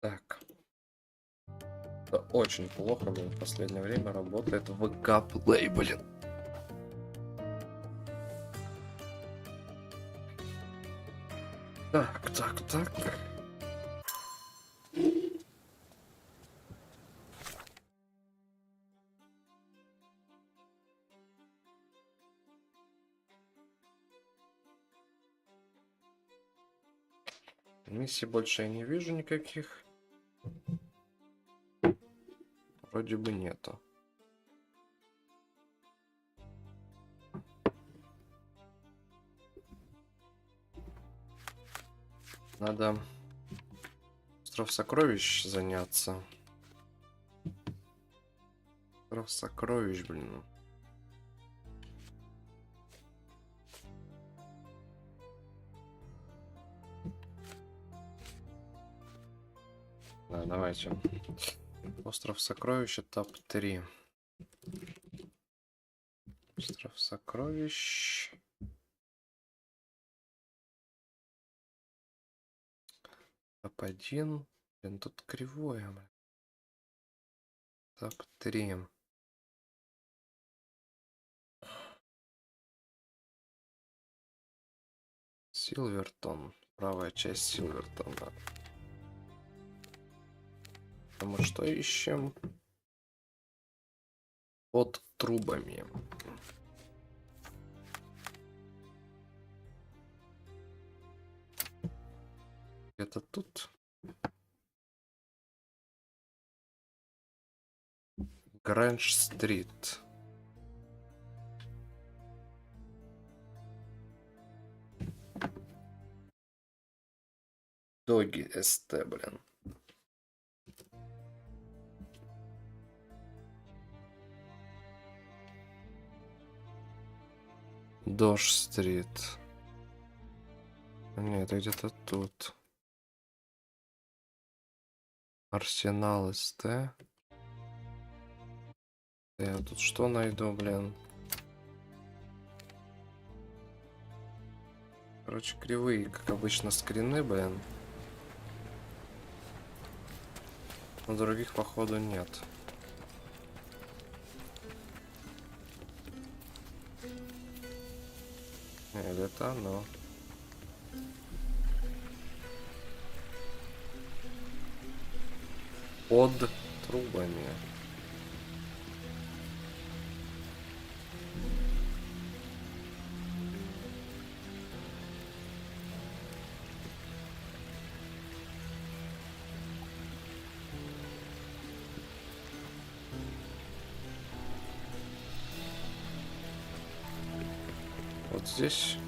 Так. Это очень плохо, блин, в последнее время работает ВК Play, блин. Так. Миссий больше я не вижу никаких. Вроде бы нету. Надо остров сокровищ заняться. Остров сокровищ, блин. Да, давайте. Остров сокровищ, этап 3. Остров сокровищ. Этап 1. Блин, тут кривое. Этап 3. Силвертон. Правая часть Силвертона. А мы что ищем? Под трубами. Это тут. Грэндж-стрит. Доги СТ, блин. Дож-стрит. Нет, это где-то тут. Арсенал СТ. Я тут что найду, блин? Короче, кривые, как обычно, скрины, блин. Но других, походу, нет. Или это оно. Под трубами. Вот здесь.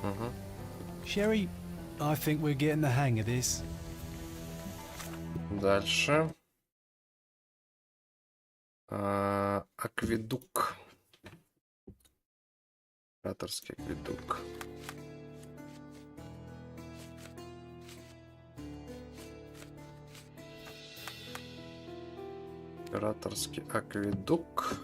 Угу. Sherry, I think we're getting the hang of this. Дальше. Акведук. Операторский акведук. Операторский акведук.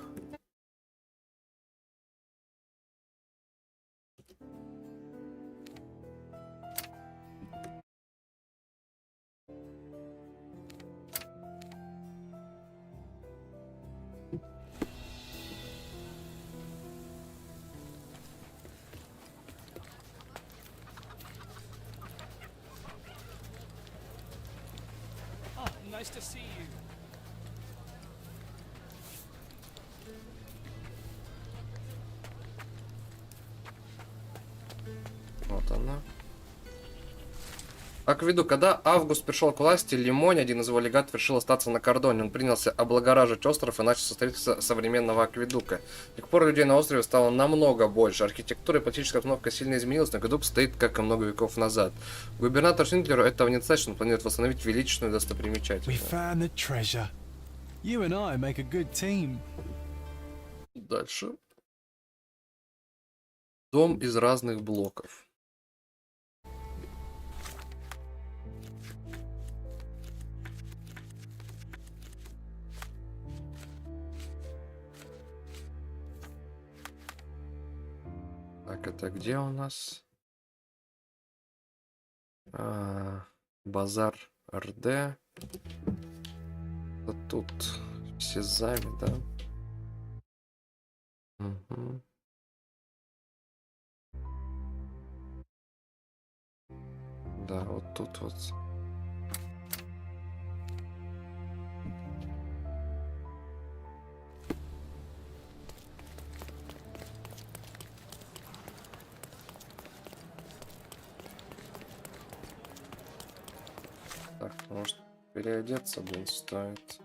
Oh, nice to see you. Вот она. Акведук. Когда Август пришел к власти, Лимонь, один из его легатов, решил остаться на кордоне. Он принялся облагораживать остров и начал строительство современного акведука. С тех пор людей на острове стало намного больше. Архитектура и политическая обстановка сильно изменилась, но акведук стоит как и много веков назад. Губернатор Шиндлеру этого недостаточно, он планирует восстановить величественную We достопримечательность. found the treasure. You and I make a good team. Дальше. Дом из разных блоков. Так, это где у нас? Базар РД. Вот тут все займи, да? Угу. Да, вот тут вот. Так, может переодеться, блин, стоит.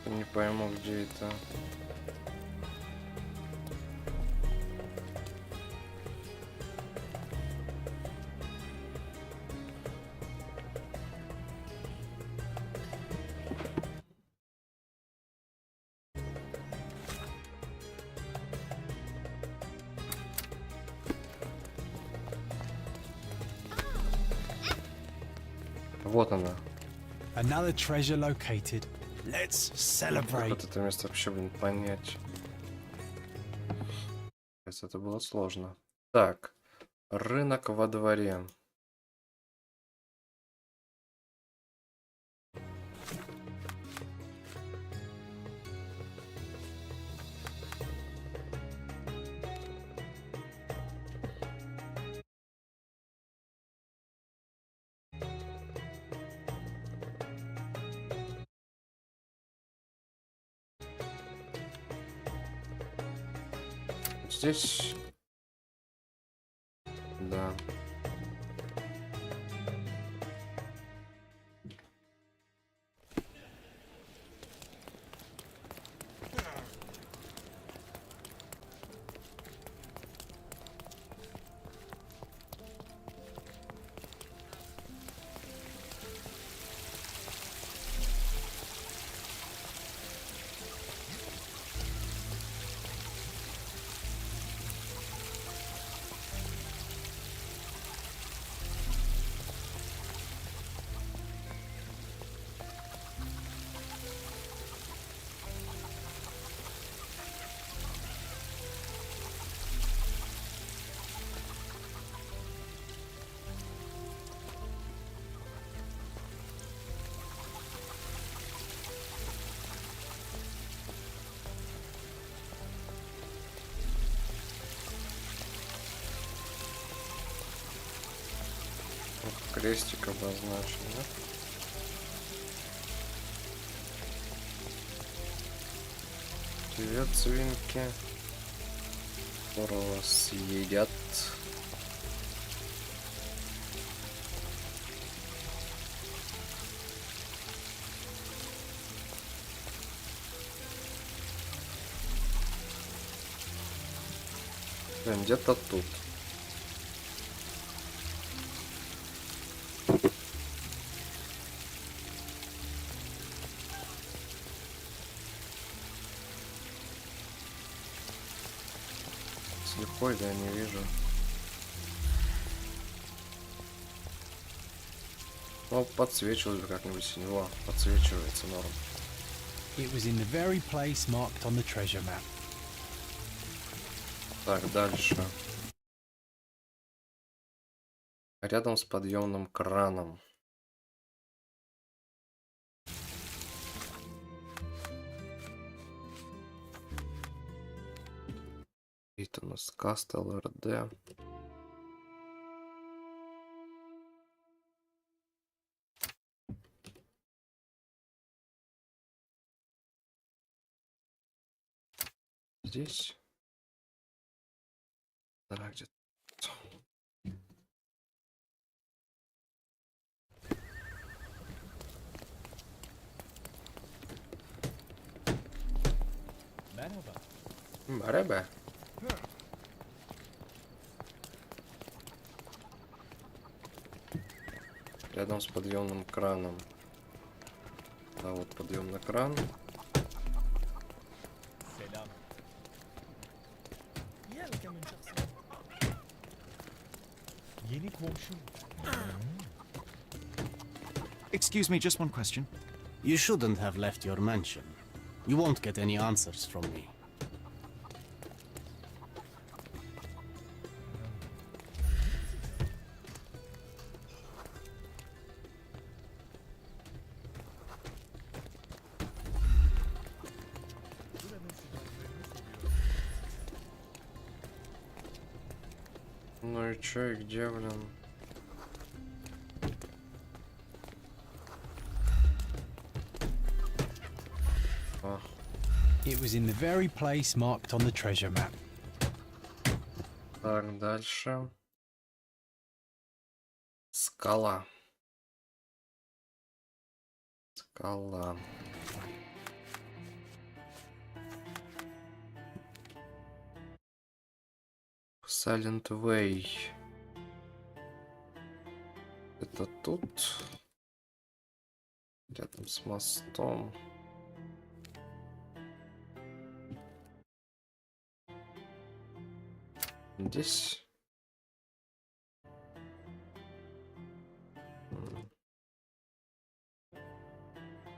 Не пойму, где это. Вот она. Another treasure located. Let's Как celebrate. вот это место вообще, блин, понять. Это было сложно. Так, рынок во дворе. Здесь, да. Крестик обозначен, да? Привет, свинки. Скоро вас съедят. Блин, где-то тут. Слепой, да, не вижу. Ну, подсвечивалось бы как-нибудь с него. Подсвечивается норм. It was in the very place marked on the treasure map. Так, дальше. Рядом с подъемным краном. Это у нас Кастел РД. Здесь. Да, где-то. Мерхаба. Рядом с подъемным краном. А вот подъемный кран. Excuse me, just one question. You shouldn't have left your mansion. You won't get any answers from me. Ну и чё, и где, блин? А, It was in the very place marked on the treasure map. так, дальше. Скала. Скала. Silent Way. Это тут. Рядом с мостом. Здесь.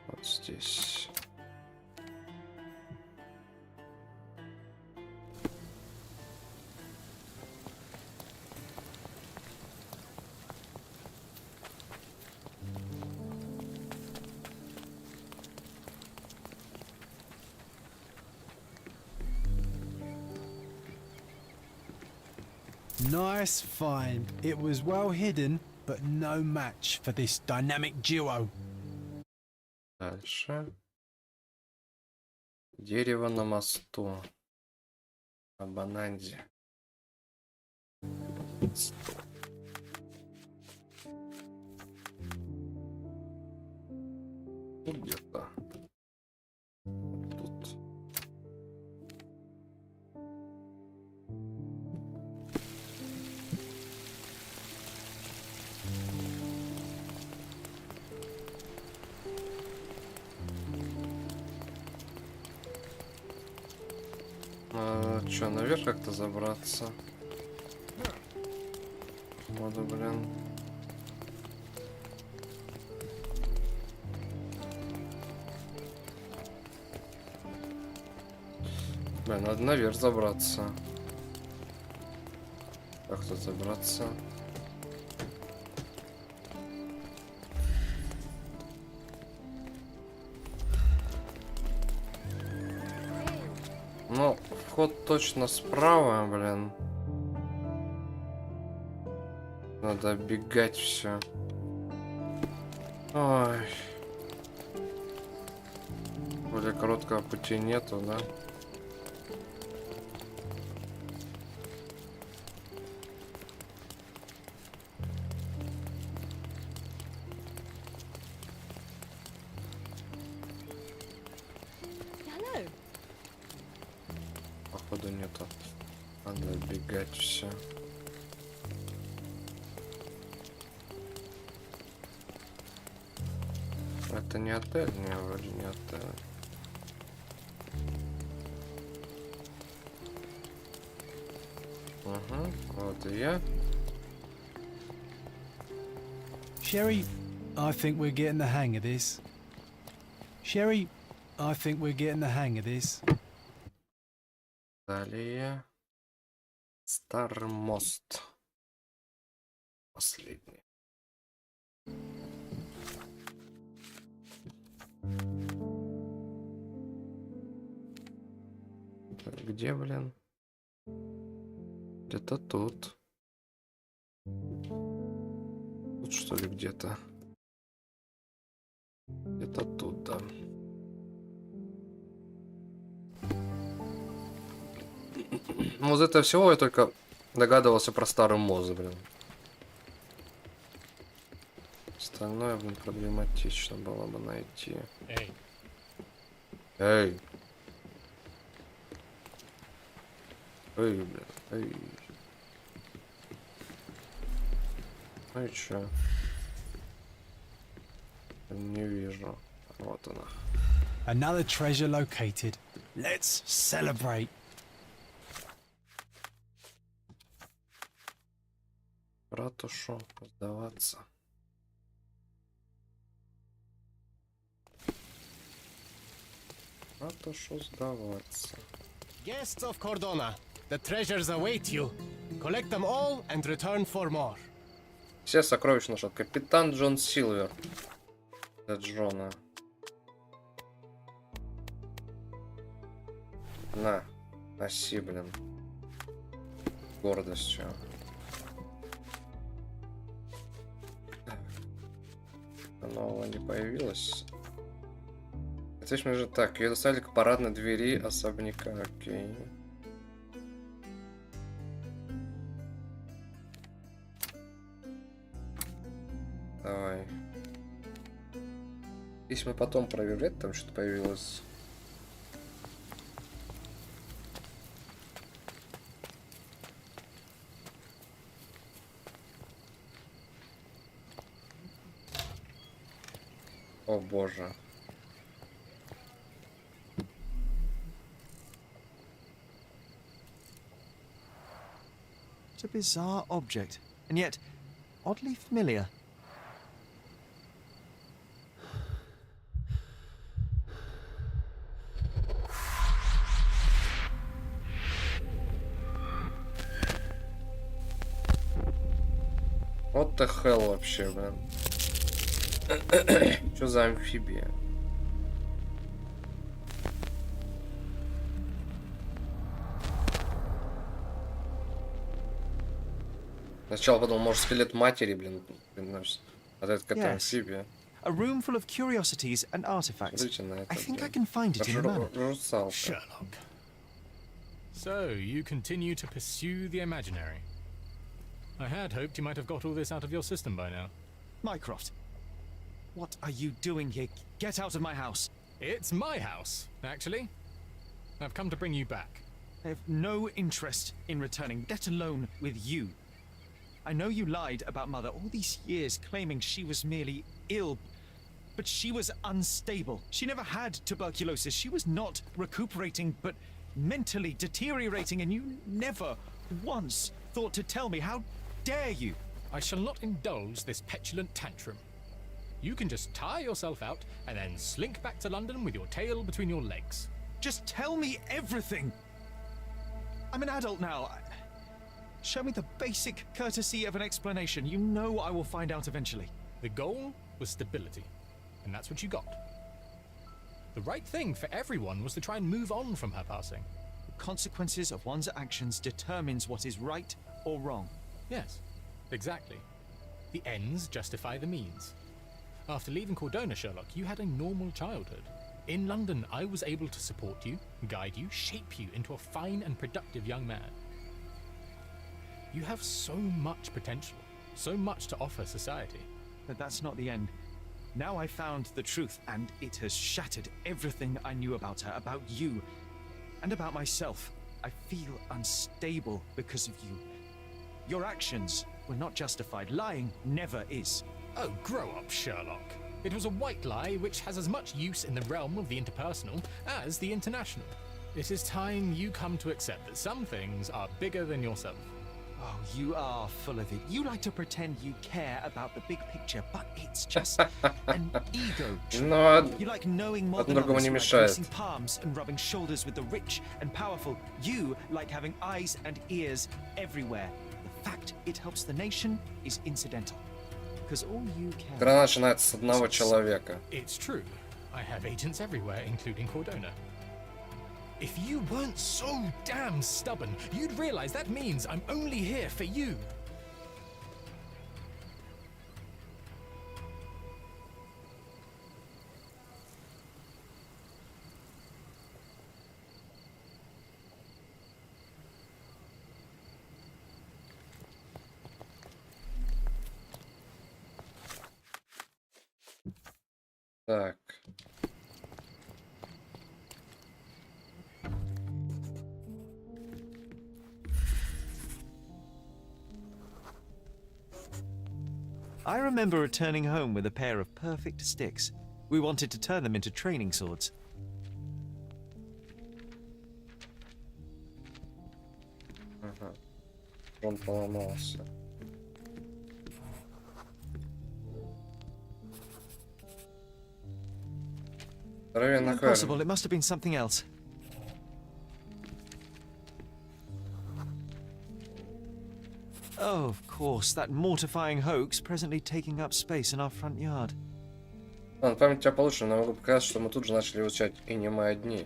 Вот здесь. Nice find. It was well hidden, but no match for this dynamic duo. Дальше. Дерево на мосту. На бананде. Тут где-то. Тут. Чё, наверх как-то забраться? Надо, блин. Блин, надо наверх забраться. Как тут забраться? Ну, вход точно справа, блин. Надо оббегать все. Ой. Более короткого пути нету, да? Походу нету. Надо оббегать все. Это не отель, не, вроде не отель. Ага, вот и я. Sherry, I think we're getting the hang of this. Sherry, I think we're getting the hang of this. Далее. Старый мост. Последний. Где, блин? Где-то тут. Тут что ли где-то? Где-то тут, да. Ну, вот это всего я только догадывался про старый мозг, блин. Остальное, блин, проблематично было бы найти. Эй, Эй! Эй, блин, эй. Ну и чё? Не вижу. Вот она. Another treasure located. Let's celebrate. Ратушу сдаваться. Ратушу сдаваться. Guests of Cordona, the treasures await you. Collect them all and return for more. Все сокровища нашел. Капитан Джон Силвер. Для Джона. На. Носи, блин. Гордостью. Нового не появилось. Отлично же так. Ее доставили к парадной двери особняка. Окей. Давай. Если мы потом проверять, там что-то появилось. О боже. It's a bizarre object, and yet oddly familiar. What the hell вообще, блин? Что за амфибия? Сначала подумал, может, скелет матери, блин, а это какая-то Yes. амфибия. A room full of curiosities and artifacts. Смотрите на это. I think I блин. can find it in a manor. Русалка. Sherlock. So, you continue to pursue the imaginary. I had hoped you might have got all this out of your system by now. Mycroft, what are you doing here? Get out of my house. It's my house, actually. I've come to bring you back. I have no interest in returning, let alone with you. I know you lied about Mother all these years, claiming she was merely ill, but she was unstable. She never had tuberculosis. She was not recuperating, but mentally deteriorating, and you never once thought to tell me. How dare you? I shall not indulge this petulant tantrum. You can just tire yourself out and then slink back to London with your tail between your legs. Just tell me everything. I'm an adult now. Show me the basic courtesy of an explanation. You know I will find out eventually. The goal was stability, and that's what you got. The right thing for everyone was to try and move on from her passing. The consequences of one's actions determines what is right or wrong. Yes, exactly. The ends justify the means. After leaving Cordona, Sherlock, you had a normal childhood. In London, I was able to support you, guide you, shape you into a fine and productive young man. You have so much potential, so much to offer society. But that's not the end. Now I found the truth, and it has shattered everything I knew about her, about you, and about myself. I feel unstable because of you. Your actions were not justified. Lying never is. Oh, grow up, Sherlock. It was a white lie which has as much use in the realm of the interpersonal as the international. It is time you come to accept that some things are bigger than yourself. Oh, you are full of it. You like to pretend you care about the big picture, but it's just an ego trip. Но You like knowing more одно than другому others. не You like мешает. greasing palms and rubbing shoulders with the rich and powerful. You like having eyes and ears everywhere. The fact it helps the nation is incidental. Because all you care Игра начинается с одного человека. It's true. I have agents everywhere, including Cordona. If you weren't so damn stubborn, you'd realize that means I'm only here for you. Так. I remember returning home with a pair of perfect sticks. We wanted to turn them into training swords. Ага. Он поломался. Здоровенный Аквариум. Impossible, it must have been something else. Oh, of course, that mortifying hoax presently taking up space in our front yard. Ладно, память у тебя получше, но могу показать, что мы тут же начали изучать и не мы одни.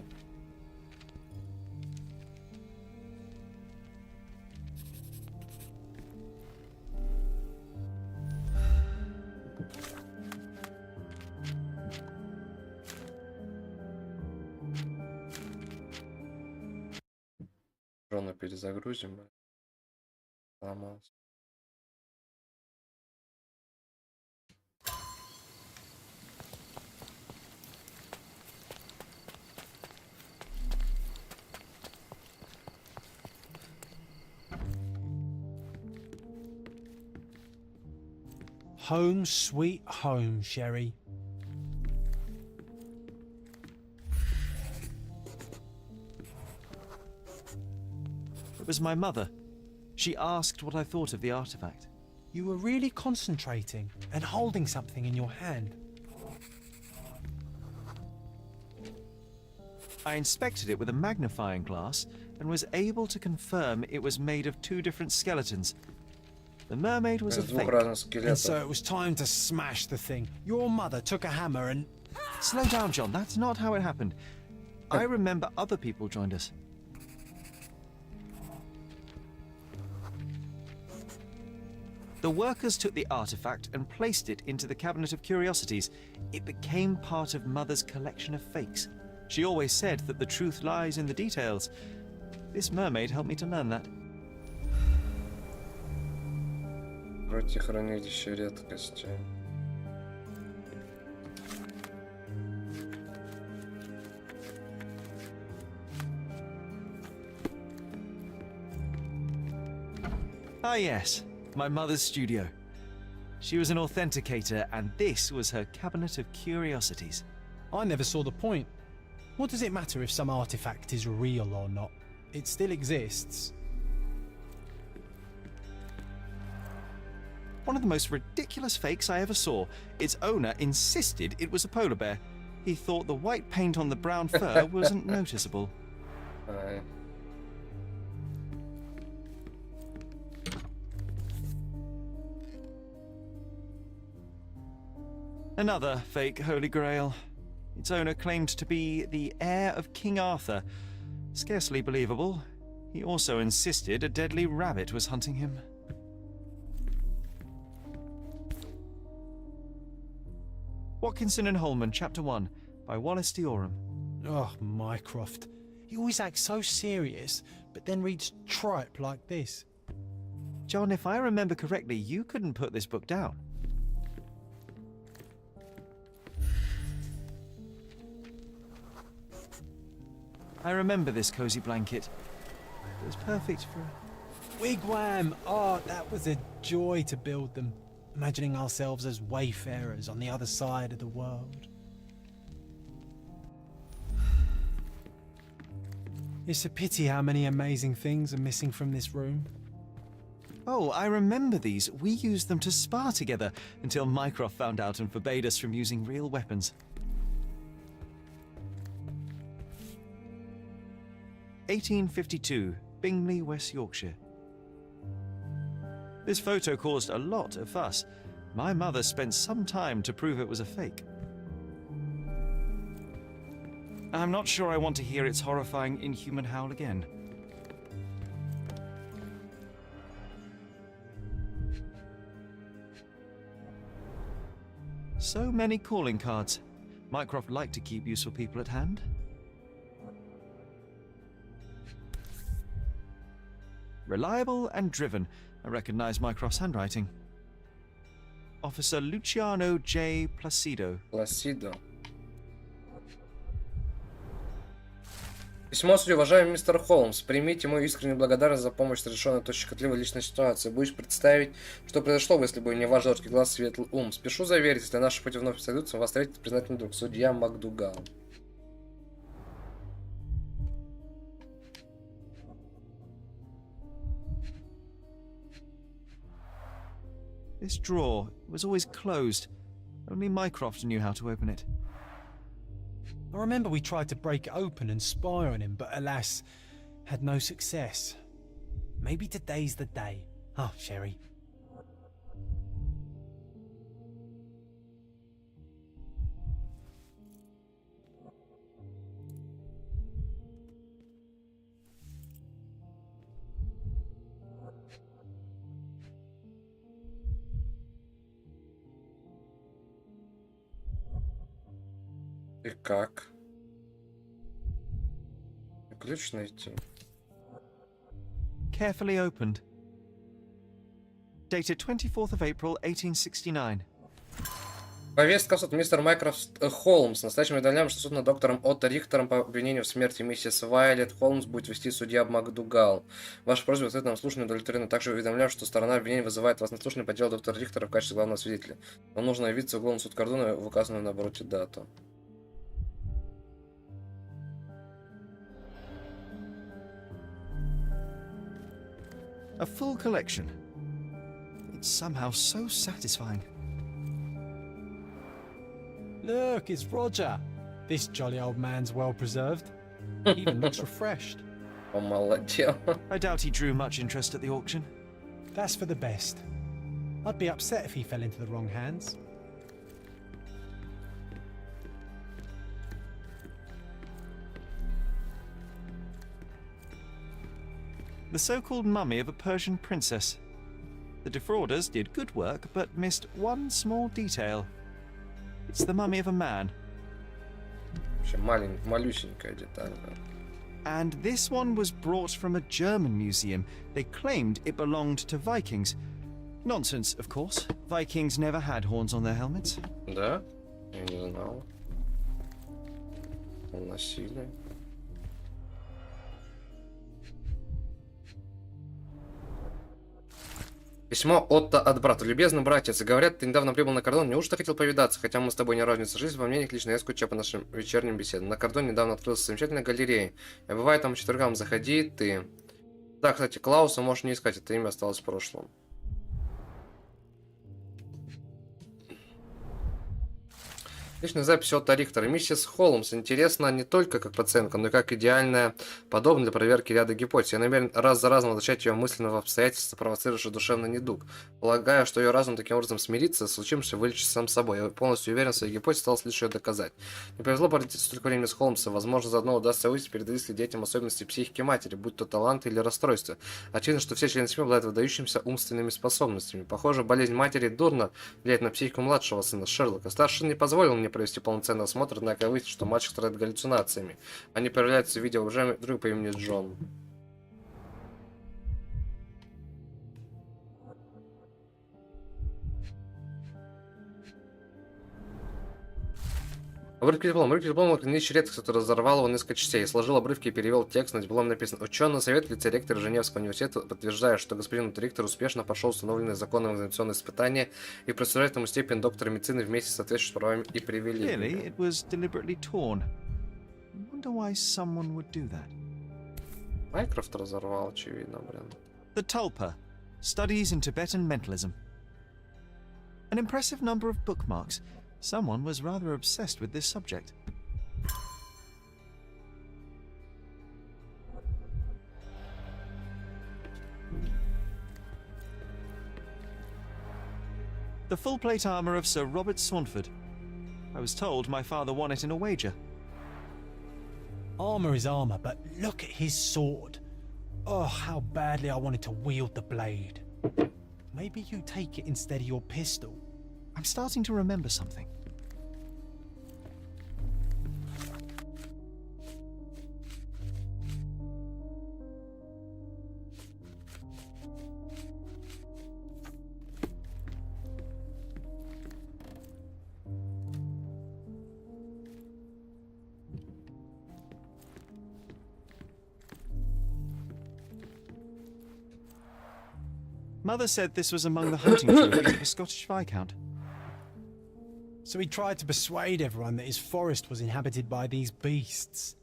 Ровно перезагрузим. Сломался. Home sweet home, Sherry. It was my mother. She asked what I thought of the artifact. You were really concentrating and holding something in your hand. I inspected it with a magnifying glass and was able to confirm it was made of two different skeletons. The mermaid was a Из двух fake. разных And скелетов. so it was time to smash the thing. Your mother took a hammer and... Slow down, John. That's not how it happened. I remember other people joined us. The workers took the artifact and placed it into the cabinet of curiosities. It became part of Mother's collection of fakes. She always said that the truth lies in the details. This mermaid helped me to learn that. Откройте хранилище редкости. Ah yes, my mother's studio. She was an authenticator and this was her cabinet of curiosities. I never saw the point. What does it matter if some artifact is real or not? It still exists. One of the most ridiculous fakes I ever saw. Its owner insisted it was a polar bear. He thought the white paint on the brown fur wasn't noticeable. Ай. Another fake Holy Grail. Its owner claimed to be the heir of King Arthur. Scarcely believable. He also insisted a deadly rabbit was hunting him. Watkinson and Holman, Chapter 1, by Wallace Dioram. Oh, Mycroft. He always acts so serious, but then reads tripe like this. John, if I remember correctly, you couldn't put this book down. I remember this cozy blanket. It was perfect for... Wigwam! Oh, that was a joy to build them. Imagining ourselves as wayfarers on the other side of the world. It's a pity how many amazing things are missing from this room. Oh, I remember these. We used them to spar together until Mycroft found out and forbade us from using real weapons. 1852, Bingley, West Yorkshire. This photo caused a lot of fuss. My mother spent some time to prove it was a fake. I'm not sure I want to hear its horrifying, inhuman howl again. So many calling cards. Mycroft liked to keep useful people at hand. Reliable and driven. I recognize Mycroft's handwriting. Officer Luciano J. Placido. Пласидо. Письмо, судья, уважаемый мистер Холмс, примите мою искреннюю благодарность за помощь в решенной той щекотливой личной ситуации. Боюсь представить, что произошло бы, если бы не ваш зоркий глаз, светлый ум. Спешу заверить, если наши пути вновь сойдутся, вас встретит признательный друг, судья МакДугал. This drawer was always closed. Only Mycroft knew how to open it. I remember we tried to break it open and spy on him, but alas, had no success. Maybe today's the day. Oh, Sherry. И как? Ключ найти. Carefully opened. Dated 24th of April, 1869. Повестка в суд. Мистер Майкрофт Холмс. Настоящим уведомляем, что суд над доктором Отто Рихтером по обвинению в смерти миссис Вайлет Холмс будет вести судья МакДугал. Ваша просьба в открытом слушании удовлетворена. Также уведомляем, что сторона обвинения вызывает вас на слушание по делу доктора Рихтера в качестве главного свидетеля. Вам нужно явиться в уголовный суд Кордона в указанную на обороте дату. A full collection. It's somehow so satisfying. Look, it's Roger. This jolly old man's well preserved. He even looks refreshed. Помолодел. I doubt he drew much interest at the auction. That's for the best. I'd be upset if he fell into the wrong hands. The so-called mummy of a Persian princess. The defrauders did good work, but missed one small detail. It's the mummy of a man. Вообще малюсенькая деталь. And this one was brought from a German museum. They claimed it belonged to Vikings. Nonsense, of course. Vikings never had horns on their helmets. Да? Я не знал. Носили. Письмо Отто от брата. Любезный братец, говорят, ты недавно прибыл на кордон. Неужто хотел повидаться? Хотя мы с тобой не разу не сошлись во мнениях, лично я скучаю по нашим вечерним беседам. На кордоне недавно открылась замечательная галерея. Я бываю там по четвергам. Заходи, ты. Да, кстати, Клауса можешь не искать, это имя осталось в прошлом. Личная запись Отто Рихтера. Миссис Холмс интересна не только как пациентка, но и как идеальная подобная для проверки ряда гипотез. Я намерен раз за разом возвращать ее мысленно в обстоятельства, провоцирующие душевный недуг. Полагаю, что ее разум таким образом смирится, случившееся вылечится сам собой. Я полностью уверен в своей гипотезе, осталось лишь ее доказать. Не повезло породить столько времени с Холмсом. Возможно, заодно удастся выяснить, передались ли детям особенности психики матери, будь то таланты или расстройства. Очевидно, что все члены семьи обладают выдающимися умственными способностями. Похоже, болезнь матери дурно влияет на психику младшего сына Шерлока. Старший сын не позволил мне провести полноценный осмотр, однако выяснилось, что мальчик страдает галлюцинациями. Они появляются в виде уважаемого друга по имени Джон. Обрывки диплома хранилище редкость, который разорвал его на несколько частей. Я сложил обрывки и перевел текст. На дипломе написано: ученый совет в лице ректора Женевского университета подтверждает, что господин ректор успешно прошел установленные законом экзаменационные испытания и присуждает ему степень доктора медицины вместе с соответствующими правами и привилегиями. Clearly, it was deliberately torn. I wonder why someone would do that. Майкрофт разорвал, очевидно, блин. The Tulpa. Studies in Tibetan Mentalism. An impressive number of bookmarks. Someone was rather obsessed with this subject. The full plate armor of Sir Robert Swanford. I was told my father won it in a wager. Armour is armour, but look at his sword. Oh, how badly I wanted to wield the blade. Maybe you take it instead of your pistol. I'm starting to remember something. Mother said this was among the hunting trophies of a Scottish Viscount. So he tried to persuade everyone that his forest was inhabited by these beasts.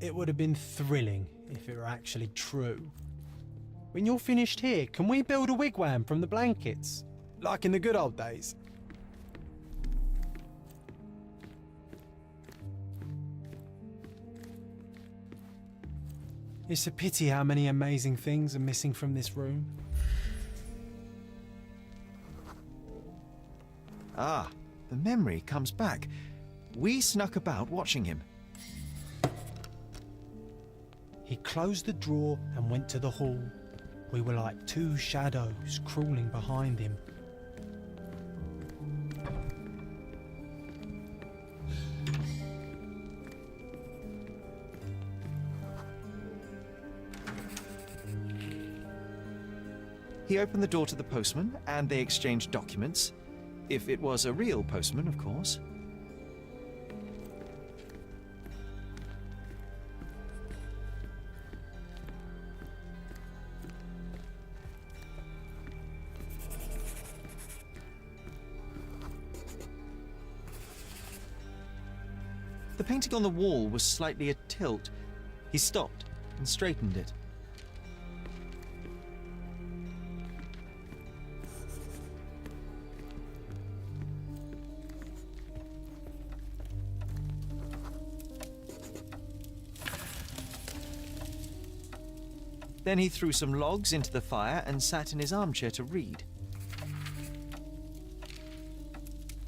It would have been thrilling if it were actually true. When you're finished here, can we build a wigwam from the blankets? Like in the good old days? It's a pity how many amazing things are missing from this room. Ah, the memory comes back. We snuck about watching him. He closed the drawer and went to the hall. We were like two shadows crawling behind him. He opened the door to the postman, and they exchanged documents. If it was a real postman, of course. The painting on the wall was slightly atilt. He stopped and straightened it. Then he threw some logs into the fire and sat in his armchair to read.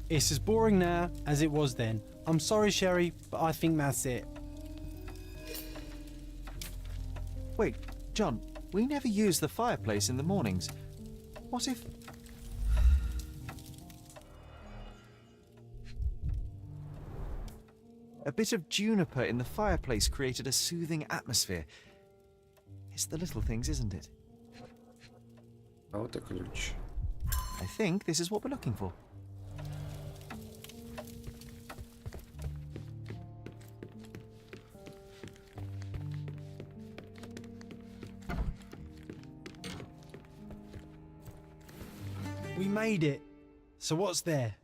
It's as boring now as it was then. I'm sorry, Sherry, but I think that's it. Wait, John, we never use the fireplace in the mornings. What if... A bit of juniper in the fireplace created a soothing atmosphere. It's the little things, isn't it? А вот и ключ. I think this is what we're looking for. We made it. So what's there?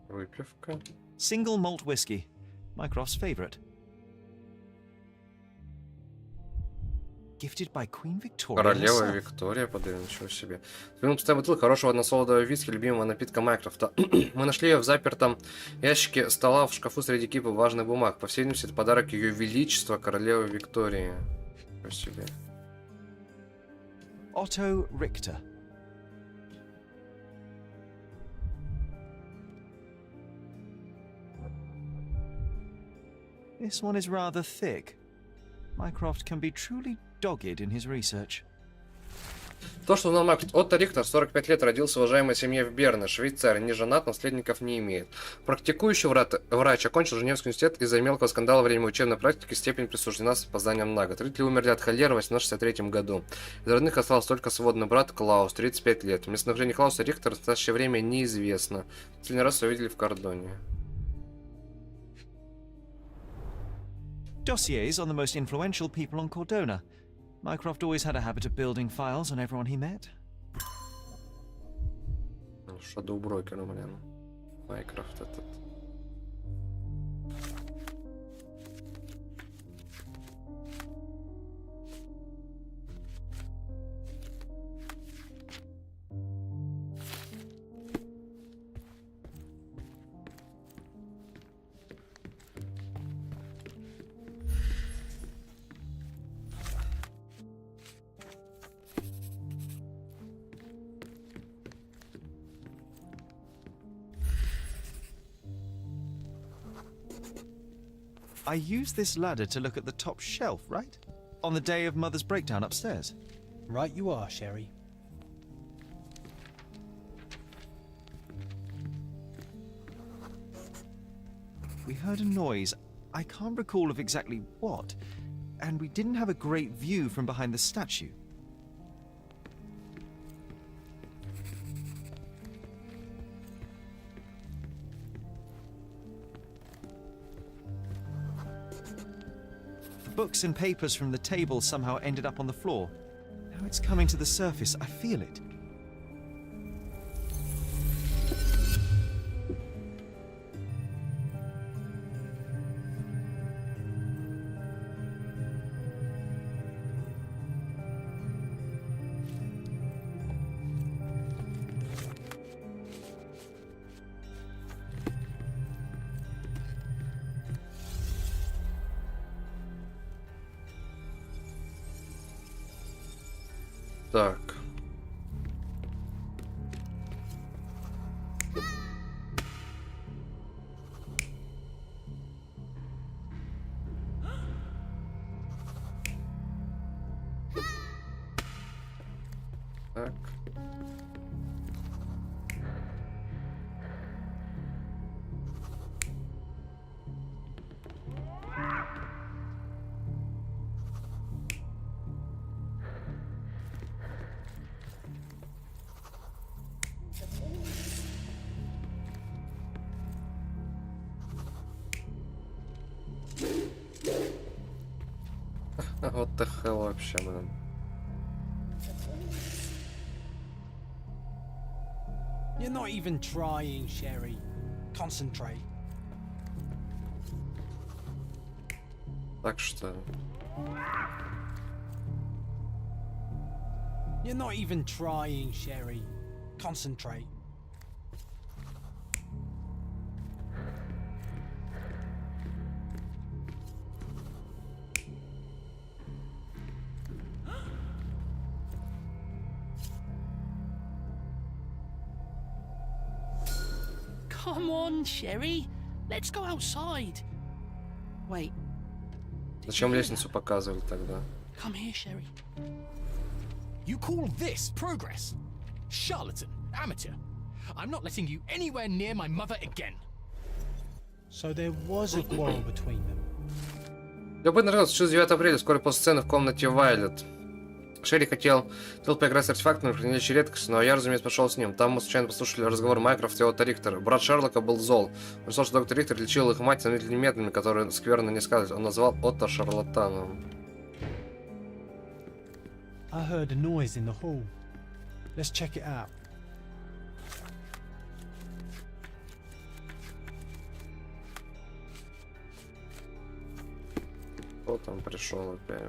Выпивка. Single malt whiskey. Mycroft's favourite. Gifted by Queen Victoria Королева herself. Виктория подарила, ничего себе. Двинул пустая бутылка хорошего односолодового виски, любимого напитка Майкрофта. Мы нашли ее в запертом ящике стола в шкафу среди кипа важных бумаг. По всей видимости, это подарок Ее Величества Королевы Виктории. Ничего себе. Otto Richter. This one is rather thick. Mycroft can be truly dogged in his research. То, что узнал Майкрофт. Отто Рихтер, 45 лет, родился в уважаемой семье в Берне, Швейцария, не женат, наследников не имеет. Практикующий врач, окончил Женевский университет из-за мелкого скандала во время учебной практики, степень присуждена с опозданием на год. Родители умерли от холеры в 1863 году. Из родных остался только сводный брат Клаус, 35 лет. Местонахождение Клауса Рихтера в настоящее время неизвестно. Последний раз его видели в Кордоне. Dossiers on the most influential people on Cordona. Mycroft always had a habit of building files on everyone he met. Shadow Broker, блин. Майкрофт этот. I used this ladder to look at the top shelf, right? On the day of Mother's breakdown upstairs. Right you are, Sherry. We heard a noise. I can't recall of exactly what, and we didn't have a great view from behind the statue. Books and papers from the table somehow ended up on the floor. Now it's coming to the surface. I feel it. Так. Так. Вот the hell вообще, блин. You're not even trying, Sherry. Concentrate. Так что... You're not even trying, Sherry. Concentrate. Come on, Sherry. Let's go outside. Wait. Зачем лестницу показывали тогда? Come here, Sherry. You call this progress? Charlatan, amateur. I'm not letting you anywhere near my mother again. So there was a quarrel between them. Любопытно, что случилось 9 апреля, вскоре после сцены в комнате Вайлет. Шерри хотел поиграть с артефактами, хранящей редкость, но я, разумеется, пошел с ним. Там мы случайно послушали разговор Майкрофта и Отто Рихтера. Брат Шерлока был зол. Он сказал, что доктор Рихтер лечил их мать сомнительными методами, которые скверно не сказать. Он назвал Отто шарлатаном. I heard a noise in the hall. Let's check it out. Кто там пришел опять?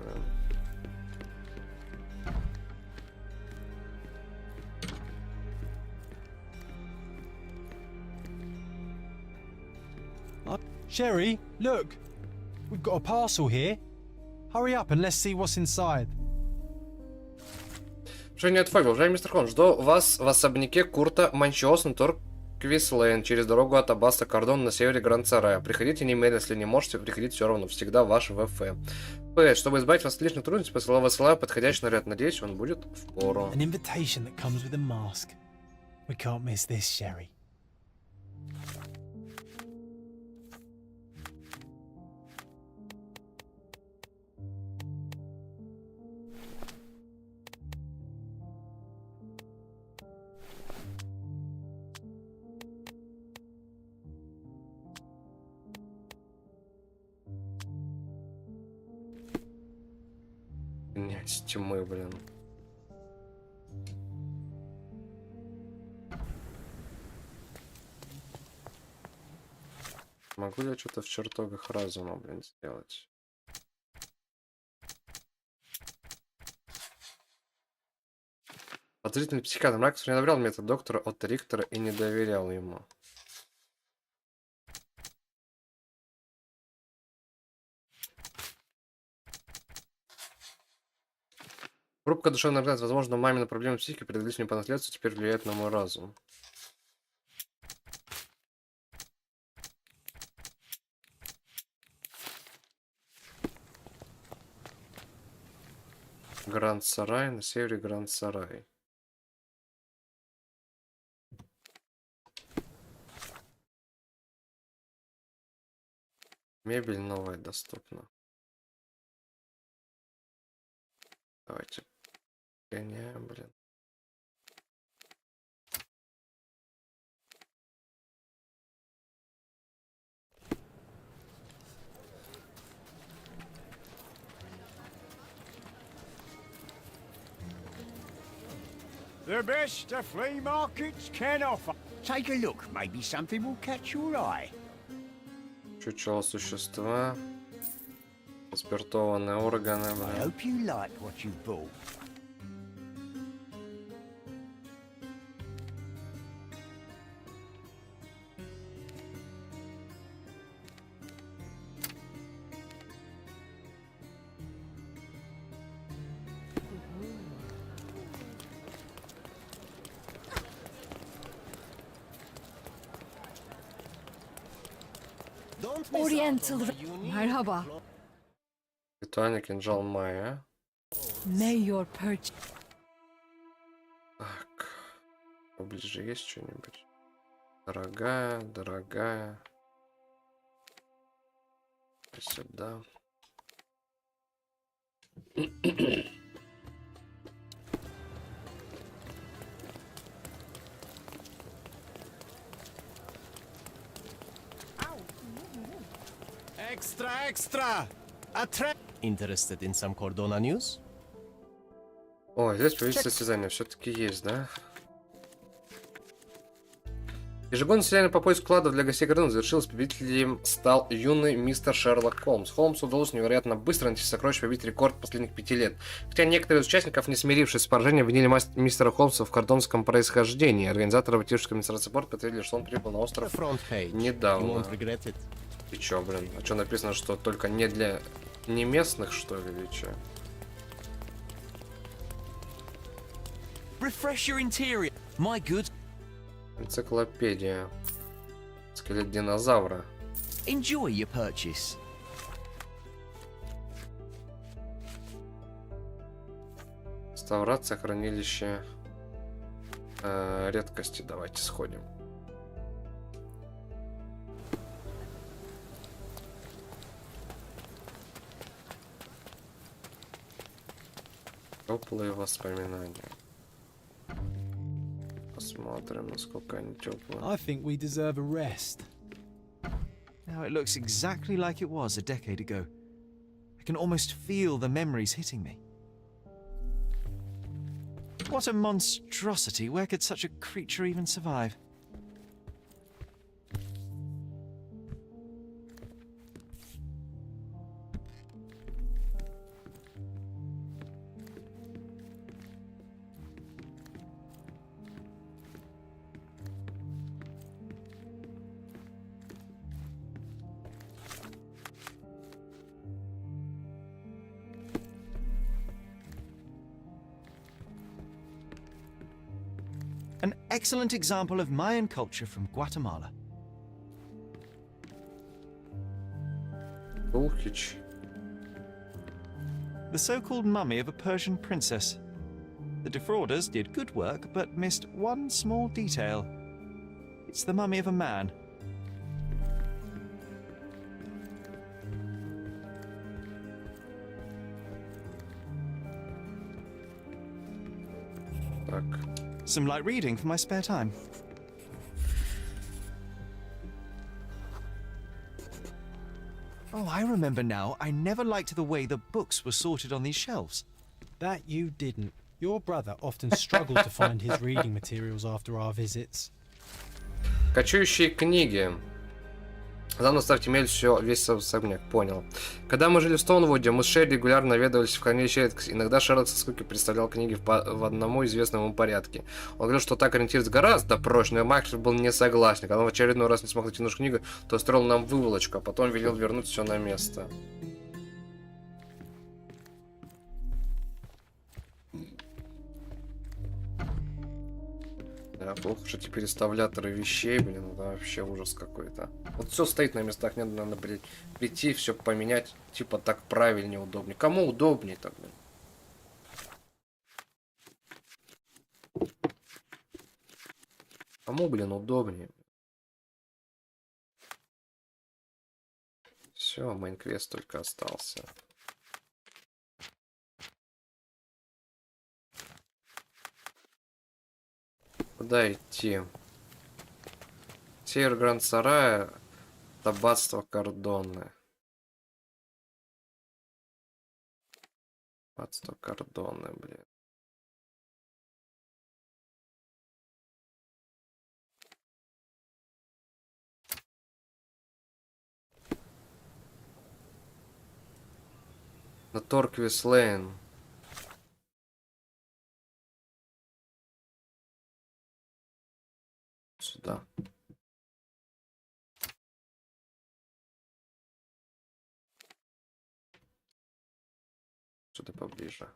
Sherry, look! We've got a parcel here. Hurry up and let's see what's inside. Женя от Фогел. Уважаемый мистер Холмс, жду вас в особняке Курта Манчиосен, Торквис-Лейн, через дорогу от Аббаса Кордон на севере Гранд-Сарая. Приходите немедленно, если не можете, приходите все равно. Всегда ваш ВФ. Чтобы избавить вас от лишних трудностей, высылаю подходящий наряд. Надеюсь, он будет в пору. An invitation that comes with a mask. We can't miss this, Sherry. Князь тьмы, блин. Могу ли я что-то в чертогах разума, блин, сделать? Подозрительный психиатр Маркус не одобрял метод доктора Отто Рихтера и не доверял ему. Рубка душевной организации. Возможно, мамина проблема психики, передались мне по наследству, теперь влияет на мой разум. Гранд Сарай, на севере Гранд Сарай. Мебель новая доступна. Давайте гоняем, блин. The best the flea markets can offer. Take a look. Maybe something will catch your eye. Чучело существа. Спиртованные органы, I блин. hope you like what you bought. Oriental. Merhaba. Ритуальный кинжал Майя. May your purchase. Так. Поближе есть что-нибудь? Дорогая, дорогая. И сюда. Extra, extra! Interested in some Cordona news? О, здесь появились состязания. Все-таки есть, да? Ежегодное состязание по поиску кладов для гостей Гордона завершилось. Победителем стал юный мистер Шерлок Холмс. Холмсу удалось невероятно быстро найти сокровища, побить рекорд последних 5 лет. Хотя некоторые из участников, не смирившись с поражением, обвинили мистера Холмса в кордонском происхождении. Организаторы Ватического администрации порт подтвердили, что он прибыл на остров недавно. И чё, блин? А чё написано, что только не для не местных, что ли, или чё? Refresh your interior, my good. Энциклопедия. Скелет динозавра. Enjoy your purchase. Реставрация хранилища редкости. Давайте сходим. Теплые воспоминания. Посмотрим, насколько они теплые. I think we deserve a rest. Now it looks exactly like it was a decade ago. I can almost feel the memories hitting me. What a monstrosity. Where could such a creature even survive? An excellent example of Mayan culture from Guatemala. Улхич. The so-called mummy of a Persian princess. The defrauders did good work, but missed one small detail. It's the mummy of a man. Так. Some light reading for my spare time. Oh, I remember now. I never liked the way the books were sorted on these shelves. That you didn't. Your brother often struggled to find his reading materials after our visits. Кочующие книги. Главное, ставьте мель, весь особняк. Понял. Когда мы жили в Стоунвуде, мы с Шерри регулярно наведывались в хранилище редкости. Иногда Шерлок со скуки представлял книги в одному известном ему порядке. Он говорил, что так ориентироваться гораздо проще, но Майкл был не согласен. Когда он в очередной раз не смог найти нужную книгу, то устроил нам выволочку, а потом велел вернуть все на место. Да, плохо, что эти переставляторы вещей, блин, это вообще ужас какой-то. Вот все стоит на местах, не надо, прийти, все поменять, типа так правильнее, удобнее. Кому удобнее-то, блин? Кому, блин, удобнее? Все, мейн-квест только остался. Куда идти? Север Гранд-Сарая, аббатство Кордонны. Аббатство Кордонны, блин. На Торквис Лейн. Сюда. Сюда поближе.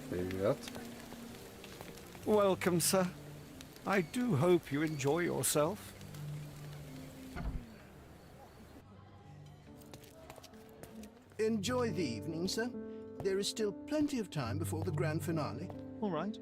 Привет. Welcome, sir. I do hope you enjoy yourself. Enjoy the evening, sir. There is still plenty of time before the grand finale. All right.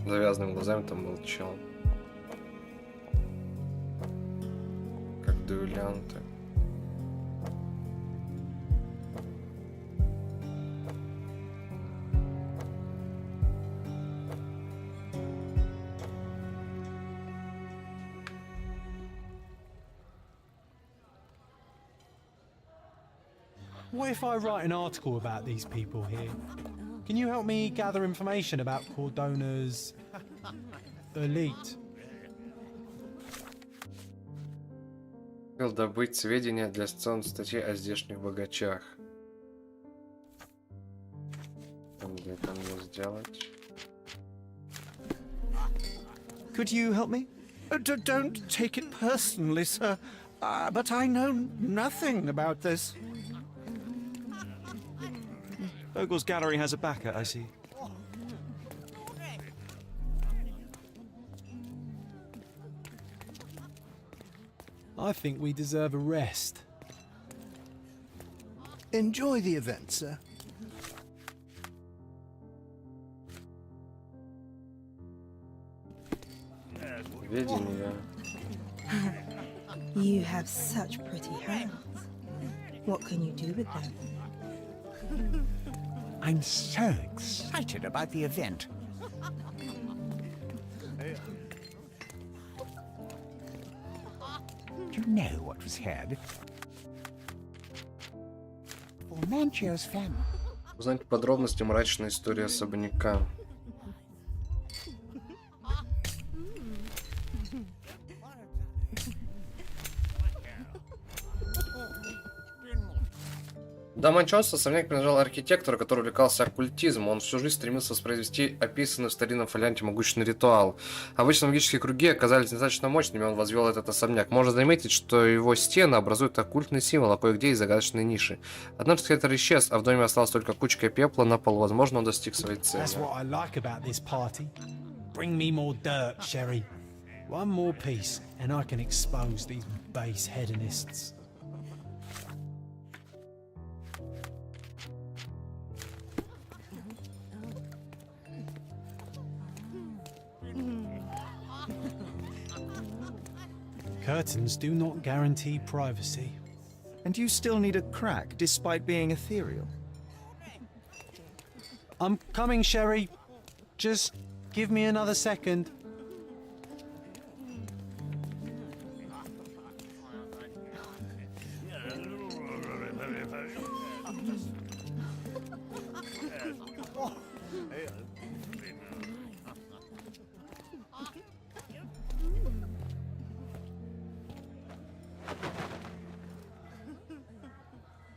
Завязанными глазами там был чел. Как дуэлянты. What if I write an article about these people here? Can you help me gather information about Cordona's elite? Хотел добыть сведения для сцен статьи о здешних богачах. Где там мне сделать? Could you help me? Don't take it personally, sir. But I know nothing about this. Ogle's gallery has a backer, I see. I think we deserve a rest. Enjoy the event, sir. Сведения. You have such pretty hands. What can you do with them? I'm so excited about the event. Do you know what was heard? For Manchio's family. Узнать подробности мрачной истории особняка. До Манчоса особняк принадлежал архитектору, который увлекался оккультизмом. Он всю жизнь стремился воспроизвести описанный в старинном фолианте могущественный ритуал. Обычно магические круги оказались достаточно мощными, он возвел этот особняк. Можно заметить, что его стены образуют оккультный символ, а кое-где и загадочные ниши. Однажды скелетор исчез, а в доме осталась только кучка пепла на полу. Возможно, он достиг своей цели. That's what I like about this party. Bring me more dirt, Sherry. One more piece, and I can expose these base hedonists. Curtains do not guarantee privacy. And you still need a crack, despite being ethereal. I'm coming, Sherry. Just give me another second.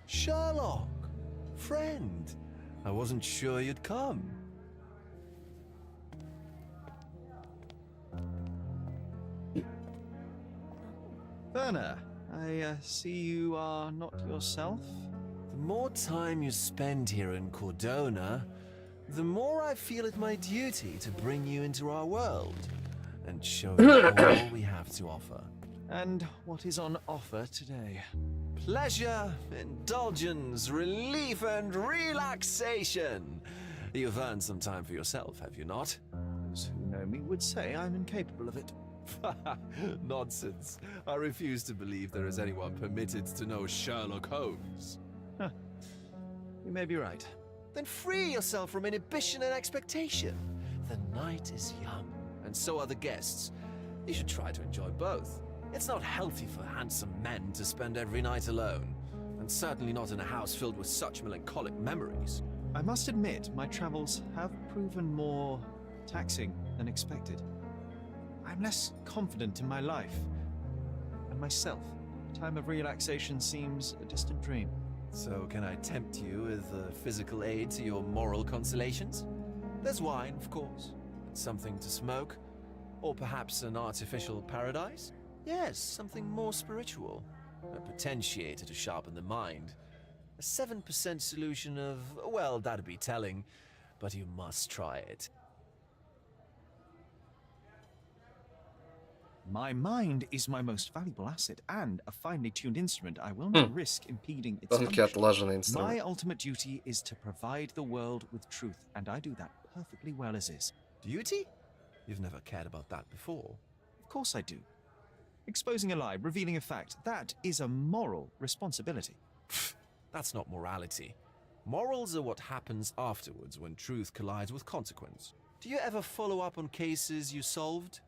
Sherlock! Friend! I wasn't sure you'd come. Werner, I see you are not yourself. The more time you spend here in Cordona, the more I feel it my duty to bring you into our world and show you all we have to offer. And what is on offer today? Pleasure, indulgence, relief, and relaxation. You've earned some time for yourself, have you not? Those who know me would say I'm incapable of it. Nonsense. I refuse to believe there is anyone permitted to know Sherlock Holmes. Huh. You may be right. Then free yourself from inhibition and expectation. The night is young, and so are the guests. You should try to enjoy both. It's not healthy for handsome men to spend every night alone, and certainly not in a house filled with such melancholic memories. I must admit, my travels have proven more taxing than expected. I'm less confident in my life and myself. A time of relaxation seems a distant dream. So can I tempt you with a physical aid to your moral consolations? There's wine, of course, and something to smoke, or perhaps an artificial paradise? Yes, something more spiritual, a potentiator to sharpen the mind. A 7% solution of, well, that'd be telling, but you must try it. My mind is my most valuable asset and a finely tuned instrument. I will not risk impeding its Тонкий function. отлаженный My инструмент. ultimate duty is to provide the world with truth, and I do that perfectly well as is. Duty? You've never cared about that before. Of course I do. Exposing a lie, revealing a fact, that is a moral responsibility. That's not morality. Morals are what happens afterwards when truth collides with consequence. Do you ever follow up on cases you solved?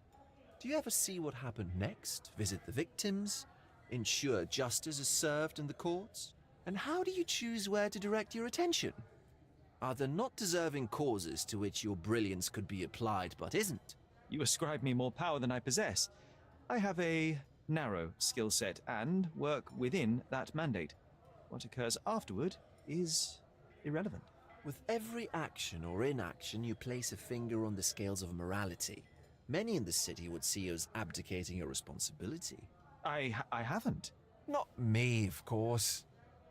Do you ever see what happened next, visit the victims, ensure justice is served in the courts? And how do you choose where to direct your attention? Are there not deserving causes to which your brilliance could be applied but isn't? You ascribe me more power than I possess. I have a narrow skill set and work within that mandate. What occurs afterward is irrelevant. With every action or inaction, you place a finger on the scales of morality. Many in the city would see you as abdicating your responsibility. I haven't. Not me, of course.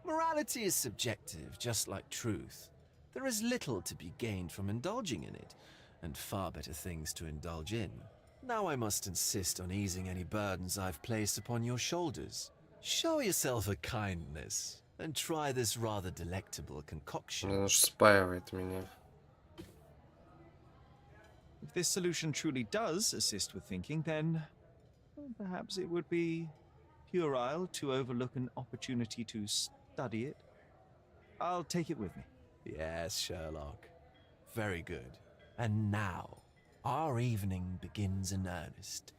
Morality is subjective, just like truth. There is little to be gained from indulging in it, and far better things to indulge in. Now I must insist on easing any burdens I've placed upon your shoulders. Show yourself a kindness, and try this rather delectable concoction. Он уж спаивает меня. If this solution truly does assist with thinking, then well, perhaps it would be puerile to overlook an opportunity to study it. I'll take it with me. Yes, Sherlock. Very good. And now, our evening begins in earnest.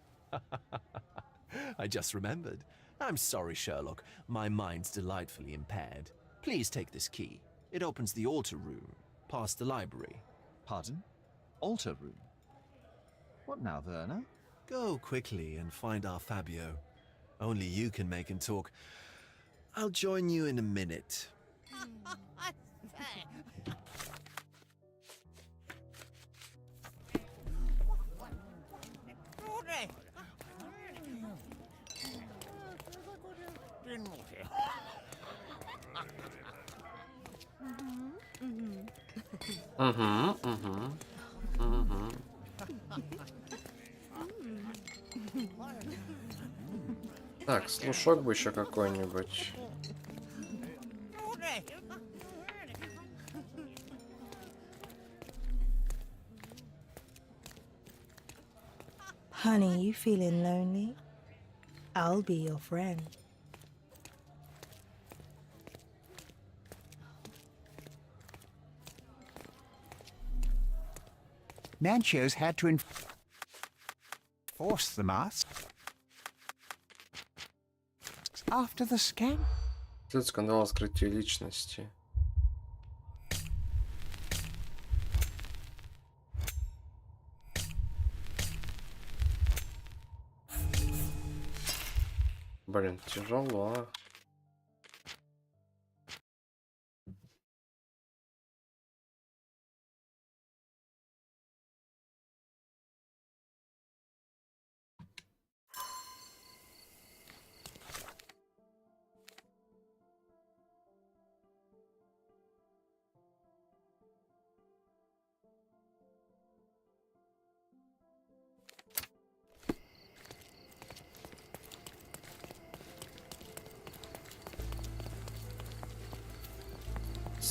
I just remembered. I'm sorry, Sherlock. My mind's delightfully impaired. Please take this key. It opens the altar room, past the library. Pardon? Altar room? What now, Werner? Go quickly and find our Fabio. Only you can make him talk. I'll join you in a minute. Так, слушок бы еще какой-нибудь. Honey, you feeling lonely? I'll be your friend. Nancho's had to enforce the mask after the scam. Тут скандал о скрытии личности. Блин, тяжело.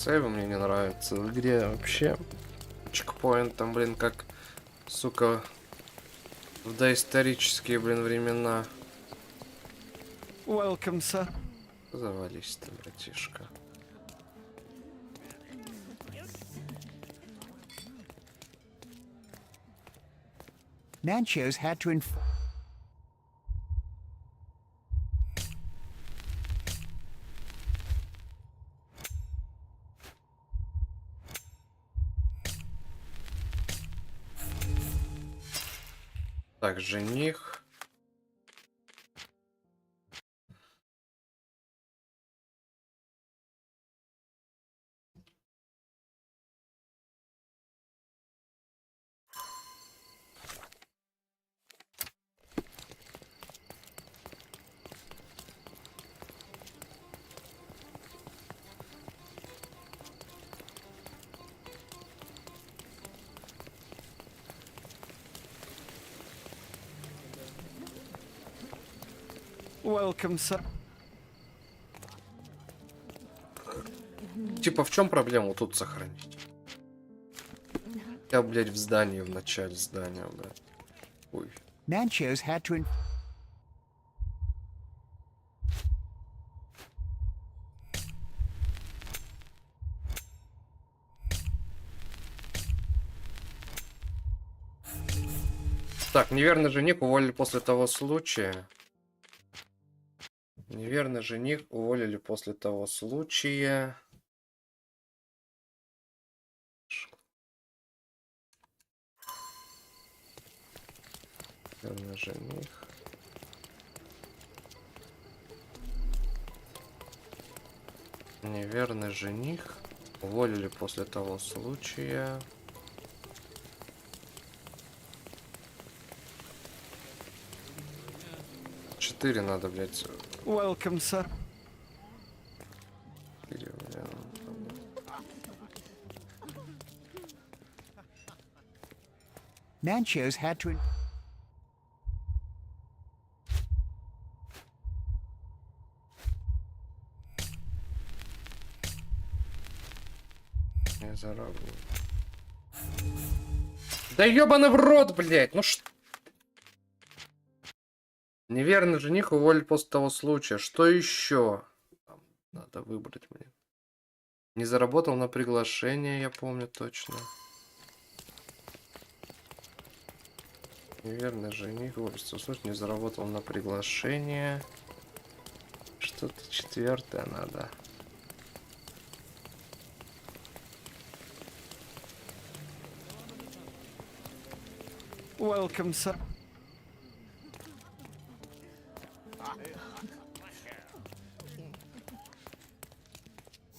сейвы мне не нравятся в игре вообще. Чекпоинт там, блин, как, сука, в доисторические, блин, времена. Welcome, sir. Завались ты, братишка. Nancho's had to inform. Так, жених. Welcome, sir. Типа, в чем проблема тут сохранить? Я, блядь, в здании, в начале здания, блядь. Ой. Nancho's had to. Так, неверный жених уволили после того случая. Неверный жених уволили после того случая. Неверный жених. Неверный жених уволили после того случая. Четыре надо, блядь. Welcome, sir. Nancho's had to. Не заработал. Да ёбаный в рот, блядь! Ну что? Неверный жених уволили после того случая. Что еще? Там надо выбрать мне. Не заработал на приглашение, я помню точно. Неверный жених уволили после того случая. Не заработал на приглашение. Что-то четвертое надо. Welcome, sir.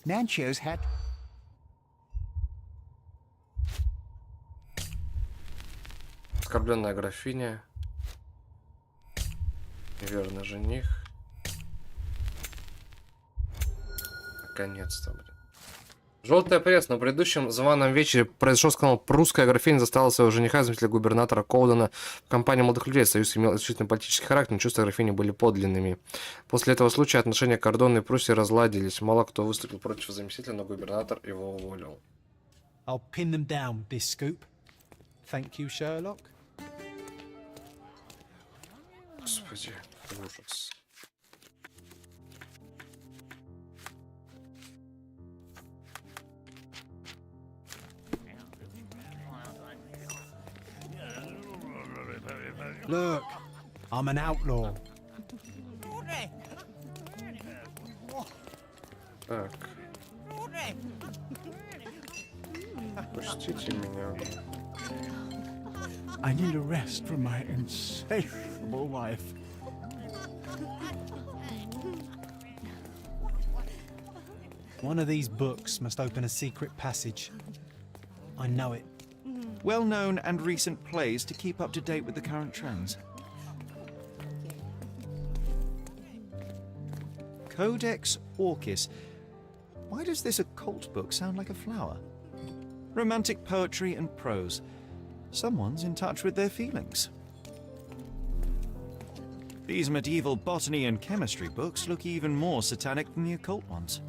Nancho's had. Оскорбленная графиня. Неверный жених. Наконец-то, блин. Желтая пресса. На предыдущем званом вечере произошел скандал. Прусская графиня заставила своего жениха, заместителя губернатора Коудена, в компании молодых людей. Союз имел исключительно политический характер, но чувства графини были подлинными. После этого случая отношения Кордона и Пруссии разладились. Мало кто выступил против заместителя, но губернатор его уволил. I'll pin them down with this scoop. Thank you, Sherlock. Господи, ужас. Look, I'm an outlaw. Так. Пустите меня. I need a rest from my insatiable wife. One of these books must open a secret passage. I know it. Well-known and recent plays to keep up to date with the current trends. Codex Orchis. Why does this occult book sound like a flower? Romantic poetry and prose. Someone's in touch with their feelings. These medieval botany and chemistry books look even more satanic than the occult ones.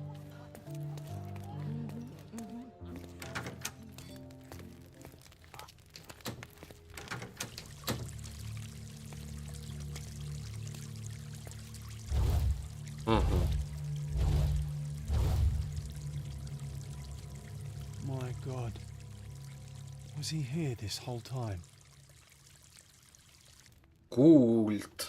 Was he here this whole time? Культ.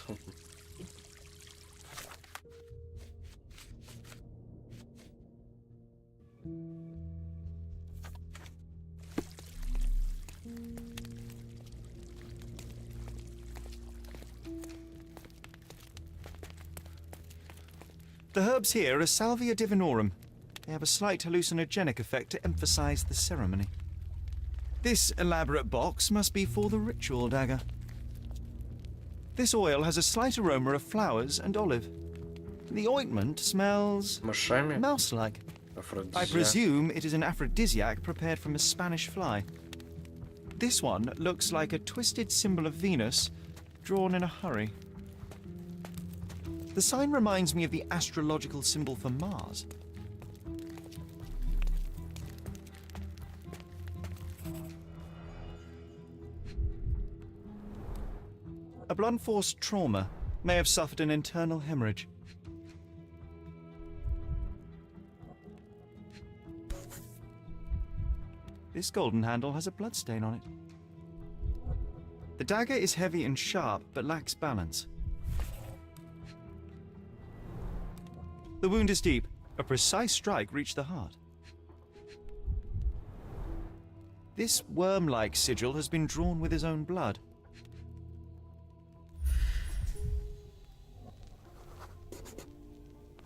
The herbs here are Salvia divinorum. They have a slight hallucinogenic effect to emphasize the ceremony. This elaborate box must be for the ritual dagger. This oil has a slight aroma of flowers and olive. The ointment smells Мышами. mouse-like. I presume it is an aphrodisiac prepared from a Spanish fly. This one looks like a twisted symbol of Venus, drawn in a hurry. The sign reminds me of the astrological symbol for Mars. A blunt force trauma may have suffered an internal hemorrhage. This golden handle has a bloodstain on it. The dagger is heavy and sharp, but lacks balance. The wound is deep. A precise strike reached the heart. This worm-like sigil has been drawn with his own blood.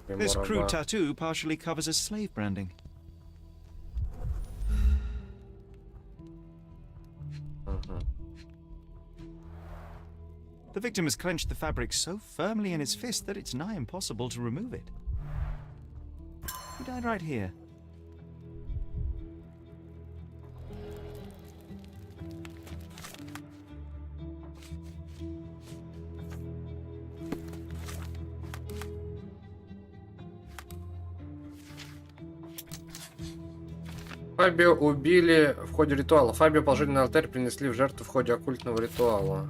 This crude tattoo partially covers a slave branding. The victim has clenched the fabric so firmly in his fist that it's nigh impossible to remove it. He died right here. Фабио убили в ходе ритуала. Фабио положили на алтарь, принесли в жертву в ходе оккультного ритуала.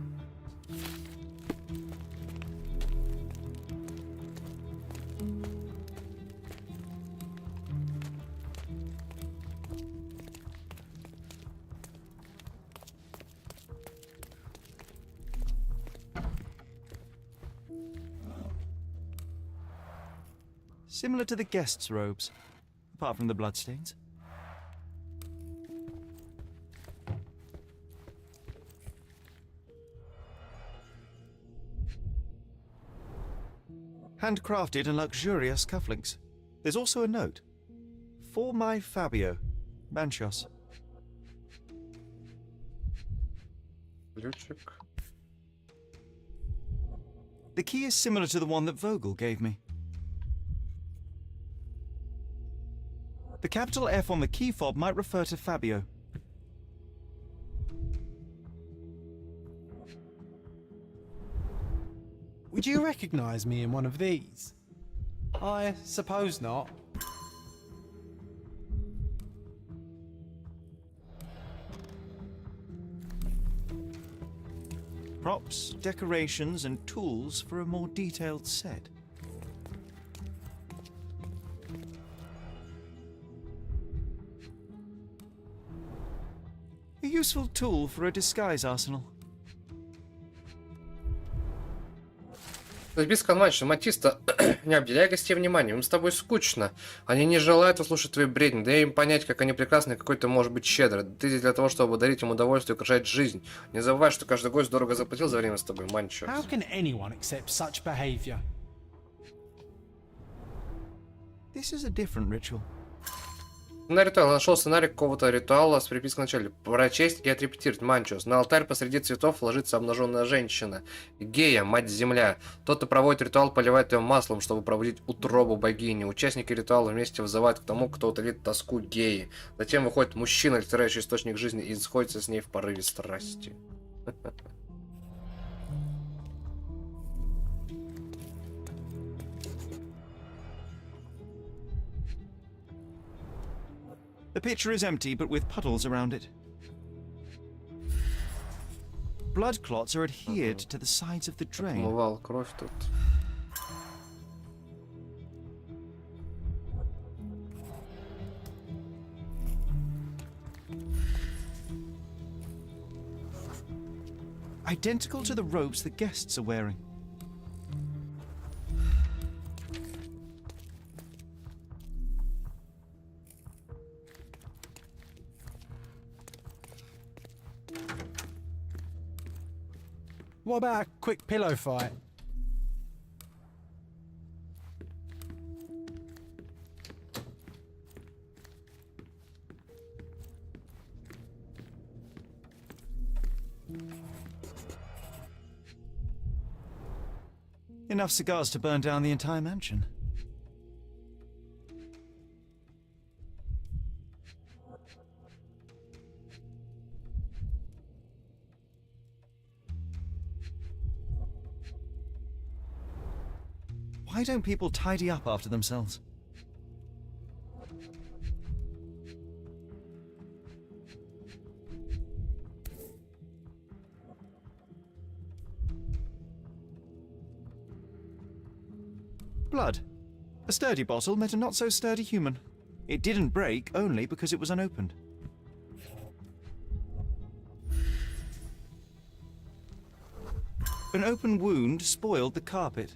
Similar to the guests' robes, apart from the bloodstains. Handcrafted and luxurious cufflinks. There's also a note. For my Fabio, Manchos. Ключик. The key is similar to the one that Vogel gave me. The capital F on the key fob might refer to Fabio. Would you recognize me in one of these? I suppose not. Props, decorations, and tools for a more detailed set. A useful tool for a disguise arsenal. Записка Мать, Матиста, не обделяй гостей вниманием, им с тобой скучно. Они не желают услышать твои бредни, дай им понять, как они прекрасны, какой ты можешь быть щедрый. Ты здесь для того, чтобы дарить им удовольствие и украшать жизнь. Не забывай, что каждый гость дорого заплатил за время с тобой, Манчо. How can anyone accept such behavior? This is a different ritual. На ритуал нашел сценарий какого-то ритуала с припиской в начале. Прочесть и отрепетировать, Манчос. На алтарь посреди цветов ложится обнаженная женщина. Гея, мать-земля. Тот, кто проводит ритуал, поливает ее маслом, чтобы пробудить утробу богини. Участники ритуала вместе вызывают к тому, кто утолит тоску геи. Затем выходит мужчина, олицетворяющий источник жизни, и сходится с ней в порыве страсти. The pitcher is empty, but with puddles around it. Blood clots are adhered to the sides of the drain. Умывал кровь тут. identical to the robes the guests are wearing. What about a quick pillow fight? Enough cigars to burn down the entire mansion. Why don't people tidy up after themselves? Blood. A sturdy bottle met a not-so-sturdy human. It didn't break only because it was unopened. An open wound spoiled the carpet.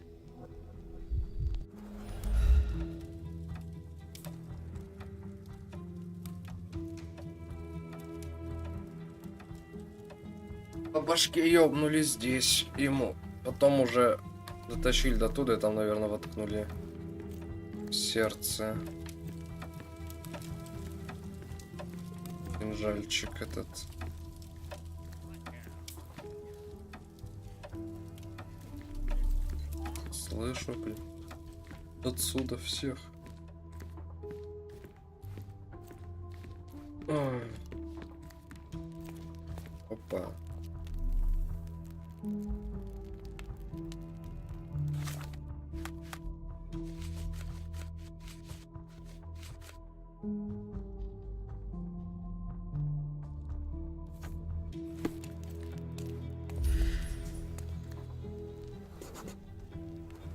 По башке ёбнули здесь ему. Потом уже дотащили до туда и там, наверное, воткнули сердце. Кинжальчик этот. Слышу, блин. Отсюда всех. Ой. Опа.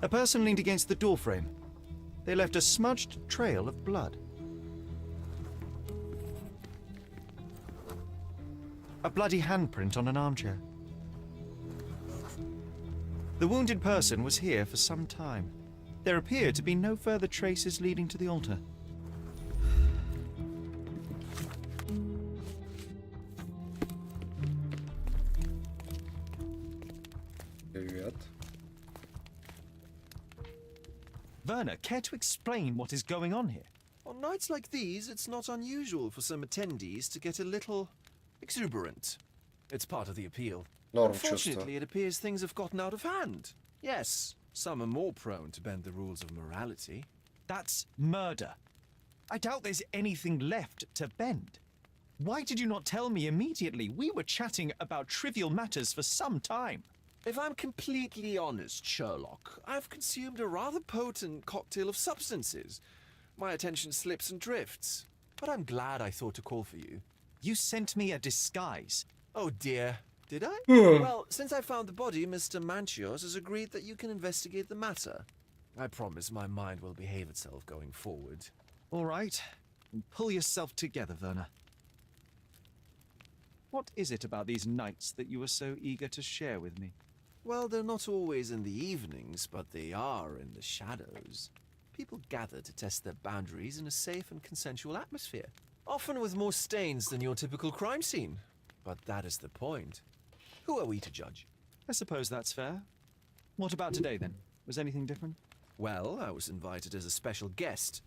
A person leaned against the doorframe. They left a smudged trail of blood. A bloody handprint on an armchair. The wounded person was here for some time. There appeared to be no further traces leading to the altar. Привет. Werner, care to explain what is going on here? On nights like these, it's not unusual for some attendees to get a little exuberant. It's part of the appeal. Норм чувство. Unfortunately, it appears things have gotten out of hand. Yes, some are more prone to bend the rules of morality. That's murder. I doubt there's anything left to bend. Why did you not tell me immediately? We were chatting about trivial matters for some time. If I'm completely honest, Sherlock, I've consumed a rather potent cocktail of substances. My attention slips and drifts. But I'm glad I thought to call for you. You sent me a disguise. Oh dear. Did I? Well, since I found the body, Mr. Manchios has agreed that you can investigate the matter. I promise my mind will behave itself going forward. All right. Pull yourself together, Werner. What is it about these nights that you were so eager to share with me? Well, they're not always in the evenings, but they are in the shadows. People gather to test their boundaries in a safe and consensual atmosphere. Often with more stains than your typical crime scene. But that is the point. Who are we to judge? I suppose that's fair. What about today, then? Was anything different? Well, I was invited as a special guest.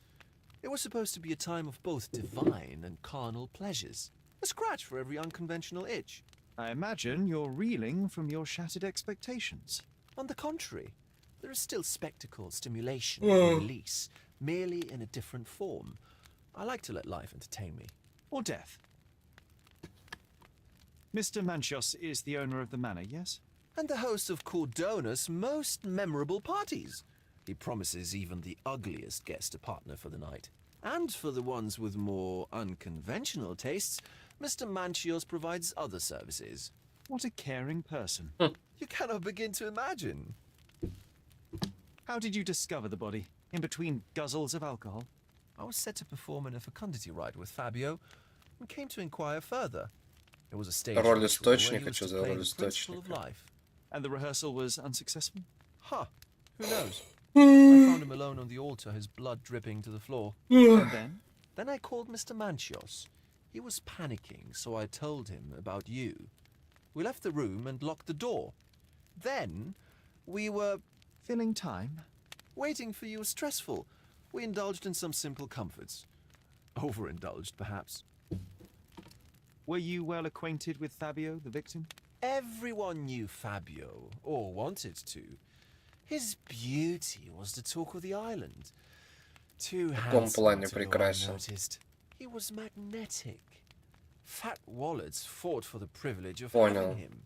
It was supposed to be a time of both divine and carnal pleasures. A scratch for every unconventional itch. I imagine you're reeling from your shattered expectations. On the contrary, there is still spectacle, stimulation, and release, merely in a different form. I like to let life entertain me. Or death. Mr. Manchios is the owner of the manor, yes? And the host of Cordona's most memorable parties. He promises even the ugliest guest a partner for the night. And for the ones with more unconventional tastes, Mr. Manchios provides other services. What a caring person. You cannot begin to imagine. How did you discover the body? In between guzzles of alcohol? I was set to perform in a fecundity rite with Fabio and came to inquire further. It was a stage Роль ritual where he источника, was что to за play роль the principle of источника? life. And the rehearsal was unsuccessful? Huh, who knows? I found him alone on the altar, his blood dripping to the floor. And then? Then I called Mr. Manchios. He was panicking, so I told him about you. We left the room and locked the door. Then we were Filling time? waiting for you was stressful. We indulged in some simple comforts. Overindulged, perhaps. Were you well acquainted with Fabio, the victim? Everyone knew Fabio, or wanted to. His beauty was the talk of the island. Too handsome плане to go прекрасен? unnoticed. He was magnetic. Fat wallets fought for the privilege of Понял. having him.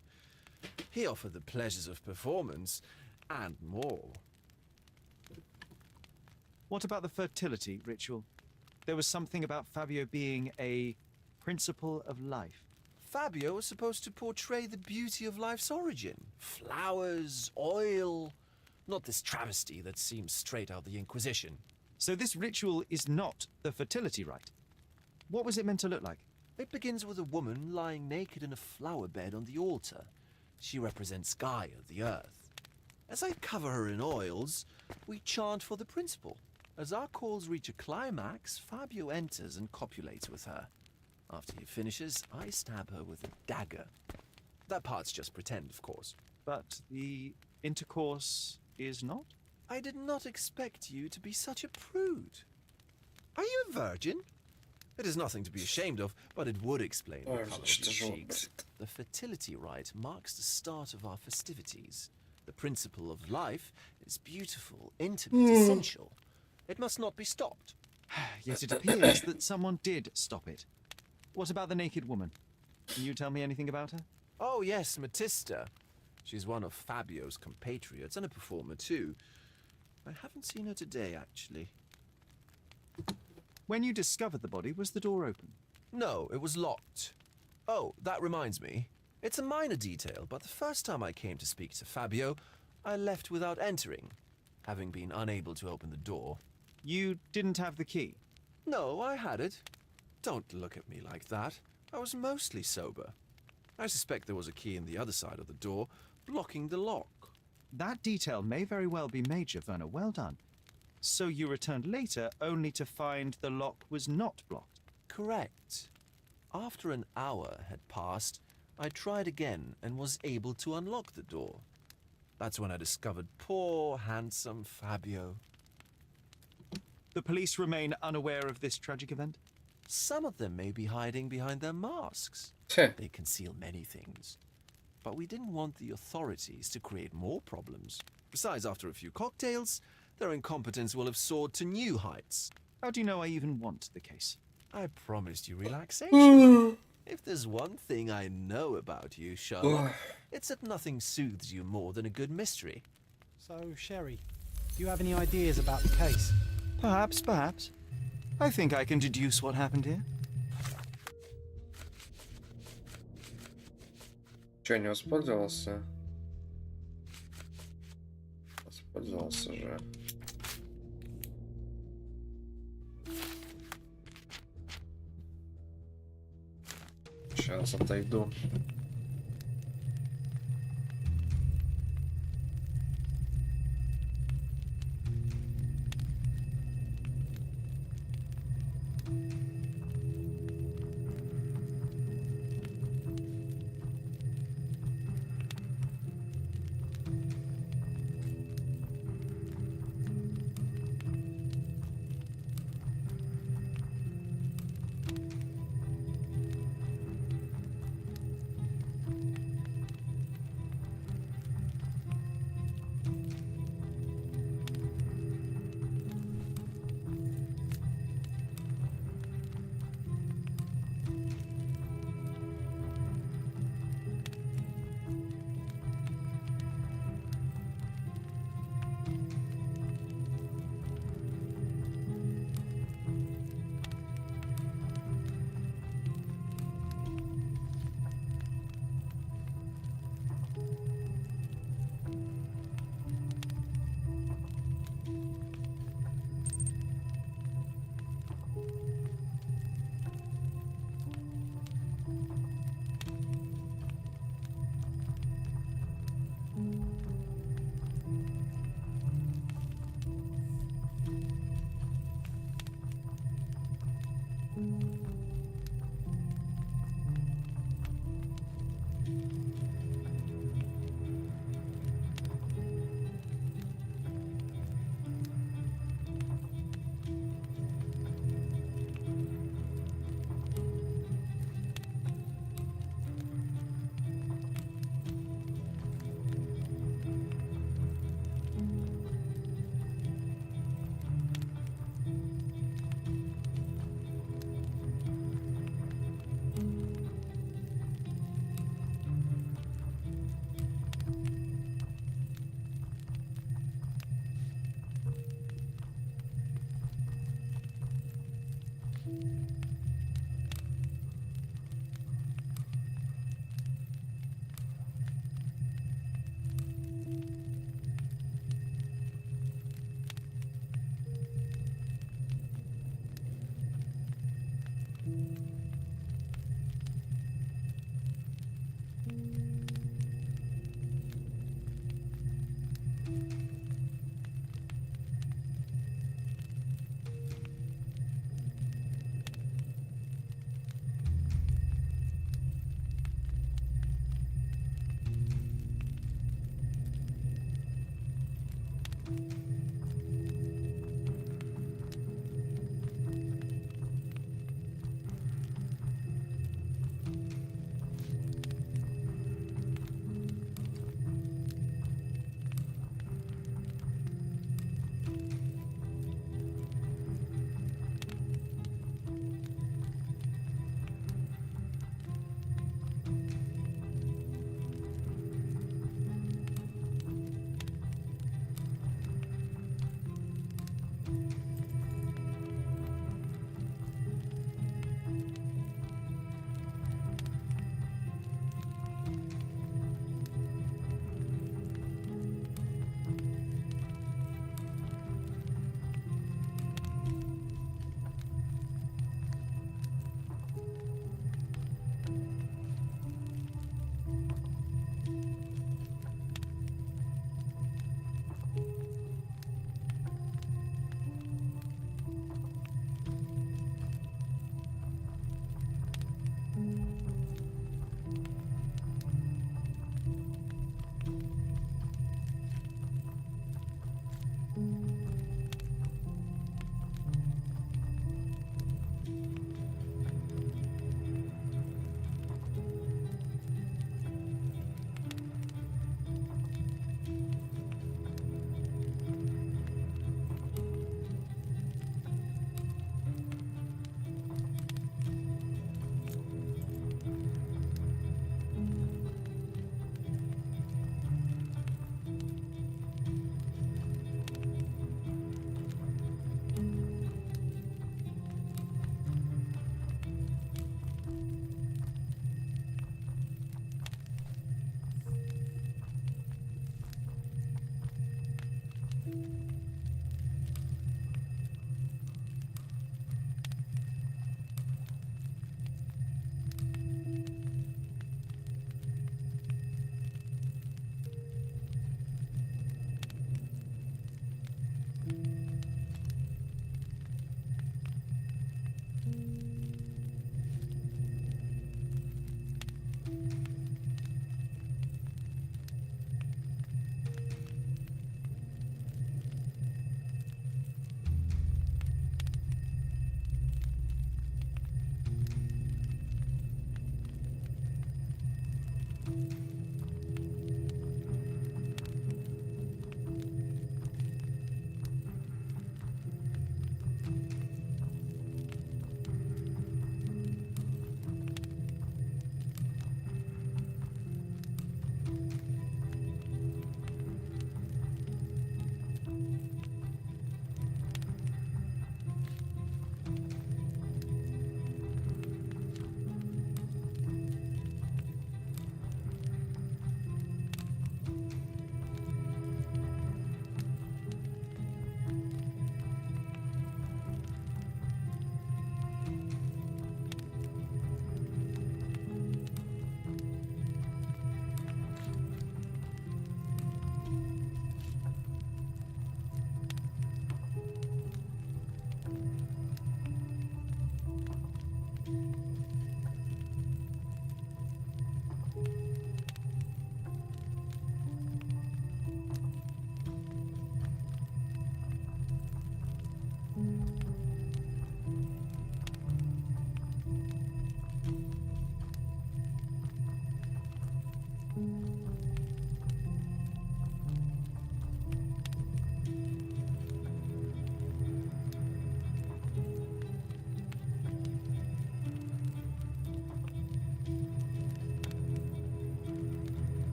He offered the pleasures of performance, and more. What about the fertility ritual? There was something about Fabio being a principle of life. Fabio was supposed to portray the beauty of life's origin. Flowers, oil. Not this travesty that seems straight out the Inquisition. So this ritual is not the fertility rite. What was it meant to look like? It begins with a woman lying naked in a flower bed on the altar. She represents Gaia, the earth. As I cover her in oils, we chant for the principle. As our calls reach a climax, Fabio enters and copulates with her. After he finishes, I stab her with a dagger. That part's just pretend, of course. But the intercourse is not? I did not expect you to be such a prude. Are you a virgin? It is nothing to be ashamed of, but it would explain the Ой, color of что your же он, cheeks. блин. The fertility rite marks the start of our festivities. The principle of life is beautiful, intimate, essential. It must not be stopped. Yet it appears that someone did stop it. What about the naked woman? Can you tell me anything about her? Oh yes, Matista. She's one of Fabio's compatriots and a performer too. I haven't seen her today, actually. When you discovered the body, was the door open? No, it was locked. Oh, that reminds me. It's a minor detail, but the first time I came to speak to Fabio, I left without entering, having been unable to open the door. You didn't have the key? No, I had it. Don't look at me like that. I was mostly sober. I suspect there was a key in the other side of the door, blocking the lock. That detail may very well be major, Werner. Well done. So you returned later only to find the lock was not blocked? Correct. After an hour had passed, I tried again and was able to unlock the door. That's when I discovered poor, handsome Fabio. The police remain unaware of this tragic event? Some of them may be hiding behind their masks. Хе. They conceal many things. But we didn't want the authorities to create more problems. Besides, after a few cocktails, their incompetence will have soared to new heights. How do you know I even want the case? I promised you relaxation. If there's one thing I know about you, Sherlock, it's that nothing soothes you more than a good mystery. So, Sherry, do you have any ideas about the case? Perhaps, perhaps. I think I can deduce what happened here. Че, не воспользовался? Воспользовался же. Сейчас отойду.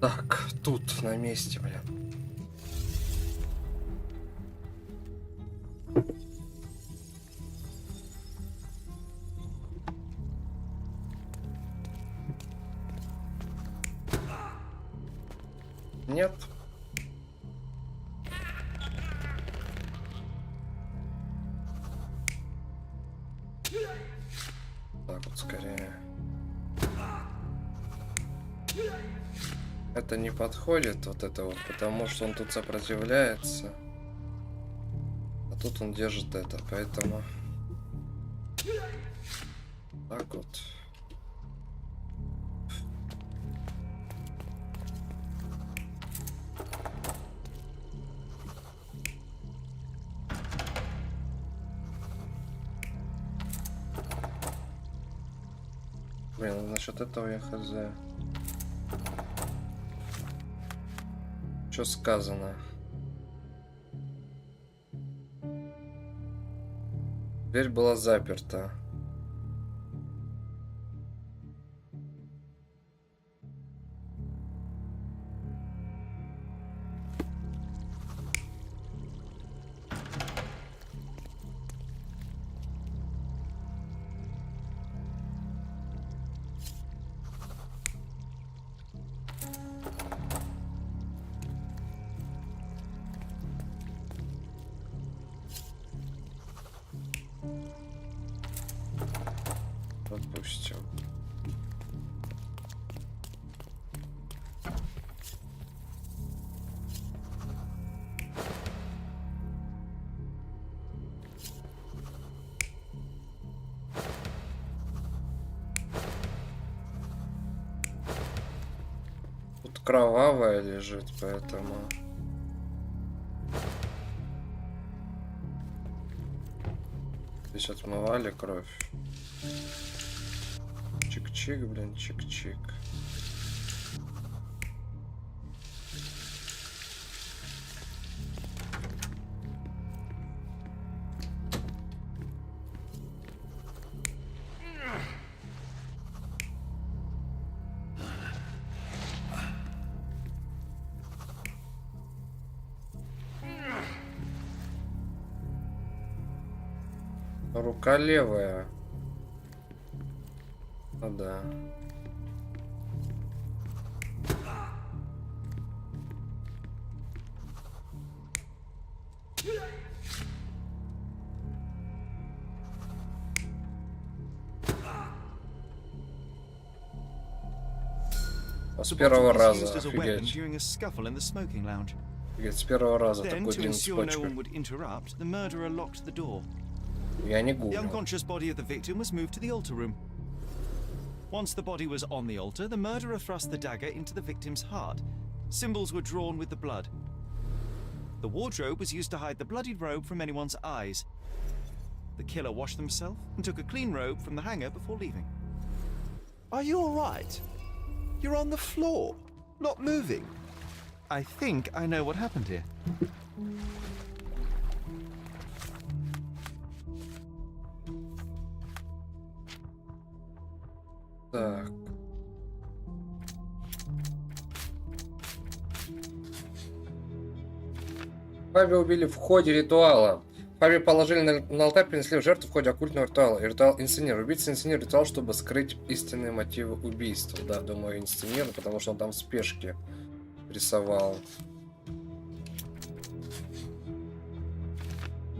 Так, тут на месте, блин. Нет. Так вот скорее. Это не подходит, вот это вот, потому что он тут сопротивляется. А тут он держит это, поэтому... Так вот. Блин, насчет этого я хз. Что сказано? Дверь была заперта. Допустим. Тут кровавая лежит, поэтому... Здесь отмывали кровь. Чик-чик, блин, чик-чик. Рука левая. Ну да. С первого раза, офигеть. Офигеть, с первого раза такой длинный цепочку. Я не гуглил. The unconscious body of the victim was moved to the altar room. Once the body was on the altar, the murderer thrust the dagger into the victim's heart. Symbols were drawn with the blood. The wardrobe was used to hide the bloodied robe from anyone's eyes. The killer washed himself and took a clean robe from the hanger before leaving. Are you all right? You're on the floor, not moving. I think I know what happened here. Так. Фаби убили в ходе ритуала. Фаби положили на алтарь, принесли в жертву в ходе оккультного ритуала. И ритуал инсценирует. Убийца инсценирует ритуал, чтобы скрыть истинные мотивы убийства. Да, думаю, инсценирует, потому что он там в спешке рисовал.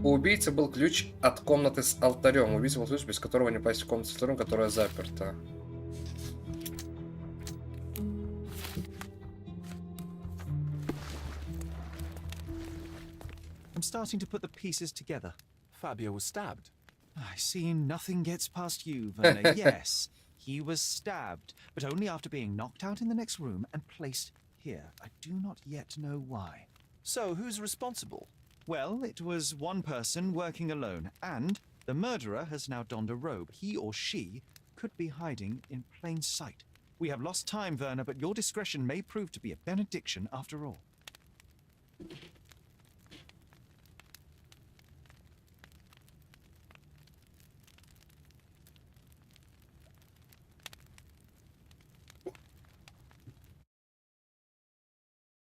У убийцы был ключ от комнаты с алтарем. У убийцы был ключ, без которого не попасть в комнату с алтарем, которая заперта. I'm starting to put the pieces together. Fabio was stabbed. I see nothing gets past you, Werner. Yes, He was stabbed, but only after being knocked out in the next room and placed here. I do not yet know why. So, who's responsible? Well, it was one person working alone, and the murderer has now donned a robe. He or she could be hiding in plain sight. We have lost time, Werner, but your discretion may prove to be a benediction after all.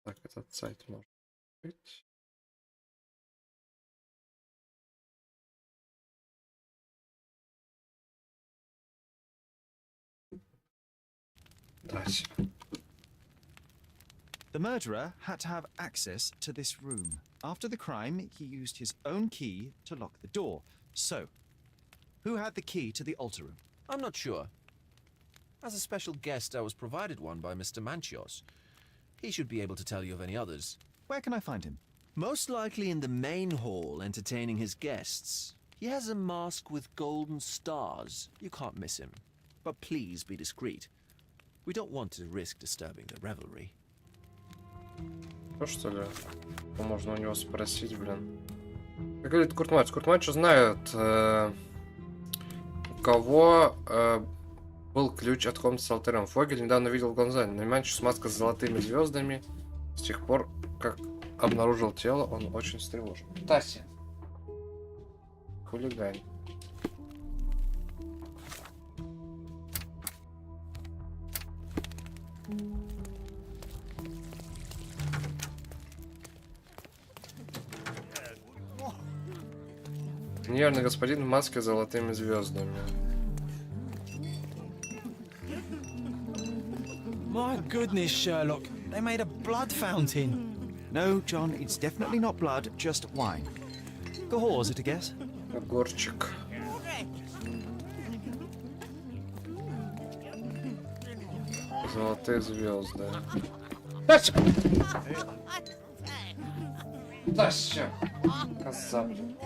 Так, этот сайт может быть. Дальше. The murderer had to have access to this room. After the crime, he used his own key to lock the door. So, who had the key to the altar room? I'm not sure. As a special guest, I was provided one by Mr. Manchios. He should be able to tell you of any others. Where can I find him? Most likely in the main hall, entertaining his guests. He has a mask with golden stars. You can't miss him. But please be discreet. We don't want to risk disturbing the revelry. Ну что ли? Можно у него спросить, блин. Как говорит Куртмач. Куртмач знает, у кого был ключ от комнаты с алтарем. Фогель недавно видел в глаза. На Манчус маска с золотыми звездами. С тех пор, как обнаружил тело, он очень встревожен. Тася. Хулигань. Нервный господин в маске с золотыми звездами. My goodness, Sherlock. They made a blood fountain. No, John, it's definitely not blood, just wine. Gahor, is it a guess? Огурчик. Золотые звезды. Тася! Тася! Коза, блин.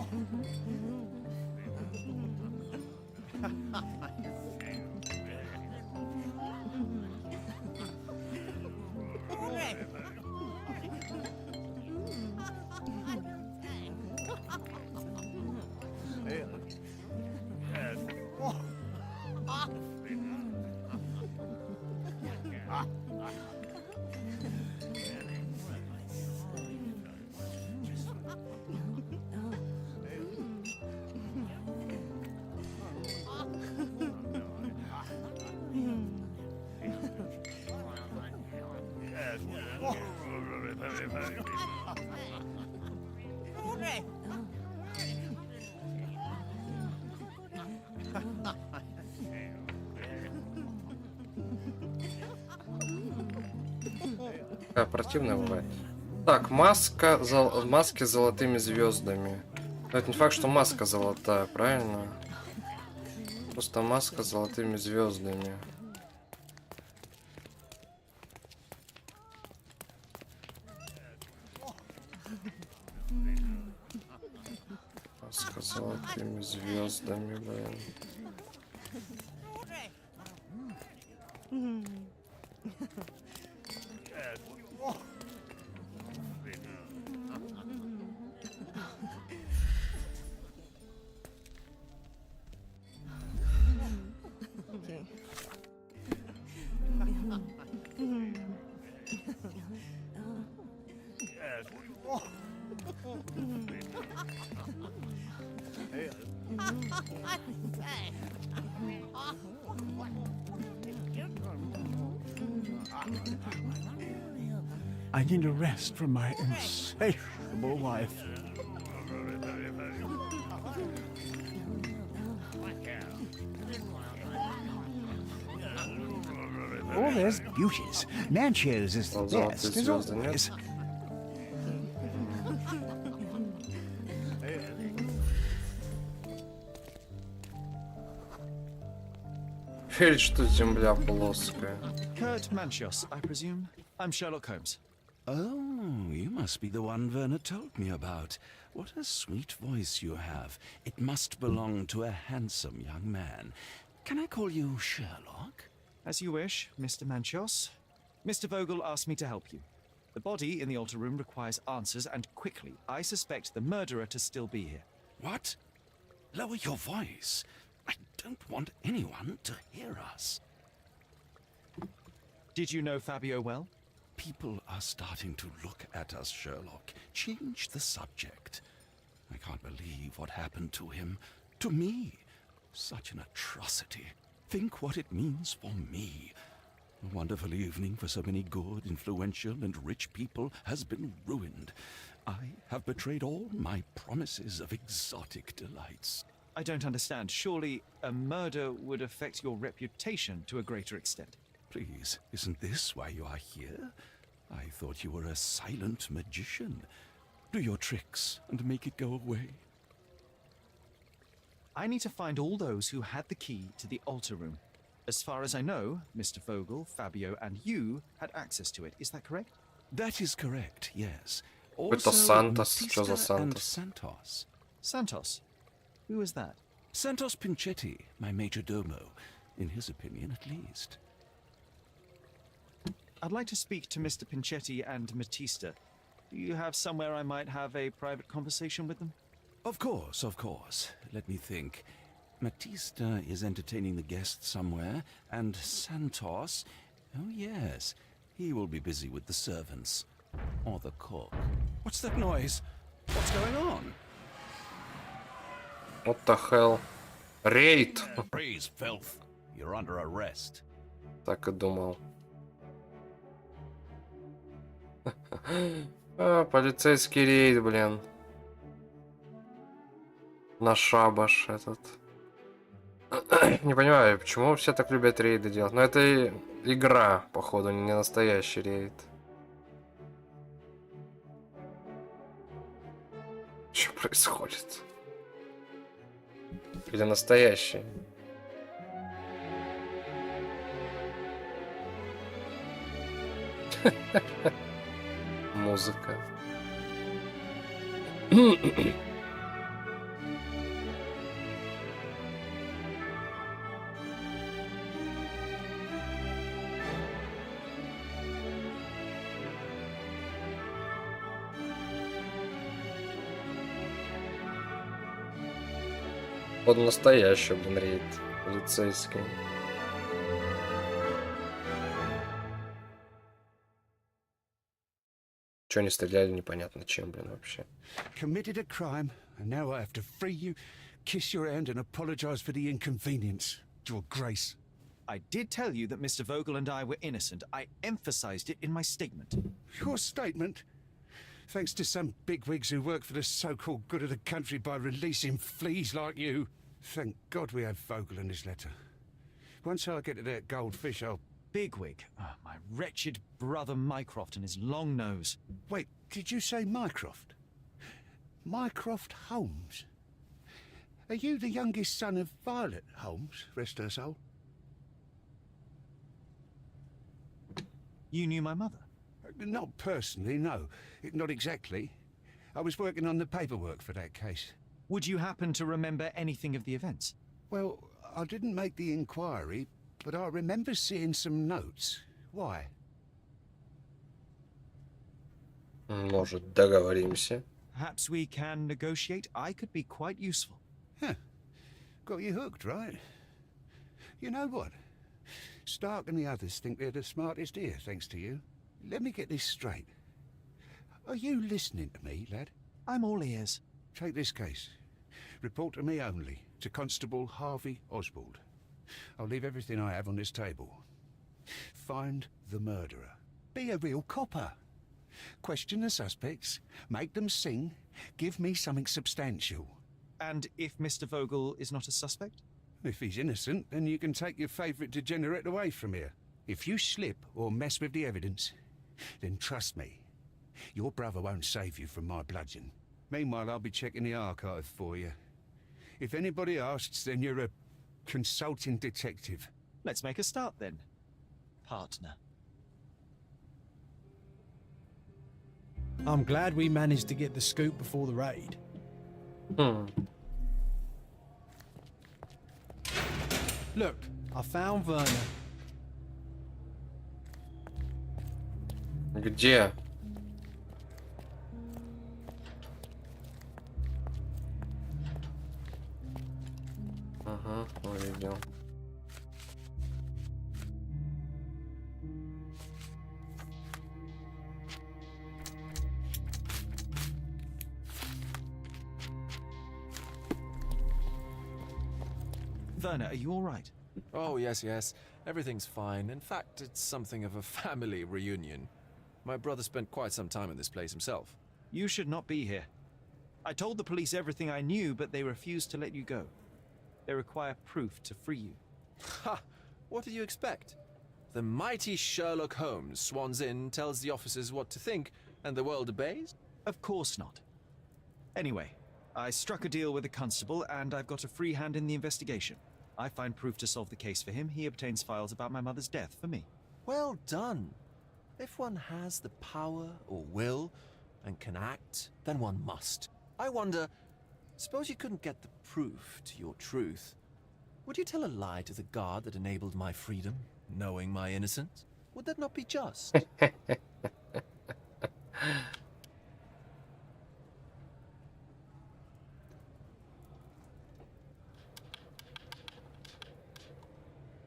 Какая противная бывает. Так, маска, маски с золотыми звездами. Но это не факт, что маска золотая, правильно? Просто маска с золотыми звездами. Маска с золотыми звездами, блин. I need a rest from my insatiable wife. Oh, there's beauties. Manches is the best, as always. Или что земля плоская. Kurt Manchios, I presume. I'm Sherlock Holmes. Oh, you must be the one Werner told me about. What a sweet voice you have. It must belong to a handsome young man. Can I call you Sherlock? As you wish, Mr. Manchos. Mr. Vogel asked me to help you. The body in the altar room requires answers, and quickly. I suspect the murderer to still be here. What? Lower your voice. I don't want anyone to hear us. Did you know Fabio well? People are starting to look at us, Sherlock. Change the subject. I can't believe what happened to him. To me. Such an atrocity. Think what it means for me. A wonderful evening for so many good, influential, and rich people has been ruined. I have betrayed all my promises of exotic delights. I don't understand. Surely a murder would affect your reputation to a greater extent. Please, isn't this why you are here? I thought you were a silent magician. Do your tricks and make it go away. I need to find all those who had the key to the altar room. As far as I know, Mr. Vogel, Fabio, and you had access to it. Is that correct? That is correct, yes. Это Сантос. Что за Сантос? Santos. Santos? Who is that? Santos Pinchetti, my major domo. In his opinion, at least. I'd like to speak to Mr. Pinchetti and Matista. Do you have somewhere I might have a private conversation with them? Of course, of course. Let me think. Matista is entertaining the guests somewhere, and Santos... Oh, yes. He will be busy with the servants. Or the cook. What's that noise? What's going on? What the hell? Рейд! Freeze, filth. You're under arrest. Так и думал. Полицейский рейд, блин. На шабаш этот. Не понимаю, почему все так любят рейды делать. Но это игра, походу, не настоящий рейд. Что происходит? Или настоящий? Музыка. Вот настоящий, блин, рейд полицейский. Чё не стреляли, непонятно чем, блин, вообще. Committed a crime, and now I have to free you, kiss your hand, and apologize for the inconvenience. Your Grace. I did tell you that Mr. Vogel and I were innocent. I emphasized it in my statement. Your statement? Thanks to some bigwigs who work for the so-called good of the country by releasing fleas like you. Thank God we had Vogel in his letter. Once I get to that goldfish, I'll... Bigwig? Oh, my wretched brother Mycroft and his long nose. Wait, did you say Mycroft? Mycroft Holmes? Are you the youngest son of Violet Holmes, rest her soul? You knew my mother? Not personally, no. Not exactly. I was working on the paperwork for that case. Would you happen to remember anything of the events? Well, I didn't make the inquiry, but I remember seeing some notes. Why? Может, договоримся? Perhaps we can negotiate. I could be quite useful. Huh. Got you hooked, right? You know what? Stark and the others think they're the smartest here, thanks to you. Let me get this straight. Are you listening to me, lad? I'm all ears. Take this case. Report to me only, to Constable Harvey Oswald. I'll leave everything I have on this table. Find the murderer. Be a real copper. Question the suspects, make them sing, give me something substantial. And if Mr. Vogel is not a suspect? If he's innocent, then you can take your favourite degenerate away from here. If you slip or mess with the evidence, then trust me, your brother won't save you from my bludgeon. Meanwhile, I'll be checking the archive for you. If anybody asks, then you're a consulting detective. Let's make a start then, partner. I'm glad we managed to get the scoop before the raid. Look, I found Werner. Где? Ага, увидел. Werner, are you all right? Oh, yes, yes. Everything's fine. In fact, it's something of a family reunion. My brother spent quite some time in this place himself. You should not be here. I told the police everything I knew, but they refused to let you go. They require proof to free you. Ha! What did you expect? The mighty Sherlock Holmes swans in, tells the officers what to think, and the world obeys? Of course not. Anyway, I struck a deal with the constable, and I've got a free hand in the investigation. I find proof to solve the case for him. He obtains files about my mother's death for me. Well done. If one has the power or will and can act, then one must. I wonder, suppose you couldn't get the proof to your truth. Would you tell a lie to the guard that enabled my freedom, knowing my innocence? Would that not be just?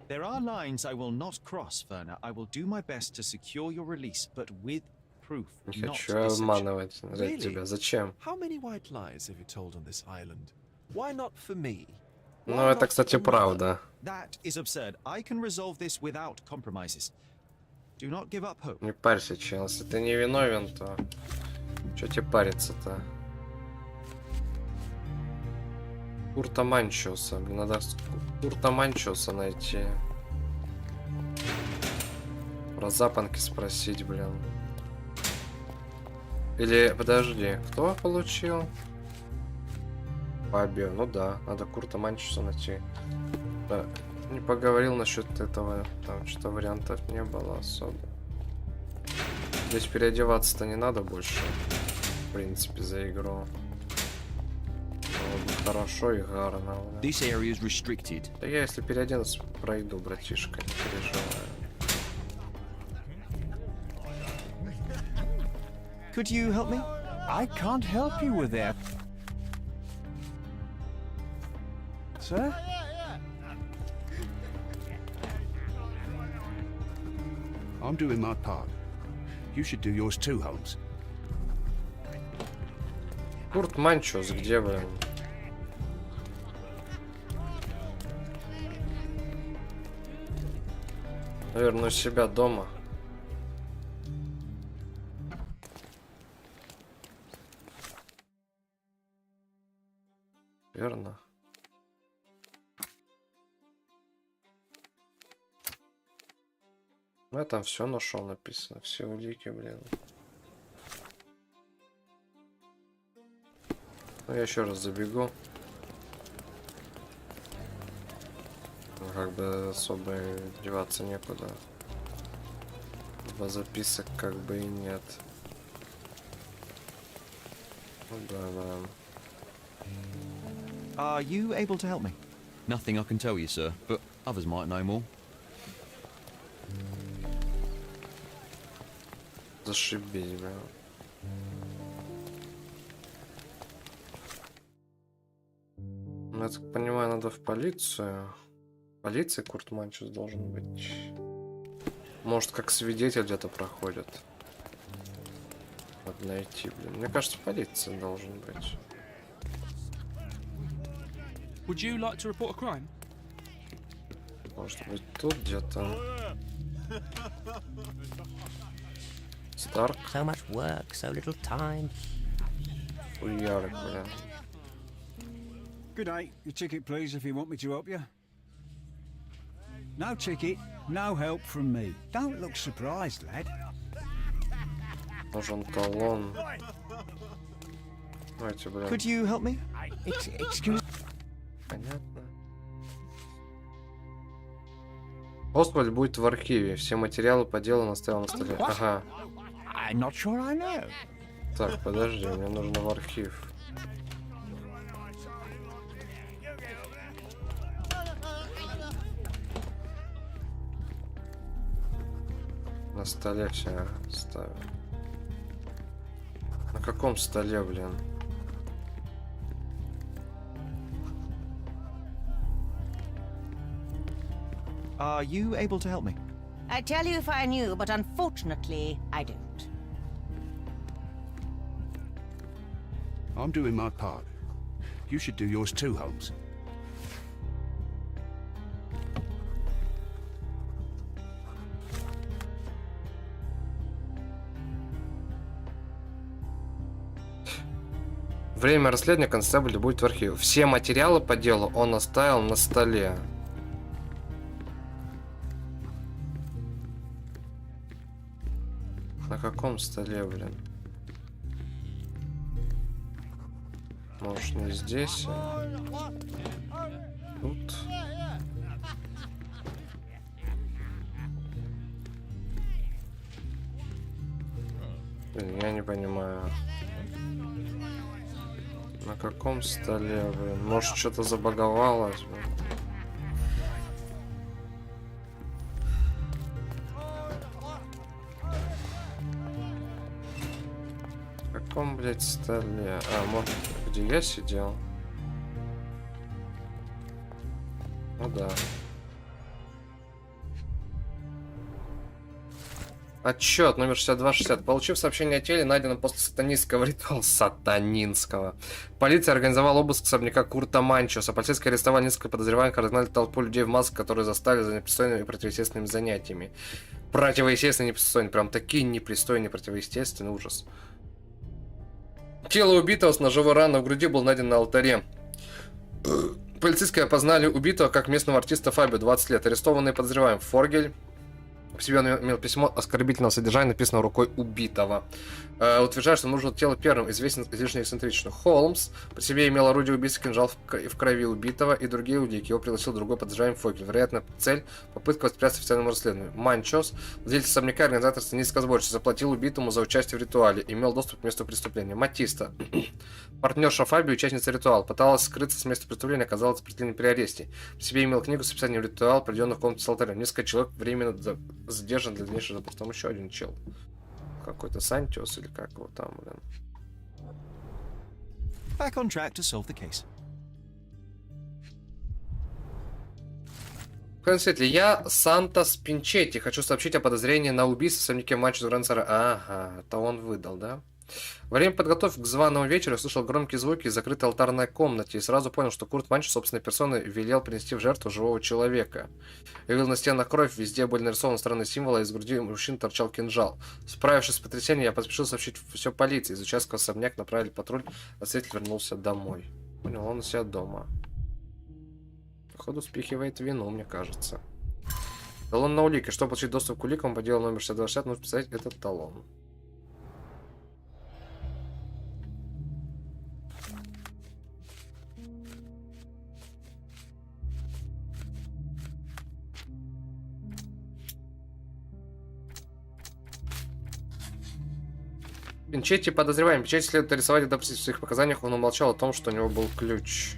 There are lines I will not cross, Werner. I will do my best to secure your release, but with proof, Не not хочу deception. обманывать ради тебя. Зачем? How many white lies have you told on this island? Why not for me? Ну, Why это, not кстати, for правда. That is absurd. I can resolve this without compromises. Do not give up hope. Не парься, чел. Если ты не виновен, то... Чё тебе париться-то? Курта Манчоса. Мне надо Курта Манчоса найти. Про запонки спросить, блин. Или, подожди, кто получил? Фабио, ну да, надо Курта Манчоса найти. Да, не поговорил насчет этого, там что-то вариантов не было особо. Здесь переодеваться-то не надо больше, в принципе, за игру. Хорошо и гарно. This area is restricted. Да я, если переоденусь, пройду, братишка, не переживай. Could you help me? I can't help you with that. Sir? I'm doing my part. You should do yours too, Holmes. Курт Манчос, где вы? Наверное, у себя дома. Верно. Ну, я там все нашел, написано. Все улики, блин. Ну, я еще раз забегу. Как бы особо деваться некуда. Записок как бы и нет. Ну, да. Are you able to help me? Nothing I can tell you, sir, but others might know more. Зашибись, бля. Ну, я так понимаю, надо в полицию. В полиции Курт Манчос должен быть. Может, как свидетель где-то проходит. Надо найти, блин. Мне кажется, в полиции должен быть. Would you like to report a crime? Может быть, тут где-то. Старк. So much work, so little time. Уярик, бля. Good day. Your ticket, please, if you want me to help you. No ticket, no help from me. Don't look surprised, lad. Нужен талон. Давайте, бля. Could you help me? Excuse... Понятно. Освальд будет в архиве. Все материалы по делу он оставил на столе. Ага. I'm not sure I know. Так, подожди, мне нужно в архив. На столе все ставим. На каком столе, блин? Are you able to help me? I'd tell you if I knew, but unfortunately, I don't. I'm doing my part. You should do yours too, Holmes. Время расследования констебль будет в архиве. Все материалы по делу он оставил на столе. На каком столе, блин? Может, не здесь? Тут. Блин, я не понимаю. На каком столе, блин? Может, что-то забаговалось? Блин? На каком, блядь, столе? А, может, где я сидел? Ну да. Отчет номер 6260. Получив сообщение о теле, найденном после сатанинского ритуала. Сатанинского. Полиция организовала обыск особняка Курта Манчоса. Полицейские арестовали несколько подозреваемых, разгнали толпу людей в масках, которые застали за непристойными и противоестественными занятиями. Противоестественные и непристойные. Прям такие непристойные, противоестественный ужас. Тело убитого с ножевой раной в груди было найдено на алтаре. Полицейские опознали убитого как местного артиста Фабио, 20 лет. Арестованные подозреваем Форгель. В себе он имел письмо оскорбительного содержания, написанное рукой убитого. Утверждает, что нужно тело первым, известен излишне эксцентрично. Холмс при себе имел орудие убийства, кинжал в крови убитого и другие улики. Его пригласил другой подозреваемый Фогель. Вероятно, цель — попытка воспрепятствовать официальному расследованию. Манчос, владелец особняка, организатор сценического сборища, заплатил убитому за участие в ритуале, имел доступ к месту преступления. Матиста, партнерша Фабио, участница ритуала, пыталась скрыться с места преступления, оказалась сопротивлением при аресте. При себе имел книгу с описанием ритуала, проведенного в комнате с алтарем. Несколько человек временно задержан для дальнейшего допроса. Там еще один чел. Какой-то Сантиос или как его там, блин. Back on track to solve the case. Я Сантос Пинчетти. Хочу сообщить о подозрении на убийство в особняке Мачо Грансера. Ага, это он выдал, да? Во время подготовки к званому вечеру я услышал громкие звуки из закрытой алтарной комнате и сразу понял, что Курт Манчо собственной персоной велел принести в жертву живого человека. Я видел на стенах кровь, везде были нарисованы странные символы, из груди мужчины торчал кинжал. Справившись с потрясением, я поспешил сообщить все полиции. Из участка особняк направили патруль, а свидетель вернулся домой. Понял, он у себя дома. Походу спихивает вину, мне кажется. Талон на улике. Чтобы получить доступ к уликам по делу номер 6260, нужно писать этот талон. Пинчетти подозреваем. Пинчетти следует арестовать и допросить. В своих показаниях он умолчал о том, что у него был ключ.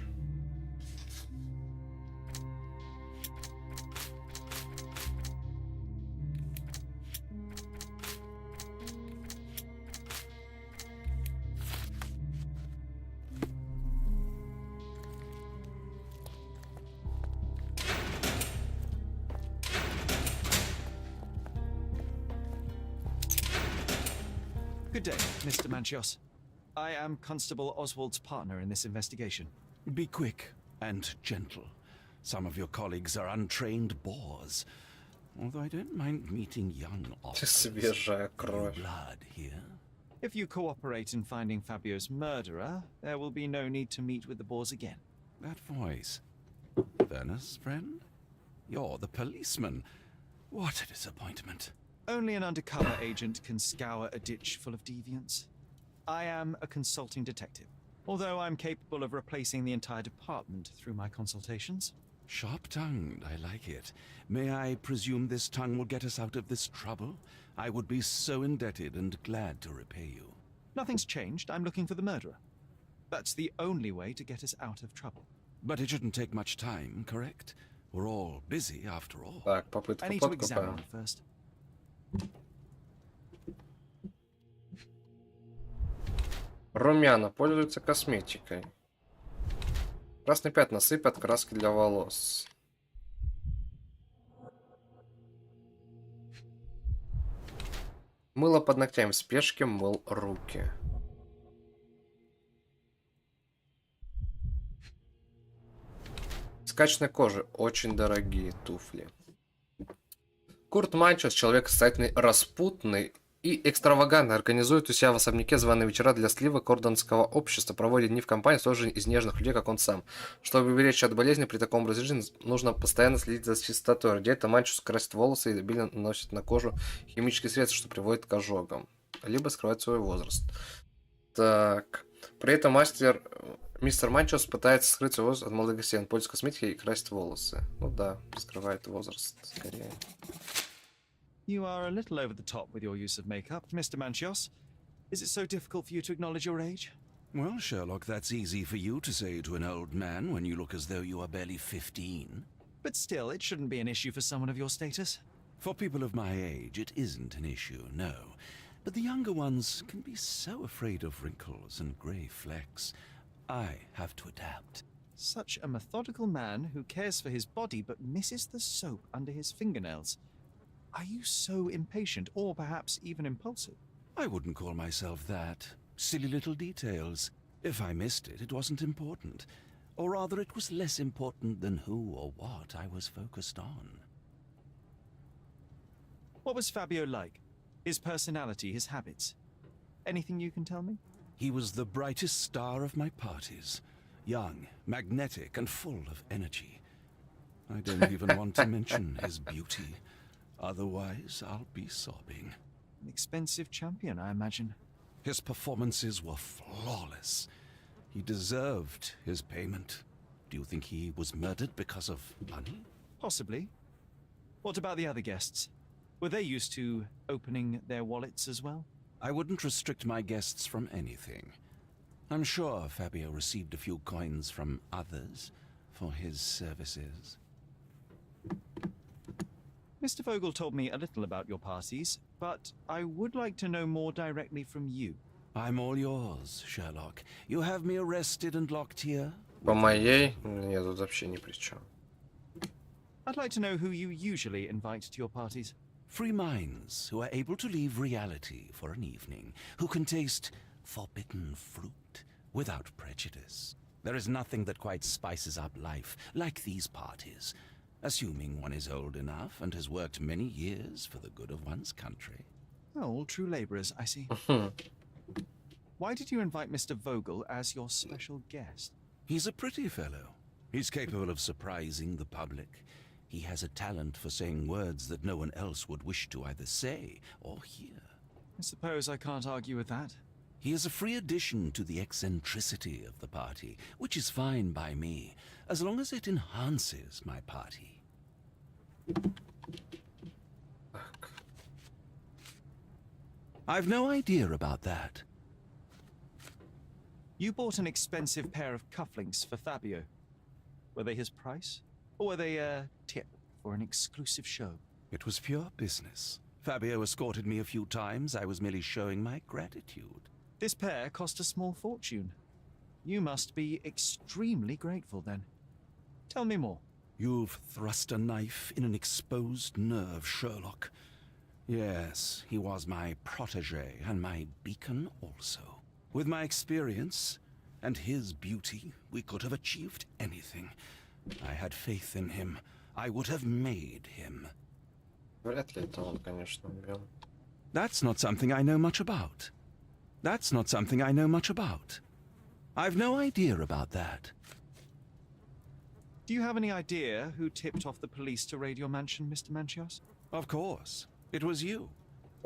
Good day, Mr. Manchios. I am Constable Oswald's partner in this investigation. Be quick and gentle. Some of your colleagues are untrained boors. Although I don't mind meeting young officers. Свежая кровь. Blood here. If you cooperate in finding Fabio's murderer, there will be no need to meet with the boars again. That voice. Werner's friend? You're the policeman. What a disappointment. Only an undercover agent can scour a ditch full of deviants. I am a consulting detective, although I'm capable of replacing the entire department through my consultations. Sharp-tongued, I like it. May I presume this tongue will get us out of this trouble? I would be so indebted and glad to repay you. Nothing's changed. I'm looking for the murderer. That's the only way to get us out of trouble. But it shouldn't take much time, correct? We're all busy after all. Так, попытка I need to examine him first. Румяна пользуются косметикой. Красные пятна сыпят краски для волос. Мыло под ногтями, в спешке мыл руки. Скачанной кожи, очень дорогие туфли. Курт Манчес, человек состоятельный, распутный и экстравагантно, организует у себя в особняке званые вечера для сливок орденского общества, проводит дни в компании, сложенной из нежных людей, как он сам. Чтобы уберечь от болезни при таком образе жизни, нужно постоянно следить за чистотой. Ради этого Манчес красит волосы и обильно наносит на кожу химические средства, что приводит к ожогам. Либо скрывает свой возраст. Так. При этом мистер Манчес пытается скрыть свой возраст от молодых гостей. Он пользуется косметикой и красит волосы. Ну да, скрывает возраст скорее. You are a little over the top with your use of makeup, Mr. Manchios. Is it so difficult for you to acknowledge your age? Well, Sherlock, that's easy for you to say to an old man when you look as though you are barely 15. But still, it shouldn't be an issue for someone of your status. For people of my age, it isn't an issue, no. But the younger ones can be so afraid of wrinkles and grey flecks. I have to adapt. Such a methodical man who cares for his body but misses the soap under his fingernails. Are you so impatient, or perhaps even impulsive? I wouldn't call myself that. Silly little details. If I missed it, it wasn't important. Or rather, it was less important than who or what I was focused on. What was Fabio like? His personality, his habits? Anything you can tell me? He was the brightest star of my parties. Young, magnetic, and full of energy. I don't even want to mention his beauty. Otherwise, I'll be sobbing. An expensive champion, I imagine. His performances were flawless. He deserved his payment. Do you think he was murdered because of money? Possibly. What about the other guests? Were they used to opening their wallets as well? I wouldn't restrict my guests from anything. I'm sure Fabio received a few coins from others for his services. Mr. Vogel told me a little about your parties, but I would like to know more directly from you. I'm all yours, Sherlock. You have me arrested and locked here? По моей? Нет, тут вообще ни при чем. I'd like to know who you usually invite to your parties. Free minds who are able to leave reality for an evening, who can taste forbidden fruit without prejudice. There is nothing that quite spices up life like these parties. Assuming one is old enough and has worked many years for the good of one's country. Oh, all true labourers, I see. Why did you invite Mr. Vogel as your special guest? He's a pretty fellow. He's capable of surprising the public. He has a talent for saying words that no one else would wish to either say or hear. I suppose I can't argue with that. He is a free addition to the eccentricity of the party, which is fine by me, as long as it enhances my party. I've no idea about that. You bought an expensive pair of cufflinks for Fabio. Were they his price? Or were they a tip for an exclusive show? It was pure business. Fabio escorted me a few times. I was merely showing my gratitude. This pair cost a small fortune. You must be extremely grateful then. Tell me more. You've thrust a knife in an exposed nerve, Sherlock. Yes, he was my protege and my beacon also. With my experience and his beauty, we could have achieved anything. I had faith in him. I would have made him. Вряд ли это он, конечно, убил. That's not something I know much about. That's not something I know much about. I've no idea about that. Do you have any idea who tipped off the police to raid your mansion, Mr. Manchios? Of course. It was you.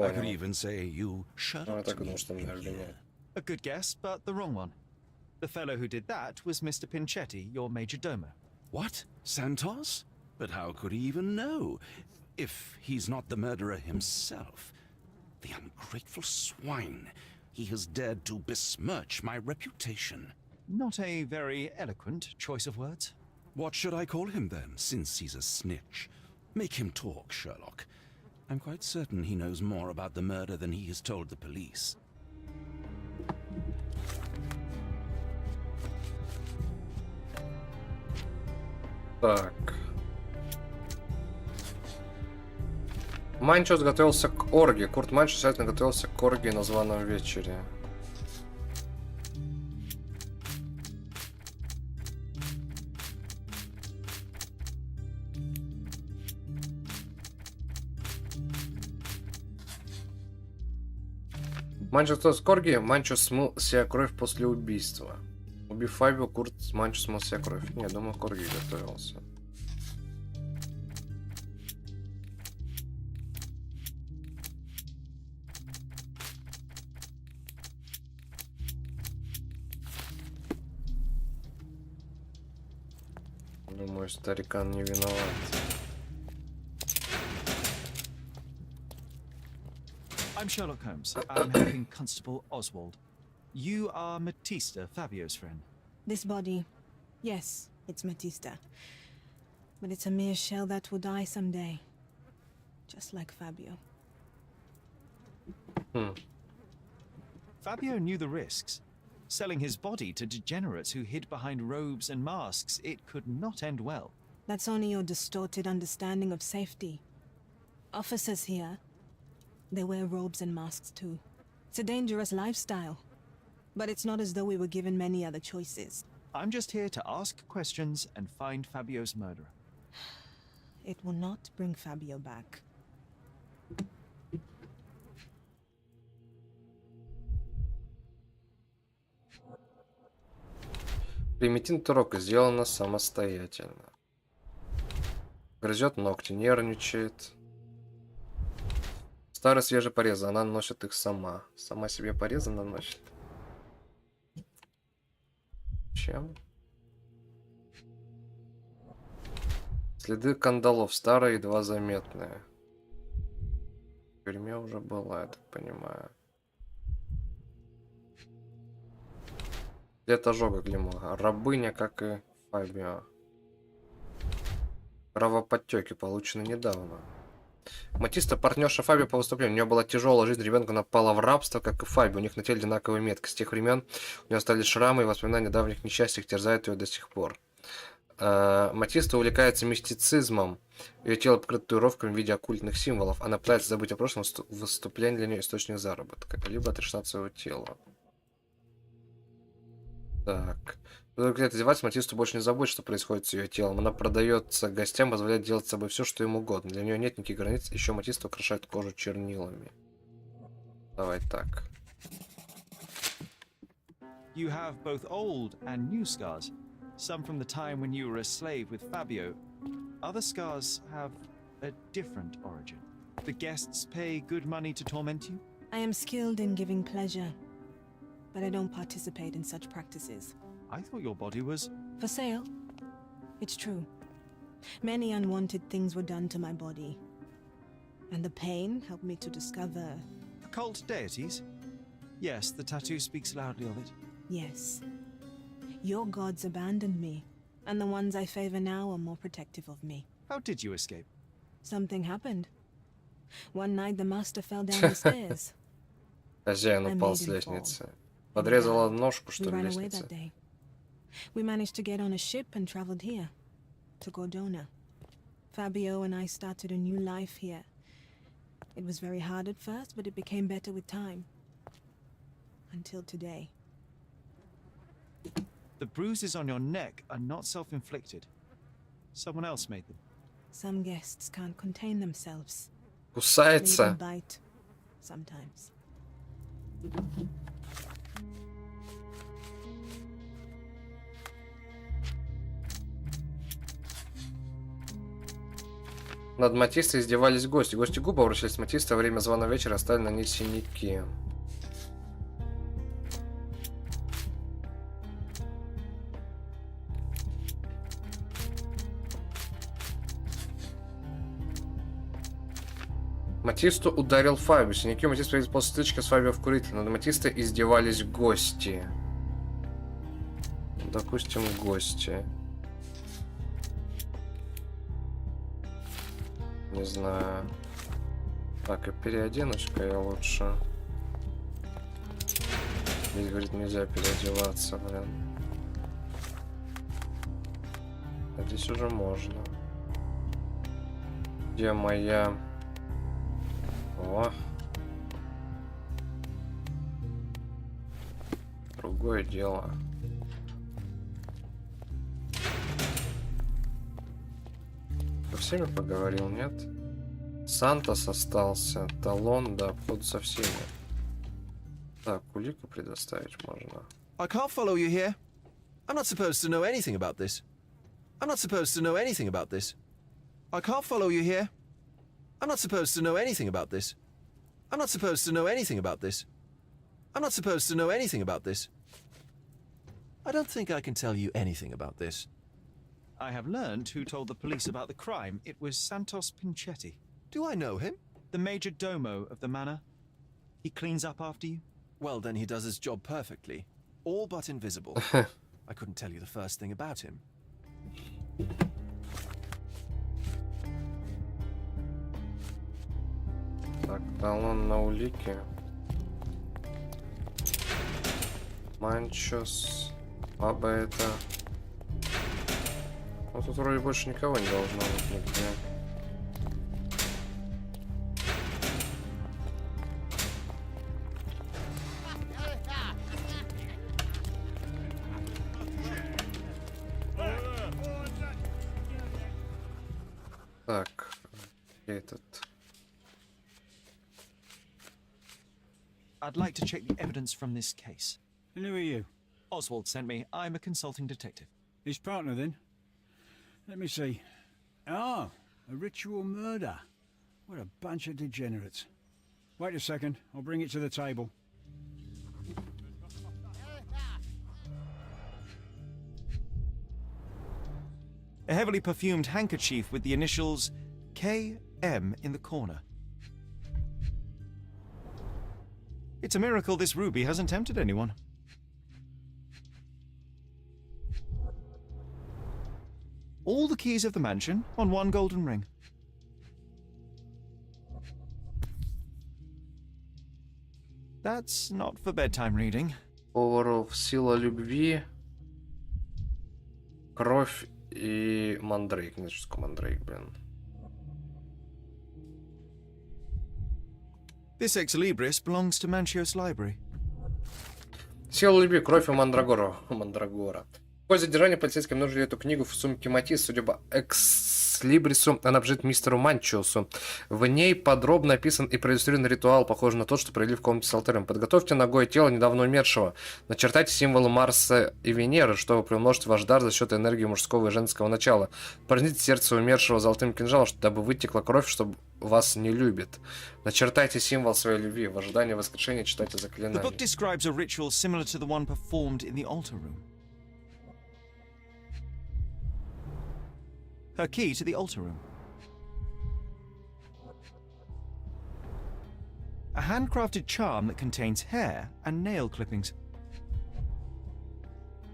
I could even say you shut up to me in here. A good guess, but the wrong one. The fellow who did that was Mr. Pinchetti, your major domo. What? Santos? But how could he even know? If he's not the murderer himself. The ungrateful swine. He has dared to besmirch my reputation. Not a very eloquent choice of words. What should I call him then, since he's a snitch? Make him talk, Sherlock. I'm quite certain he knows more about the murder than he has told the police. Так. Манчо готовился к оргии. Курт Манчо тщательно готовился к оргии на званом вечере. Манчо готовился к оргии. Манчо смыл себя кровь после убийства. Убив Фабио, Курт Манчо смыл себя кровь. Не, думаю, к оргии готовился. Думаю, старикан не виноват. I'm Sherlock Holmes. I'm helping Constable Oswald. You are Matista, Fabio's friend. This body, yes, it's Matista. But it's a mere shell that will die someday. Just like Fabio. Fabio knew the risks. Selling his body to degenerates who hid behind robes and masks, it could not end well. That's only your distorted understanding of safety. Officers here, they wear robes and masks too. It's a dangerous lifestyle. But it's not as though we were given many other choices. I'm just here to ask questions and find Fabio's murderer. It will not bring Fabio back. Примитивный турок сделано самостоятельно. Грызет ногти, нервничает. Старые свежие порезы, она наносит их сама. Сама себе порезы наносит. Чем? Следы кандалов старые, едва заметные. В тюрьме уже была, я так понимаю. След ожога Глимога. Рабыня, как и Фабио. Кровоподтеки получены недавно. Матиста, партнерша Фабио по выступлению. У нее была тяжелая жизнь, ребенка напала в рабство, как и Фабио. У них на теле одинаковые метки. С тех времен у нее остались шрамы, и воспоминания о давних несчастьях терзают ее до сих пор. Матиста увлекается мистицизмом. Ее тело покрыто татуировками в виде оккультных символов. Она пытается забыть о прошлом, выступление для нее источник заработка. Либо отрешена от своего тела. Так. Когда одеваться, Матисту больше не заботит, что происходит с ее телом. Она продается гостям, позволяет делать с собой все, что им угодно. Для нее нет никаких границ. Еще Матиста украшает кожу чернилами. Давай так. You have both old and new scars. Some from the time when you were a slave with Fabio. Other scars have a different origin. The guests pay good money to torment you? I am skilled in giving pleasure, but I don't participate in such practices. I thought your body was... For sale? It's true. Many unwanted things were done to my body. And the pain helped me to discover... Occult deities? Yes, the tattoo speaks loudly of it. Yes. Your gods abandoned me, and the ones I favor now are more protective of me. How did you escape? Something happened. One night the master fell down the stairs. Хозяин упал с лестницы. Подрезала ножку, что ли, лестницы? We managed to get on a ship and traveled here, to Gordona. Fabio and I started a new life here. It was very hard at first, but it became better with time. Until today. The bruises on your neck are not self-inflicted. Someone else made them. Some guests can't contain themselves. Кусается. They even bite. Sometimes. Над Матистой издевались гости. Гости губы обращались с Матистой во время званого вечера, оставили на ней синяки. Матисту ударил Фабио. Синяки у Матисты появились после стычки с Фабио в курительной. Над Матистой издевались гости. Допустим, гости. Не знаю. Так, и переоденусь-ка я лучше. Здесь, говорит, нельзя переодеваться, блин. А здесь уже можно. Где моя... О. Другое дело. Со всеми поговорил, нет? Сантос остался. Талон, да, вход со всеми. Так, улику предоставить можно. I can't follow you here. I'm not supposed to know anything about this. I'm not supposed to know anything about this. I can't follow you here. I'm not supposed to know anything about this. I'm not supposed to know anything about this. I'm not supposed to know anything about this. I don't think I can tell you anything about this. I have learned who told the police about the crime. It was Santos Pinchetti. Do I know him? The major domo of the manor. He cleans up after you? Well, then he does his job perfectly. All but invisible. I couldn't tell you the first thing about him. Так, талон на улике. Манчос. Баба это. Ну тут вроде больше никого не должно быть нигде. Так, этот. I'd like to check the evidence from this case. And who are you? Oswald sent me. I'm a consulting detective. His partner, then? Let me see. Ah, a ritual murder. What a bunch of degenerates. Wait a second, I'll bring it to the table. A heavily perfumed handkerchief with the initials KM in the corner. It's a miracle this ruby hasn't tempted anyone. All the keys of the mansion on one golden ring. That's not for bedtime reading. Поваров, сила любви, кровь и мандрейк. Не знаю, что такое мандрейк, блин. This ex libris belongs to Manchios Library. Сила любви, кровь и мандрагора. После задержания полицейским нужно эту книгу в сумке Матис. Судя по экслибрису, она принадлежит мистеру Манчиосу. В ней подробно описан и проиллюстрирован ритуал, похожий на тот, что провели в комнате с алтарем. Подготовьте ногой тело недавно умершего. Начертайте символы Марса и Венеры, чтобы приумножить ваш дар за счет энергии мужского и женского начала. Пронзите сердце умершего золотым кинжалом, дабы вытекла кровь, чтобы вас не любит. Начертайте символ своей любви. В ожидании воскрешения читайте The book заклинания. describes a ritual similar to the one performed in the altar room. Her key to the altar room. A handcrafted charm that contains hair and nail clippings.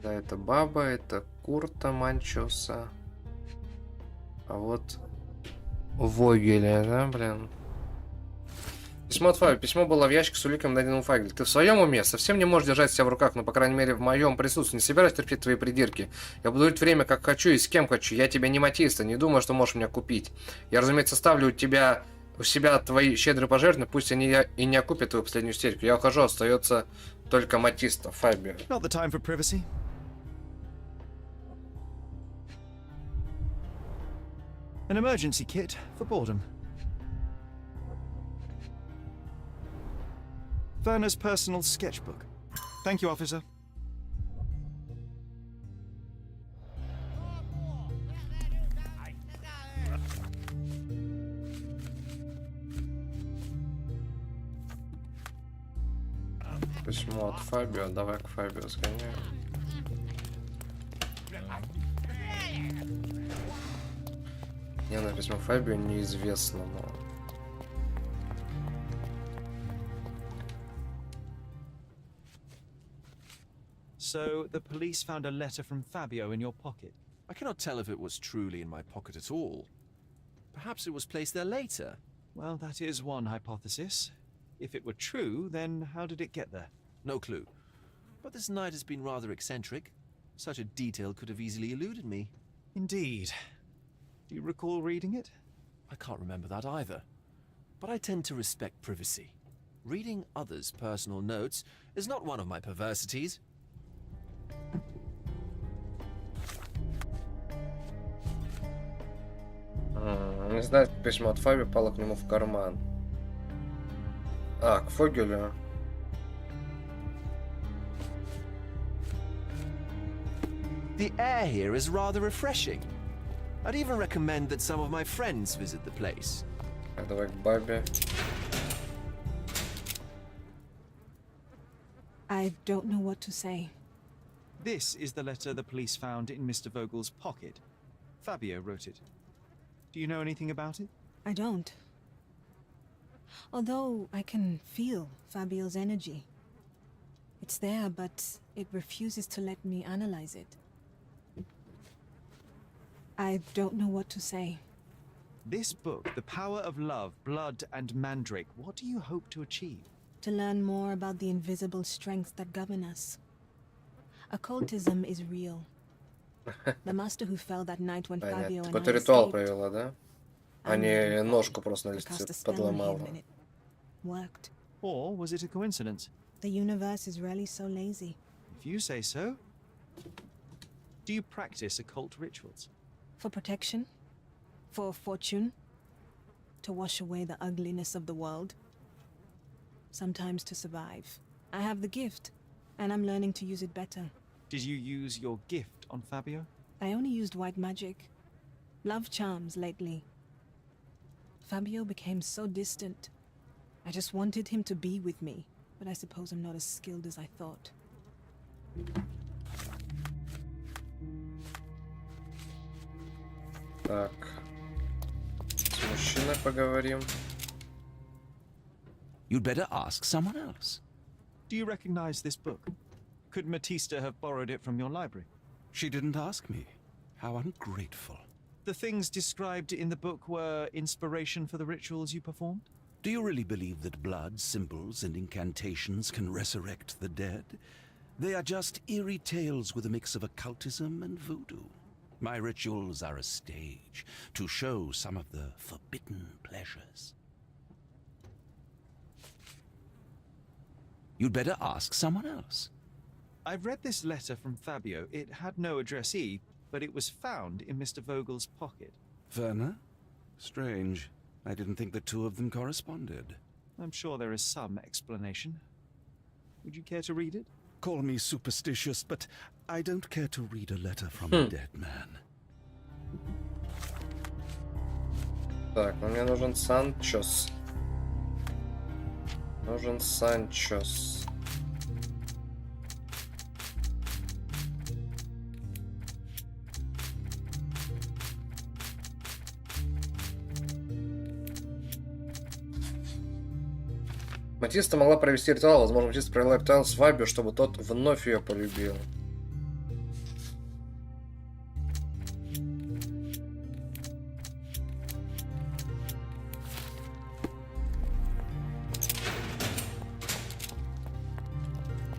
Да, это баба, это Курта Манчоса. А вот Вогеля, да, блин. Письмо от Фаби. Письмо было в ящике с уликом, найденным в файле. Ты в своем уме? Совсем не можешь держать себя в руках, но, по крайней мере, в моем присутствии. Не собираюсь терпеть твои придирки. Я буду жить время, как хочу и с кем хочу. Я тебя не матиста, не думаю, что можешь меня купить. Я, разумеется, ставлю у себя твои щедрые пожертвования, пусть они и не окупят твою последнюю истерику. Я ухожу, остается только матиста, Фаби. Not the time for privacy. An emergency kit for boredom. Werner's personal sketchbook. Thank you, officer. Письмо от Фабио. Давай к Фабио сгоняем. Мне на письмо Фабио неизвестно, но... So, the police found a letter from Fabio in your pocket. I cannot tell if it was truly in my pocket at all. Perhaps it was placed there later. Well, that is one hypothesis. If it were true, then how did it get there? No clue. But this night has been rather eccentric. Such a detail could have easily eluded me. Indeed. Do you recall reading it? I can't remember that either. But I tend to respect privacy. Reading others' personal notes is not one of my perversities. Не знаю, письмо от Фаби пало к нему в карман. А, к Фогелю. The air here is rather refreshing. I'd even recommend that some of my friends visit the place. Давай к бабе. I don't know what to say. This is the letter the police found in Mr. Vogel's pocket. Fabio wrote it. Do you know anything about it? I don't. Although I can feel Fabio's energy. It's there, but it refuses to let me analyze it. I don't know what to say. This book, The Power of Love, Blood and Mandrake, what do you hope to achieve? To learn more about the invisible strengths that govern us. Occultism is real. The master who fell that night when Fabio and I Какой-то ритуал escaped. провела, да? А не ножку просто на Cast a листе spell on подломала. him and it worked. Or was it a coincidence? The universe is rarely so lazy. If you say so. Do you practice occult rituals? For protection? For fortune? To wash away the ugliness of the world? Sometimes to survive. I have the gift, and I'm learning to use it better. Did you use your gift on Fabio? I only used white magic. Love charms lately. Fabio became so distant. I just wanted him to be with me, but I suppose I'm not as skilled as I thought. Так. С мужчиной поговорим. You'd better ask someone else. Do you recognize this book? Could Matista have borrowed it from your library? She didn't ask me. How ungrateful. The things described in the book were inspiration for the rituals you performed? Do you really believe that blood, symbols, and incantations can resurrect the dead? They are just eerie tales with a mix of occultism and voodoo. My rituals are a stage to show some of the forbidden pleasures. You'd better ask someone else. I've read this letter from Fabio. It had no addressee, but it was found in Mr. Vogel's pocket. Werner? Strange. I didn't think the two of them corresponded. I'm sure there is some explanation. Would you care to read it? Call me superstitious, but I don't care to read a letter from a dead man. Так, ну мне нужен Санчос. Нужен Санчос. Матиста могла провести ритуал. Возможно, Матиста провела ритуал с Фабио, чтобы тот вновь ее полюбил.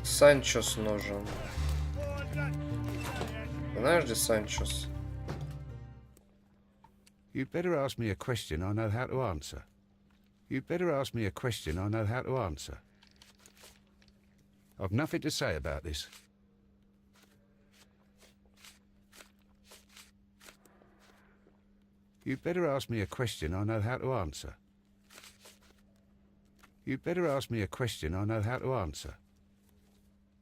Санчос нужен. Знаешь, где Санчос? You'd better ask me a question I know how to answer. You'd better ask me a question I know how to answer. I've nothing to say about this. You'd better ask me a question I know how to answer. You'd better ask me a question I know how to answer.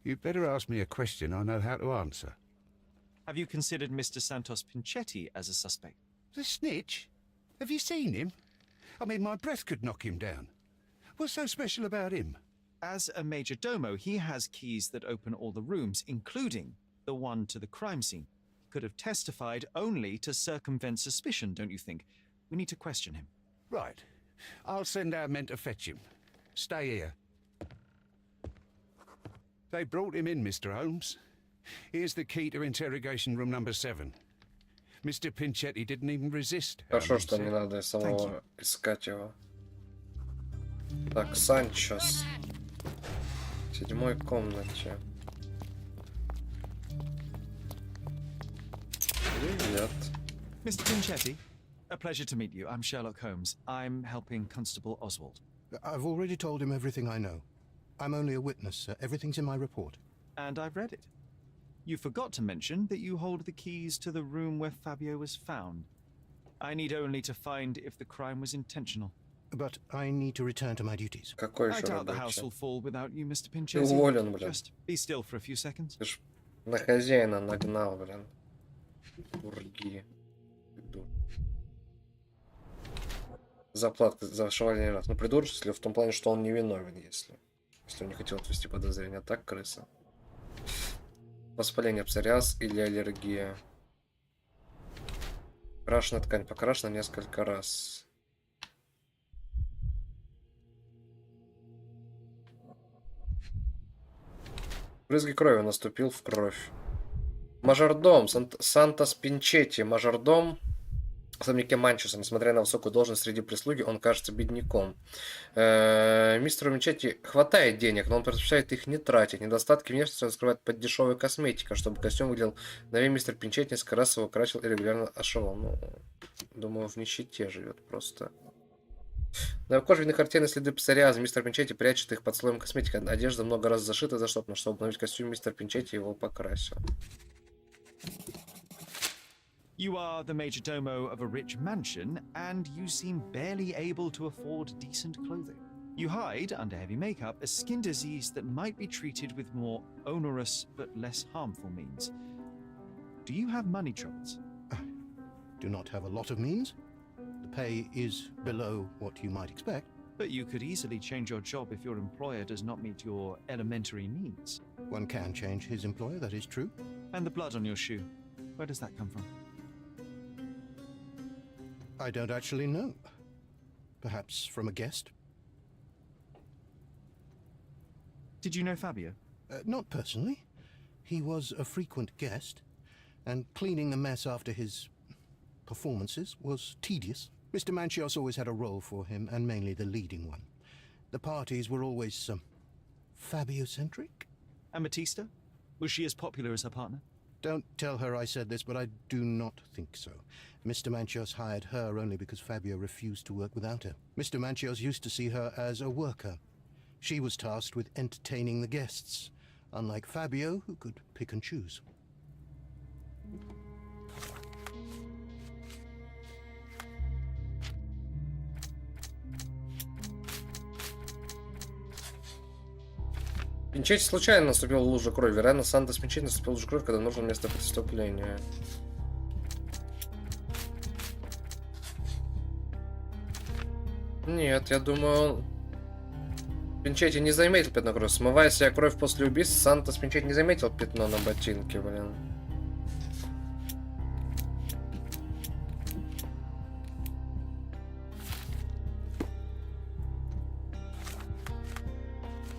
You'd better ask me a question I know how to answer. Have you considered Mr. Santos Pinchetti as a suspect? The snitch? Have you seen him? I mean, my breath could knock him down. What's so special about him? As a major domo, he has keys that open all the rooms, including the one to the crime scene. Could have testified only to circumvent suspicion, don't you think? We need to question him. Right. I'll send our men to fetch him. Stay here. They brought him in, Mr. Holmes. Here's the key to interrogation room number 7. Mr. Pinchetti didn't even resist. Хорошо, что не надо самого искать его. Так, Санчос. В 7-й комнате. Привет. ребят. Mr. Pinchetti, a pleasure to meet you. I'm Sherlock Holmes. I'm helping Constable Oswald. I've already told him everything I know. I'm only a witness, sir. Everything's in my report. And I've read it. You forgot to mention that you hold the keys to the room where Fabio was found. I need only to find if the crime was intentional. But I need to return to my duties. Какой I еще doubt the рабочий? house will fall without you, Mr. Ты Pinchetti. уволен, блин. Just be still for a few seconds. Ты ж на хозяина нагнал, блин. Бурги. Заплатка за шевальный раз. Ну, придурочество в том плане, что он невиновен, если он не хотел отвести подозрения. Так, крыса. Воспаление псориаз или аллергия. Крашеная ткань покрашена несколько раз. Брызги крови, наступил в кровь. Мажордом, Сантос Пинчетти, мажордом в особняке Манчеса. Несмотря на высокую должность среди прислуги, он кажется бедняком. Мистеру Пинчетти хватает денег, но он предпочитает их не тратить. Недостатки внешности он скрывает под дешевой косметикой, чтобы костюм выглядел новее. Мистер Пинчетти несколько раз его красил и регулярно ошивал. Ну, думаю, в нищете живет просто. На его коже видны характерные следы псориаза. Мистер Пинчетти прячет их под слоем косметики. Одежда много раз зашита, заштопана. Чтобы обновить костюм, мистер Пинчетти его покрасил. You are the majordomo of a rich mansion, and you seem barely able to afford decent clothing. You hide under heavy makeup a skin disease that might be treated with more onerous but less harmful means. Do you have money troubles? Do not have a lot of means. The pay is below what you might expect. But you could easily change your job if your employer does not meet your elementary needs. One can change his employer, that is true. And the blood on your shoe, where does that come from? I don't actually know. Perhaps from a guest? Did you know Fabio? Not personally. He was a frequent guest, and cleaning the mess after his performances was tedious. Mr. Manchios always had a role for him, and mainly the leading one. The parties were always Fabio-centric. And Batista? Was she as popular as her partner? Don't tell her I said this, but I do not think so. Mr. Manchios hired her only because Fabio refused to work without her. Mr. Manchios used to see her as a worker. She was tasked with entertaining the guests, unlike Fabio, who could pick and choose. Пинчетти случайно наступил в лужу крови. Вероятно, Сантос Пинчетти наступил в лужу крови, когда нужно место преступления. Нет, я думаю, Пинчетти не заметил пятно крови. Смывая себя кровь после убийства, Сантос Пинчетти не заметил пятно на ботинке, блин.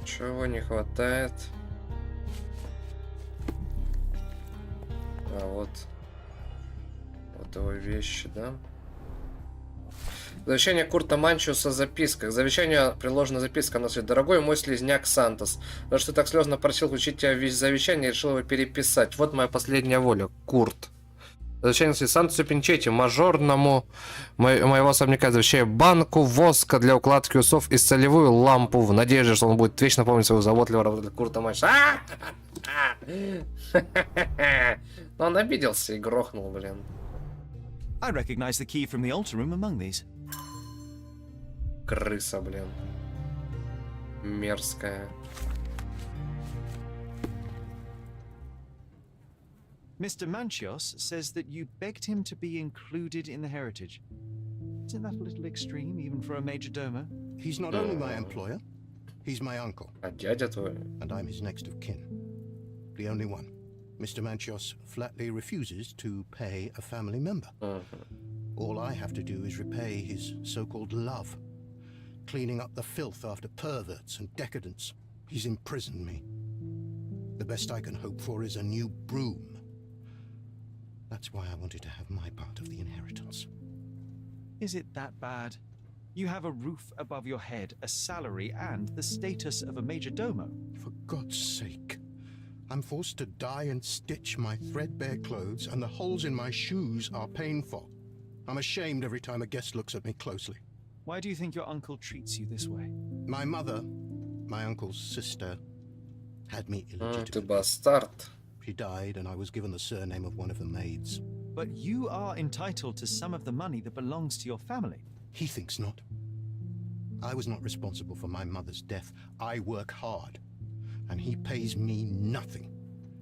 Чего не хватает? А вот его вещи, да? Завещание Курта Манчиуса в записках. К завещанию приложена записка на свет. Дорогой мой слизняк Сантос, за что ты так слезно просил включить тебя в завещание, я решил его переписать. Вот моя последняя воля. Курт. Завещание Сантосу Пинчетти, мажорному моего особняка, завещаю банку воска для укладки усов и солевую лампу в надежде, что он будет вечно помнить своего заботливого работы Курта Манчиуса. Но он обиделся и грохнул, блин. I recognize the key from the altar room among these. Крыса, блин. Мерзкая. Mr. Manchios says that you begged him to be included in the heritage. Isn't that a little extreme, even for a majordomo? He's not only my employer, he's my uncle. А дядя твой? And I'm his next of kin. The only one. Mr. Manchios flatly refuses to pay a family member. All I have to do is repay his so-called love, cleaning up the filth after perverts and decadents. He's imprisoned me. The best I can hope for is a new broom. That's why I wanted to have my part of the inheritance. Is it that bad? You have a roof above your head, a salary, and the status of a majordomo. For God's sake. I'm forced to dye and stitch my threadbare clothes, and the holes in my shoes are painful. I'm ashamed every time a guest looks at me closely. Why do you think your uncle treats you this way? My mother, my uncle's sister, had me Ты illegitimate. бастард. She died, and I was given the surname of one of the maids. But you are entitled to some of the money that belongs to your family. He thinks not. I was not responsible for my mother's death. I work hard, and he pays me nothing.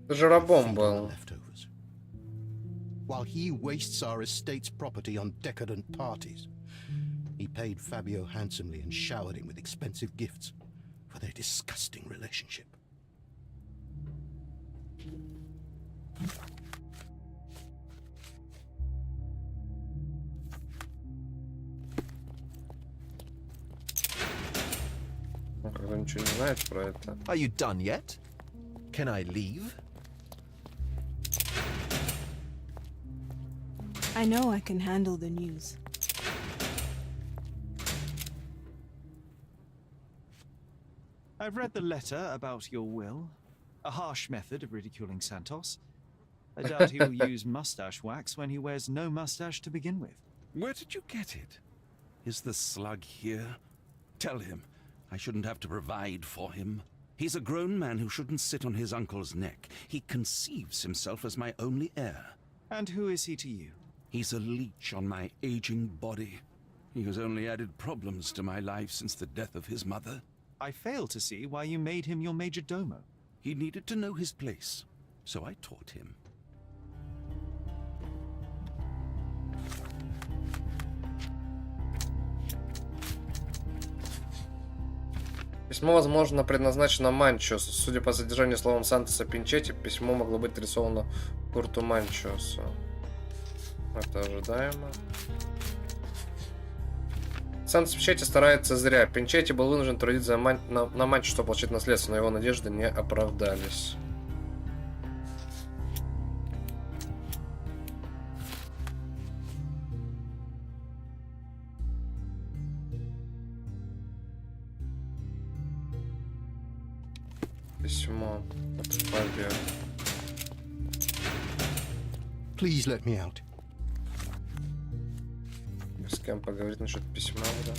Ты же рабом был. Leftovers. While he wastes our estate's property on decadent parties, he paid Fabio handsomely and showered him with expensive gifts for their disgusting relationship. Когда ничего не знает про это. Are you done yet? Can I leave? I know I can handle the news. I've read the letter about your will. A harsh method of ridiculing Santos. I doubt he'll use mustache wax when he wears no mustache to begin with. Where did you get it? Is the slug here? Tell him I shouldn't have to provide for him. He's a grown man who shouldn't sit on his uncle's neck. He conceives himself as my only heir. And who is he to you? He's a leech on my aging body. He has only added problems to my life since the death of his mother. I fail to see why you made him your major domo. He needed to know his place, so I taught him. Письмо, возможно, предназначено Манчиосу. Судя по содержанию словом Сантоса Пинчетти, письмо могло быть адресовано Курту Манчиосу. Это ожидаемо. Сантос Пинчетти старается зря. Пинчетти был вынужден трудиться на Манчи, чтобы получить наследство, но его надежды не оправдались. Письмо от Фабио. Please let me out. С кем поговорить насчет письма, да?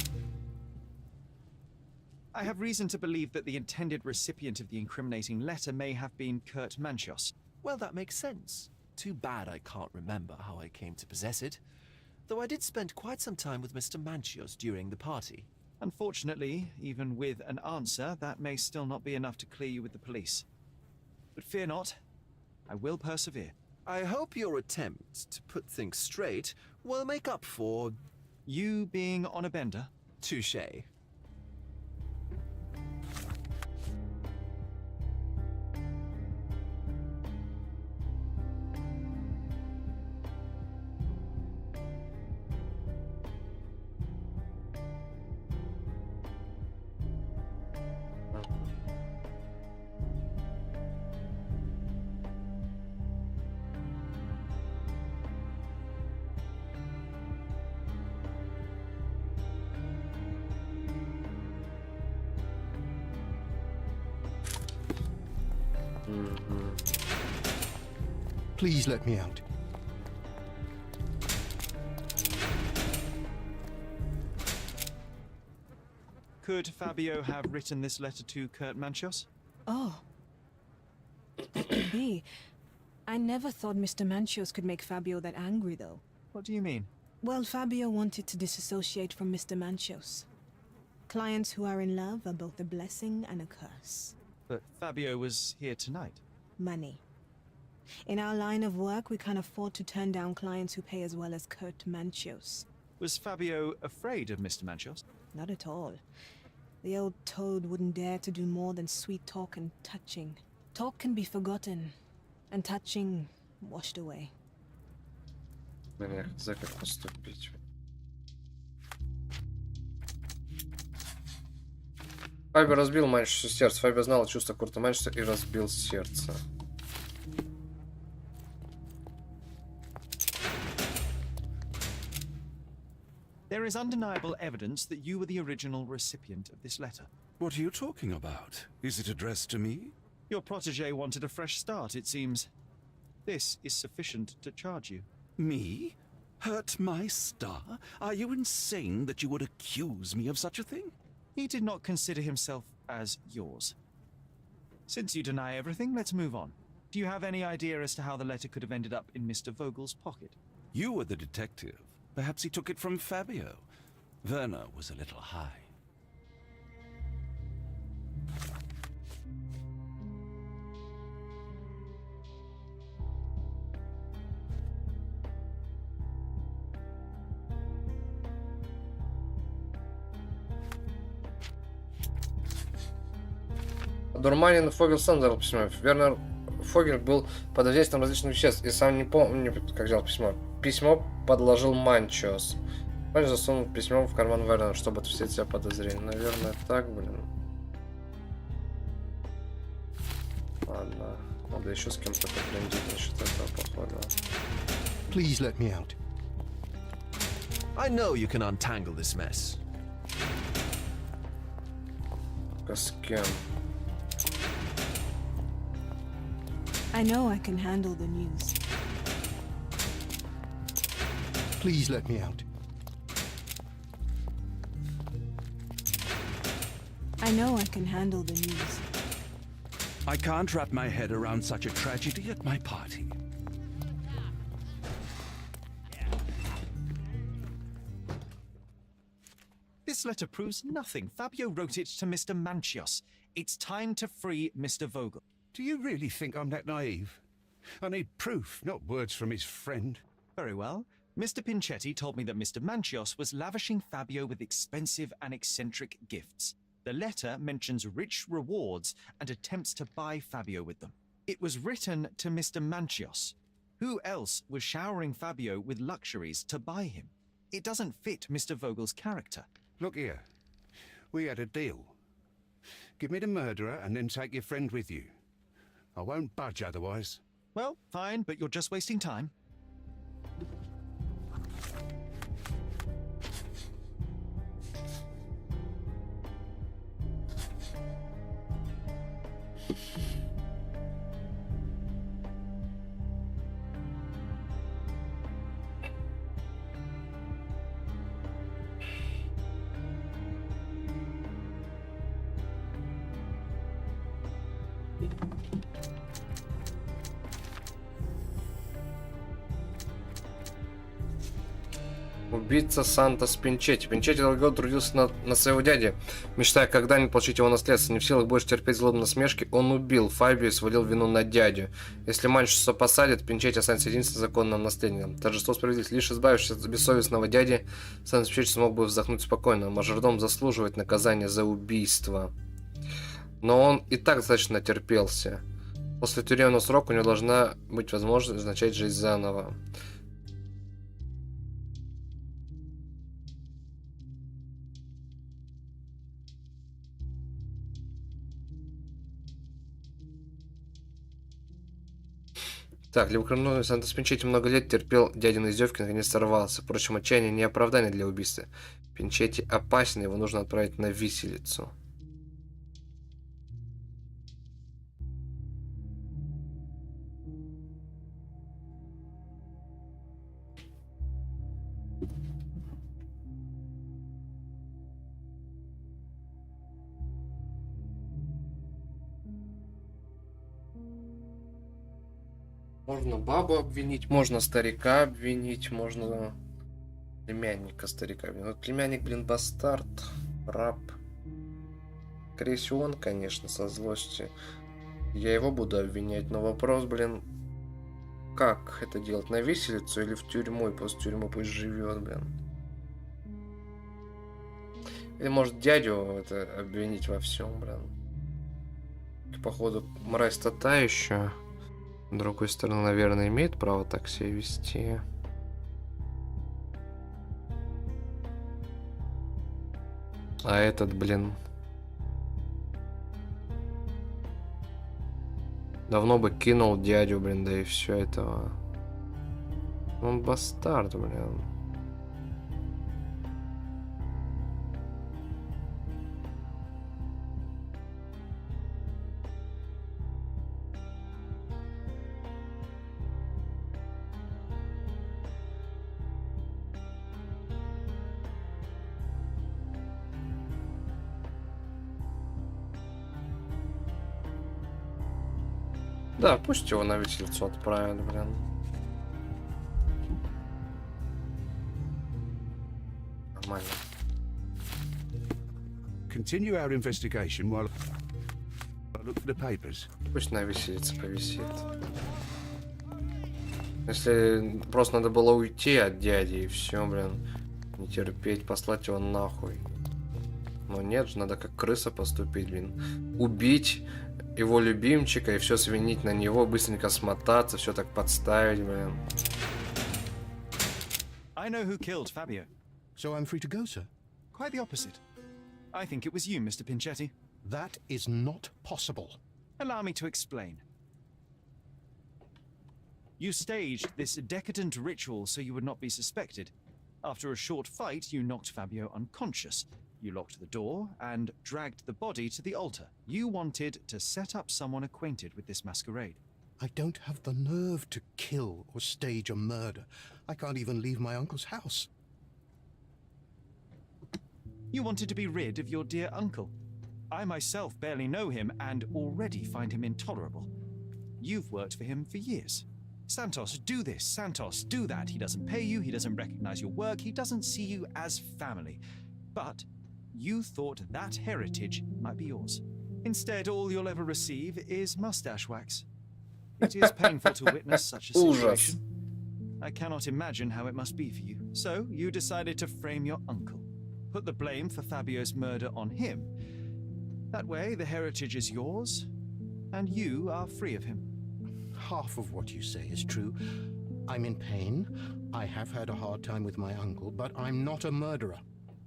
I have reason to believe that the intended recipient of the incriminating letter may have been Kurt Manchios. Well, that makes sense. Too bad I can't remember how I came to possess it. Though I did spend quite some time with Mr. Manchios during the party. Unfortunately, even with an answer, that may still not be enough to clear you with the police. But fear not, I will persevere. I hope your attempt to put things straight will make up for... You being on a bender? Touché. Please let me out. Could Fabio have written this letter to Kurt Manchios? Oh. That could be. I never thought Mr. Manchios could make Fabio that angry, though. What do you mean? Well, Fabio wanted to disassociate from Mr. Manchios. Clients who are in love are both a blessing and a curse. But Fabio was here tonight. Money. In our line of work, we can't afford to turn down clients who pay as well as Kurt Manchios. Was Fabio afraid of Mr. Manchios? Not at all. The old toad wouldn't dare to do more than sweet talk and touching. Talk can be forgotten, and touching washed away. Блин, я хз, как поступить. Фабио разбил Манчесу сердце. Фабио знал чувство Курта Манчеса и разбил сердце. There is undeniable evidence that you were the original recipient of this letter. What are you talking about? Is it addressed to me? Your protege wanted a fresh start, it seems. This is sufficient to charge you. Me? Hurt my star? Are you insane that you would accuse me of such a thing? He did not consider himself as yours. Since you deny everything, let's move on. Do you have any idea as to how the letter could have ended up in Mr. Vogel's pocket? You were the detective. Perhaps he took it from Fabio. Werner was a little high. Дурманин Фогель сам взял письмо. Вернер Фогель был под воздействием различных веществ и сам не помню, как взял письмо. Письмо подложил Манчиос. Манчиос засунул письмо в карман Вернера, чтобы отвести себя подозрения. Наверное, так, блин. Ладно, надо еще с кем-то поглядеть насчет этого, походу. Please let me out. I know you can untangle this mess. С кем? I know I can handle the news. Please let me out. I know I can handle the news. I can't wrap my head around such a tragedy at my party. This letter proves nothing. Fabio wrote it to Mr. Manchios. It's time to free Mr. Vogel. Do you really think I'm that naive? I need proof, not words from his friend. Very well. Mr. Pinchetti told me that Mr. Manchios was lavishing Fabio with expensive and eccentric gifts. The letter mentions rich rewards and attempts to buy Fabio with them. It was written to Mr. Manchios. Who else was showering Fabio with luxuries to buy him? It doesn't fit Mr. Vogel's character. Look here. We had a deal. Give me the murderer and then take your friend with you. I won't budge otherwise. Well, fine, but you're just wasting time. Убийца Сантос Пинчетти. Пинчетти долго трудился на своего дяди, мечтая когда-нибудь получить его наследство. Не в силах больше терпеть злобные насмешки, он убил Фабио и свалил вину на дядю. Если Манчеса посадят, Пинчетти останется единственным законным наследником. Торжество справедливости. Лишь избавившись от бессовестного дяди, Сантос Пинчетти смог бы вздохнуть спокойно. Мажордом заслуживает наказания за убийство. Но он и так достаточно натерпелся. После тюремного срока у него должна быть возможность начать жизнь заново. Так, либо кровной Сантос Пинчетти много лет терпел дядины издевки, наконец сорвался. Впрочем, отчаяние не оправдание для убийства. Пинчетти опасен, его нужно отправить на виселицу. Можно бабу обвинить, можно старика обвинить, можно племянника старика обвинить. Вот племянник, блин, бастард, раб. Скорее всего, он, конечно, со злости. Я его буду обвинять, но вопрос, блин, как это делать? На виселицу или в тюрьму? И после тюрьмы пусть живет, блин. Или может дядю это обвинить во всем, блин. Походу, мразь-то та еще. С другой стороны, наверное, имеет право так себя вести. А этот, блин, давно бы кинул дядю, блин, да и все этого. Он бастард, блин. Да, пусть его на виселицу отправят, блин. Нормально. Continue our investigation while I look at the papers. Пусть на виселице повисит. Если просто надо было уйти от дяди и все, блин. Не терпеть, послать его нахуй. Но нет же, надо как крыса поступить, блин. Убить его любимчика и все свинить на него, быстренько смотаться, все так подставить, блин. I know who killed Fabio. So I'm free to go, sir? Quite the opposite. I think it was you, Mr. Pinchetti. That is not possible. Allow me to explain. You staged this decadent ritual so you would not be suspected. After a short fight, you knocked Fabio unconscious. You locked the door and dragged the body to the altar. You wanted to set up someone acquainted with this masquerade. I don't have the nerve to kill or stage a murder. I can't even leave my uncle's house. You wanted to be rid of your dear uncle. I myself barely know him and already find him intolerable. You've worked for him for years. Santos, do this. Santos, do that. He doesn't pay you. He doesn't recognize your work. He doesn't see you as family. But you thought that heritage might be yours. Instead, all you'll ever receive is mustache wax. It is painful to witness such a situation. I cannot imagine how it must be for you. So you decided to frame your uncle. Put the blame for Fabio's murder on him. That way, the heritage is yours, and you are free of him. Half of what you say is true. I'm in pain. I have had a hard time with my uncle, but I'm not a murderer.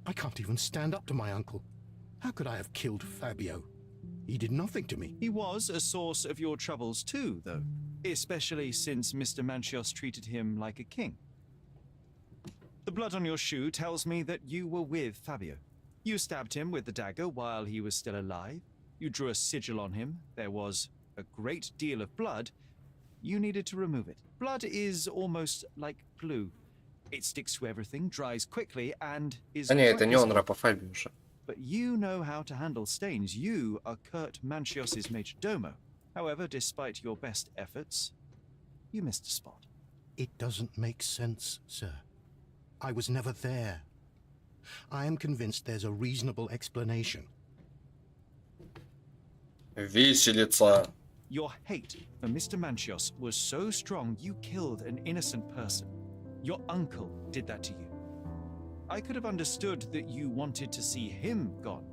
I can't even stand up to my uncle. How could I have killed Fabio? He did nothing to me. He was a source of your troubles too, though. Especially since Mr. Manchios treated him like a king. The blood on your shoe tells me that you were with Fabio. You stabbed him with the dagger while he was still alive. You drew a sigil on him. There was a great deal of blood. You needed to remove it. Blood is almost like glue. It sticks to everything, dries quickly, and is... Да не, это не он Рапофальби уже. But you know how to handle stains. You are Kurt Manchios's major domo. However, despite your best efforts, you missed a spot. It doesn't make sense, sir. I was never there. I am convinced there's a reasonable explanation. Виселица. Your hate for Mr. Manchios was so strong you killed an innocent person. Your uncle did that to you. I could have understood that you wanted to see him gone.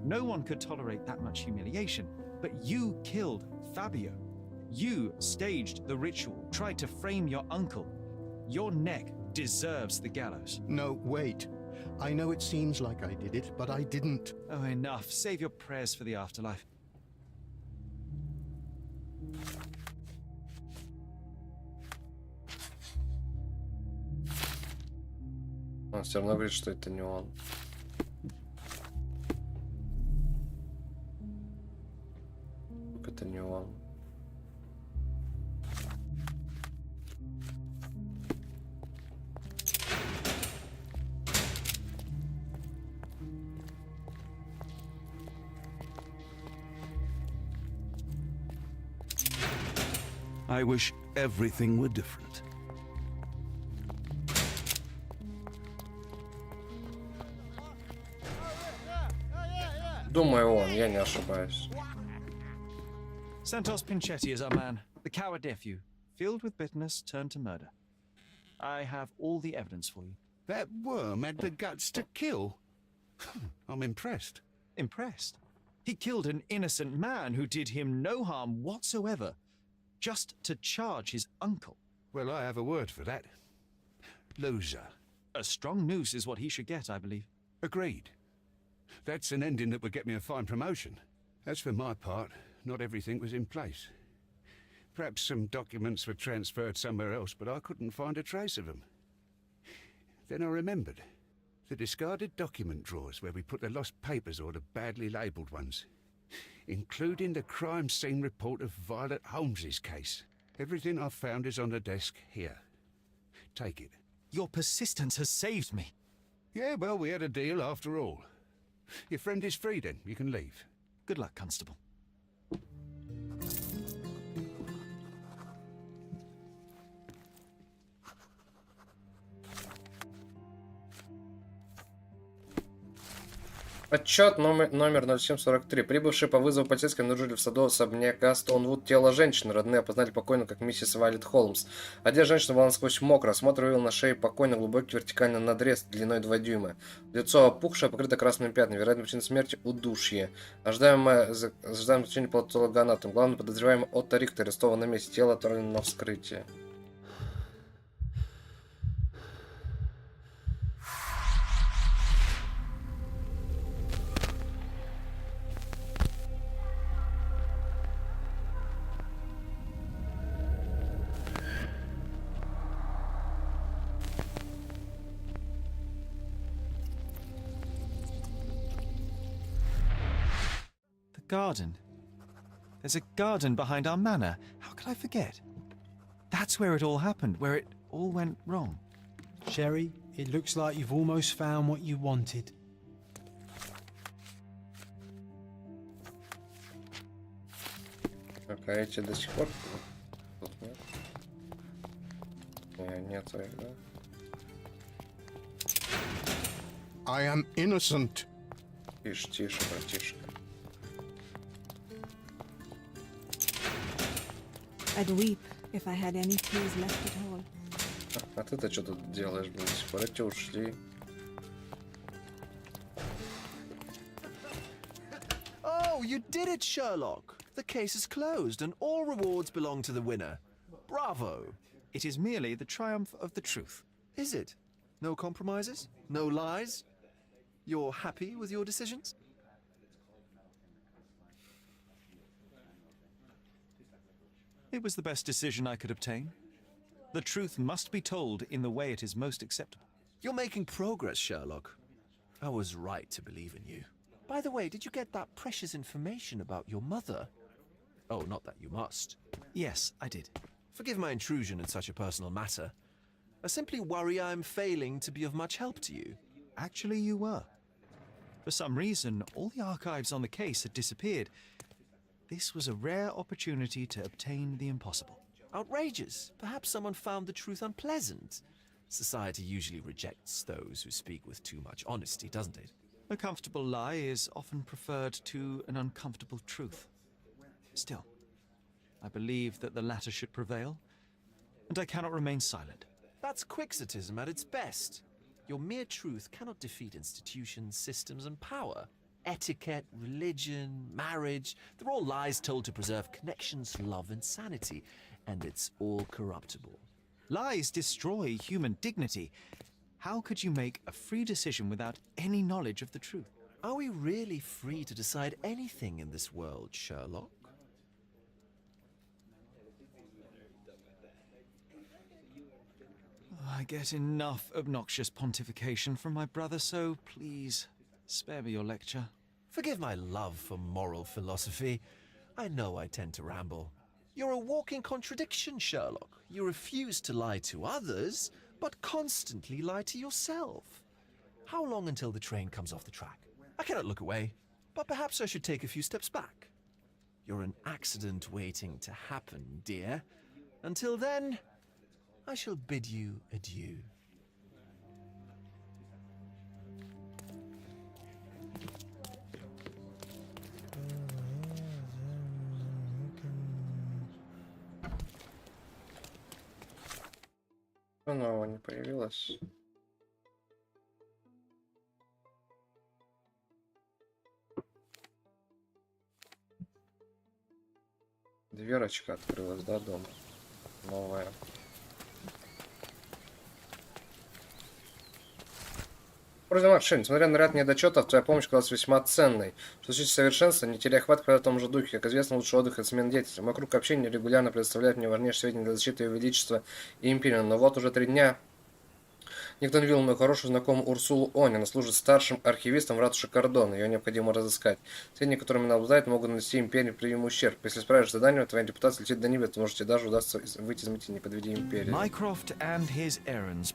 No one could tolerate that much humiliation. But you killed Fabio. You staged the ritual, tried to frame your uncle. Your neck deserves the gallows. No, wait. I know it seems like I did it, but I didn't. Oh, enough. Save your prayers for the afterlife. Он все равно говорит, что это не он. Это не он. I wish everything were different. Думаю, он, я не ошибаюсь. Santos Pinchetti is our man. The coward nephew, filled with bitterness, turned to murder. I have all the evidence for you. That worm had the guts to kill. I'm impressed. Impressed? He killed an innocent man who did him no harm whatsoever, just to charge his uncle. Well, I have a word for that. Loser. A strong noose is what he should get, I believe. Agreed. That's an ending that would get me a fine promotion. As for my part, not everything was in place. Perhaps some documents were transferred somewhere else, but I couldn't find a trace of them. Then I remembered. The discarded document drawers where we put the lost papers or the badly labelled ones. Including the crime scene report of Violet Holmes's case. Everything I've found is on the desk here. Take it. Your persistence has saved me. Yeah, well, we had a deal after all. Your friend is free then. You can leave. Good luck, Constable. Отчет номер 0743. Прибывшие по вызову полицейские обнаружили в саду особняка Стоунвуд тело женщины. Родные опознали покойную как миссис Вайлет Холмс. Одежда женщины была насквозь мокрая. Осмотр выявил на шее покойной глубокий вертикальный надрез длиной 2 дюйма. Лицо опухшее, покрыто красными пятнами. Вероятно, причина смерти – удушье. Ожидаемое заключение патологоанатом. Главный подозреваемый Отто Рихтер арестован на месте. Тело отправлено на вскрытие. Garden. There's a garden behind our manor. How could I forget? That's where it all happened, where it all went wrong. Sherry, it looks like you've almost found what you wanted. Так, а эти до сих пор тут нет? Нет их, да? I am innocent. Тише, тише, братишка. I'd weep if I had any tears left at all. А ты-то что тут делаешь, блин, до сих пор? Эти ушли. Oh, you did it, Sherlock! The case is closed and all rewards belong to the winner. Bravo! It is merely the triumph of the truth. Is it? No compromises? No lies? You're happy with your decisions? It was the best decision I could obtain. The truth must be told in the way it is most acceptable. You're making progress, Sherlock. I was right to believe in you. By the way, did you get that precious information about your mother? Oh, not that you must. Yes, I did. Forgive my intrusion in such a personal matter. I simply worry I'm failing to be of much help to you. Actually, you were. For some reason, all the archives on the case had disappeared. This was a rare opportunity to obtain the impossible. Outrageous. Perhaps someone found the truth unpleasant. Society usually rejects those who speak with too much honesty, doesn't it? A comfortable lie is often preferred to an uncomfortable truth. Still, I believe that the latter should prevail, and I cannot remain silent. That's quixotism at its best. Your mere truth cannot defeat institutions, systems, and power. Etiquette, religion, marriage, they're all lies told to preserve connections, love, and sanity. And it's all corruptible. Lies destroy human dignity. How could you make a free decision without any knowledge of the truth? Are we really free to decide anything in this world, Sherlock? I get enough obnoxious pontification from my brother, so please, spare me your lecture. Forgive my love for moral philosophy. I know I tend to ramble. You're a walking contradiction, Sherlock. You refuse to lie to others, but constantly lie to yourself. How long until the train comes off the track? I cannot look away, but perhaps I should take a few steps back. You're an accident waiting to happen, dear. Until then, I shall bid you adieu. Что нового не появилось? Дверочка открылась, да, дома? Новая. Просьба Макшин, несмотря на ряд недочетов, твоя помощь оказалась весьма ценной. Что случится совершенство, не теряя хватку в том же духе. Как известно, лучший отдых — это смена деятельности. Мой круг общения регулярно предоставляет мне важнейшие сведения для защиты Ее Величества и Империи. Но вот уже 3 дня никто не видел мою хорошую знакомую Урсулу Они. Она служит старшим архивистом в ратуше Кордона. Ее необходимо разыскать. Сведения, которыми она обладает, могут нанести Империи прямой ущерб. Если справишь задание, твоя репутация летит до небес, то может тебе даже удастся выйти из мути, не подведи Империю. Mycroft and his errands.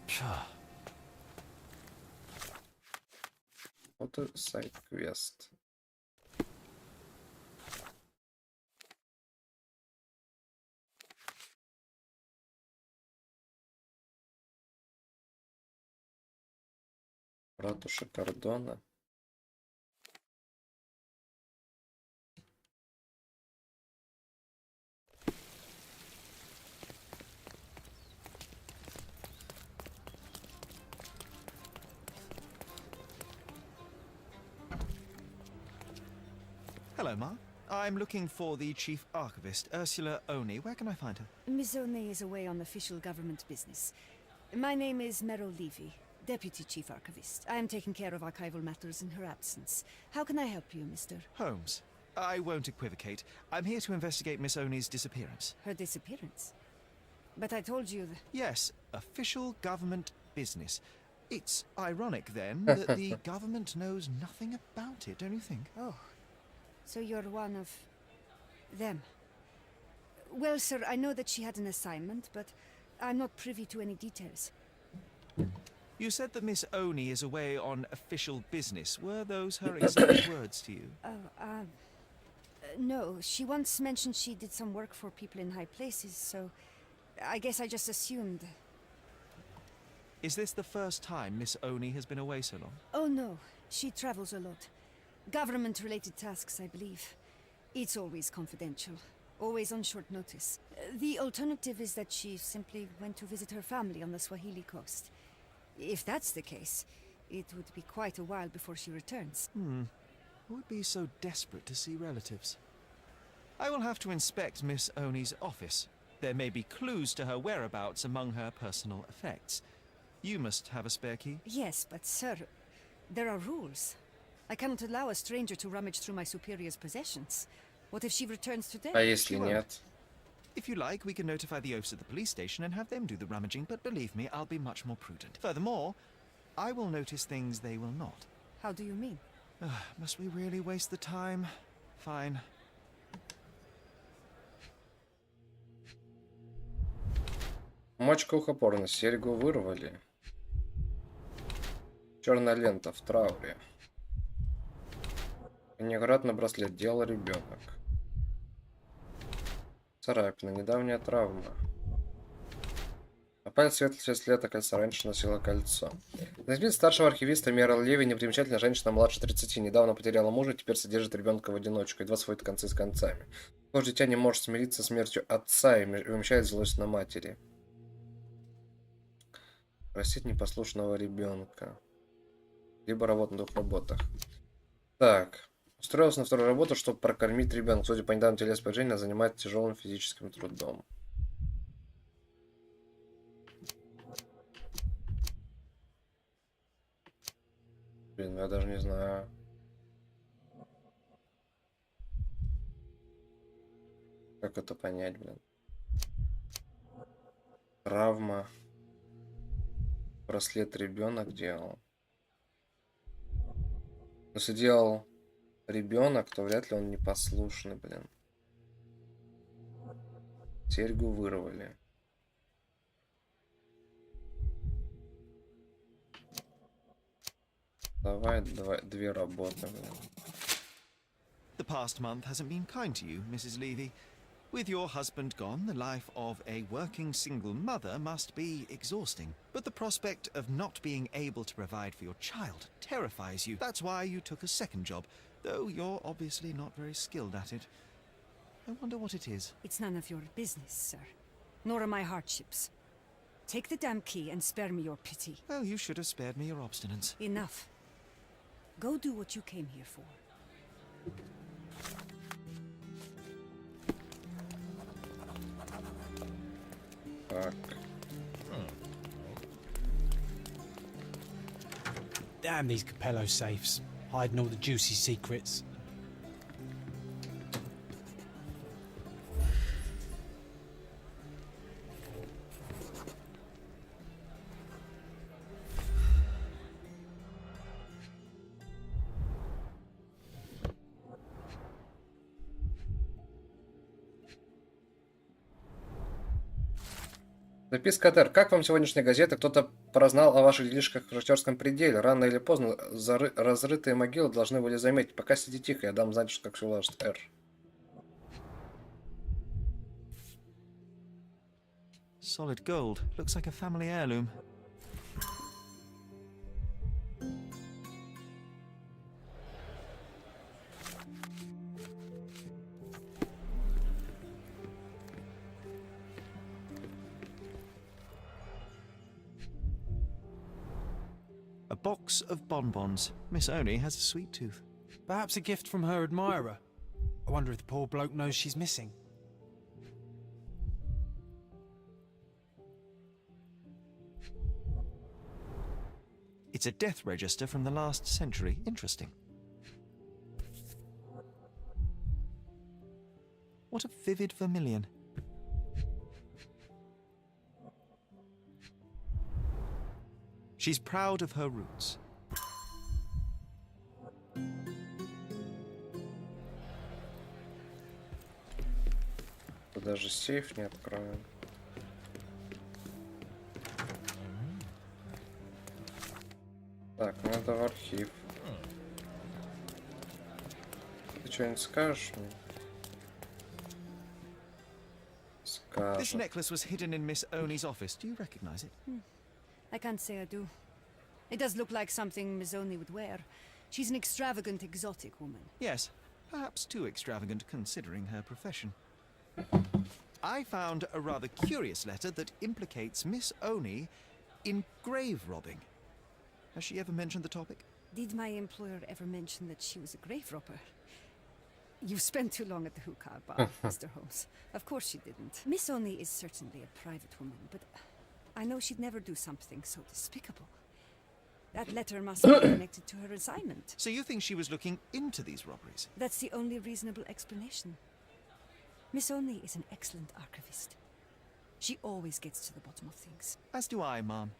Вот и сайт-квест. Ратуша Кордона. Hello, Ma. I'm looking for the Chief Archivist, Ursula Oni. Where can I find her? Miss O'Neill is away on official government business. My name is Meryl Levy, Deputy Chief Archivist. I am taking care of archival matters in her absence. How can I help you, Mr. Holmes. I won't equivocate. I'm here to investigate Miss Oni's disappearance. Her disappearance? But I told you that... Yes, official government business. It's ironic, then, that the government knows nothing about it, don't you think? Oh, so you're one of... them. Well, sir, I know that she had an assignment, but I'm not privy to any details. You said that Miss Oni is away on official business. Were those her exact words to you? No, she once mentioned she did some work for people in high places, so I guess I just assumed. Is this the first time Miss Oni has been away so long? Oh no, she travels a lot. Government-related tasks, I believe. It's always confidential, always on short notice. The alternative is that she simply went to visit her family on the Swahili coast. If that's the case, it would be quite a while before she returns. Who would be so desperate to see relatives? I will have to inspect Miss Oni's office. There may be clues to her whereabouts among her personal effects. You must have a spare key? Yes, but sir, there are rules. I cannot allow a stranger to rummage through my superior's possessions. What if she returns today? А если нет? If you like, we can notify the oafs at the police station and have them do the rummaging, but believe me, I'll be much more prudent. Furthermore, I will notice things they will not. How do you mean? Must we really waste the time? Fine. Мочка ухопорна, серьгу вырвали. Черная лента в трауре. Неаккуратный браслет, делал ребенок. Царапина, недавняя травма. На палец светлый след от кольца, раньше носила кольцо. На взгляд старшего архивиста Мерл Леви непримечательная женщина младше 30, недавно потеряла мужа, теперь содержит ребенка в одиночку, едва сводит концы с концами. Похоже, дитя не может смириться с смертью отца и вымещает злость на матери. Простить непослушного ребенка. Либо работа на двух работах. Так. Устроился на вторую работу, чтобы прокормить ребенка. Судя по недавнему телеспоявлению, она занимается тяжелым физическим трудом. Блин, я даже не знаю. Как это понять, блин? Травма. Браслет ребенок делал. Если делал ребенок, то вряд ли он непослушный, блин. Серьгу вырвали. Давай две работы, блин. The past month hasn't been kind to you, Mrs. Levy. With your husband gone, the life of a working single mother must be exhausting. But the prospect of not being able to provide for your child terrifies you. That's why you took a second job, though you're obviously not very skilled at it. I wonder what it is. It's none of your business, sir. Nor are my hardships. Take the damn key and spare me your pity. Well, you should have spared me your obstinance. Enough. Go do what you came here for. Так. Damn these Capello safes, hiding all the juicy secrets. Записка Опер. Как вам сегодняшняя газета? Кто-то прознал о ваших делишках в шахтерском пределе. Рано или поздно разрытые могилы должны были заметить. Пока сиди тихо, я дам знать, как все уложит. Р. Solid gold. Looks like a family heirloom. A box of bonbons. Miss Oni has a sweet tooth. Perhaps a gift from her admirer. I wonder if the poor bloke knows she's missing. It's a death register from the last century. Interesting. What a vivid vermilion. She's proud of her roots. Даже сейф не откроем. Так, надо в архив. Ты что-нибудь скажешь мне? This necklace was hidden in Miss Oni's office. Do you recognize it? I can't say I do. It does look like something Miss Oni would wear. She's an extravagant, exotic woman. Yes, perhaps too extravagant considering her profession. I found a rather curious letter that implicates Miss Oni in grave robbing. Has she ever mentioned the topic? Did my employer ever mention that she was a grave robber? You've spent too long at the hookah bar, Mr. Holmes. Of course she didn't. Miss Oni is certainly a private woman, but I know she'd never do something so despicable. That letter must be connected to her assignment. So you think she was looking into these robberies? That's the only reasonable explanation. Miss Oni is an excellent archivist. She always gets to the bottom of things. As do I, Mom.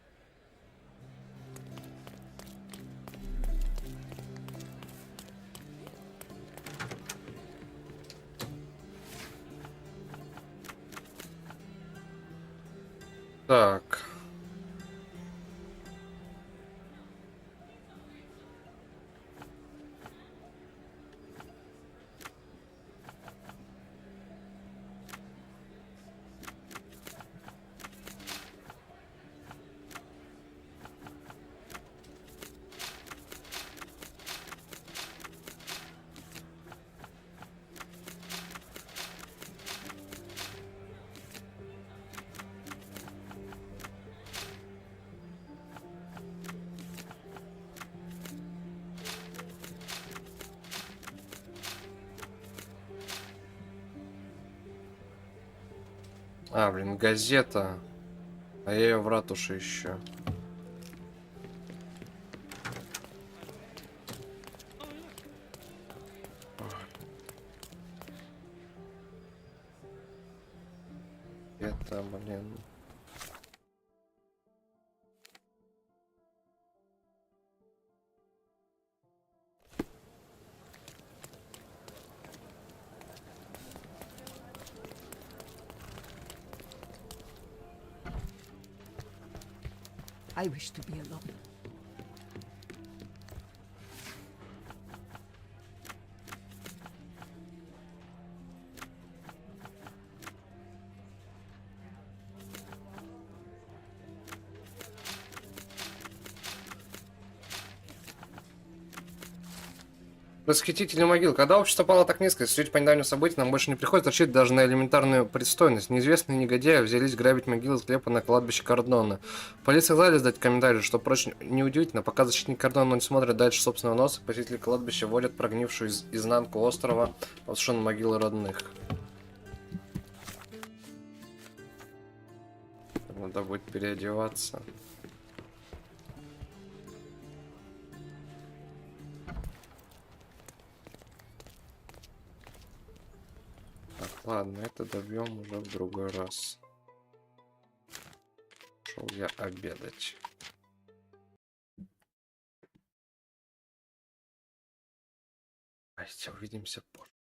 Так. А, блин, газета. А я ее в ратуше ищу. Это, блин. I wish to be alone. Расхитители могил. Когда общество пало так низко, судить по недавним событиям, нам больше не приходится рассчитывать даже на элементарную пристойность. Неизвестные негодяи взялись грабить могилы склепа на кладбище Кордона. Полиция сказали сдать комментарий, что, впрочем, неудивительно, пока защитник Кордона не смотрит дальше собственного носа, посетители кладбища водят прогнившую изнанку острова, посвященную могилы родных. Надо будет переодеваться. Ладно, это добьем уже в другой раз. Шел я обедать. Давайте увидимся позже.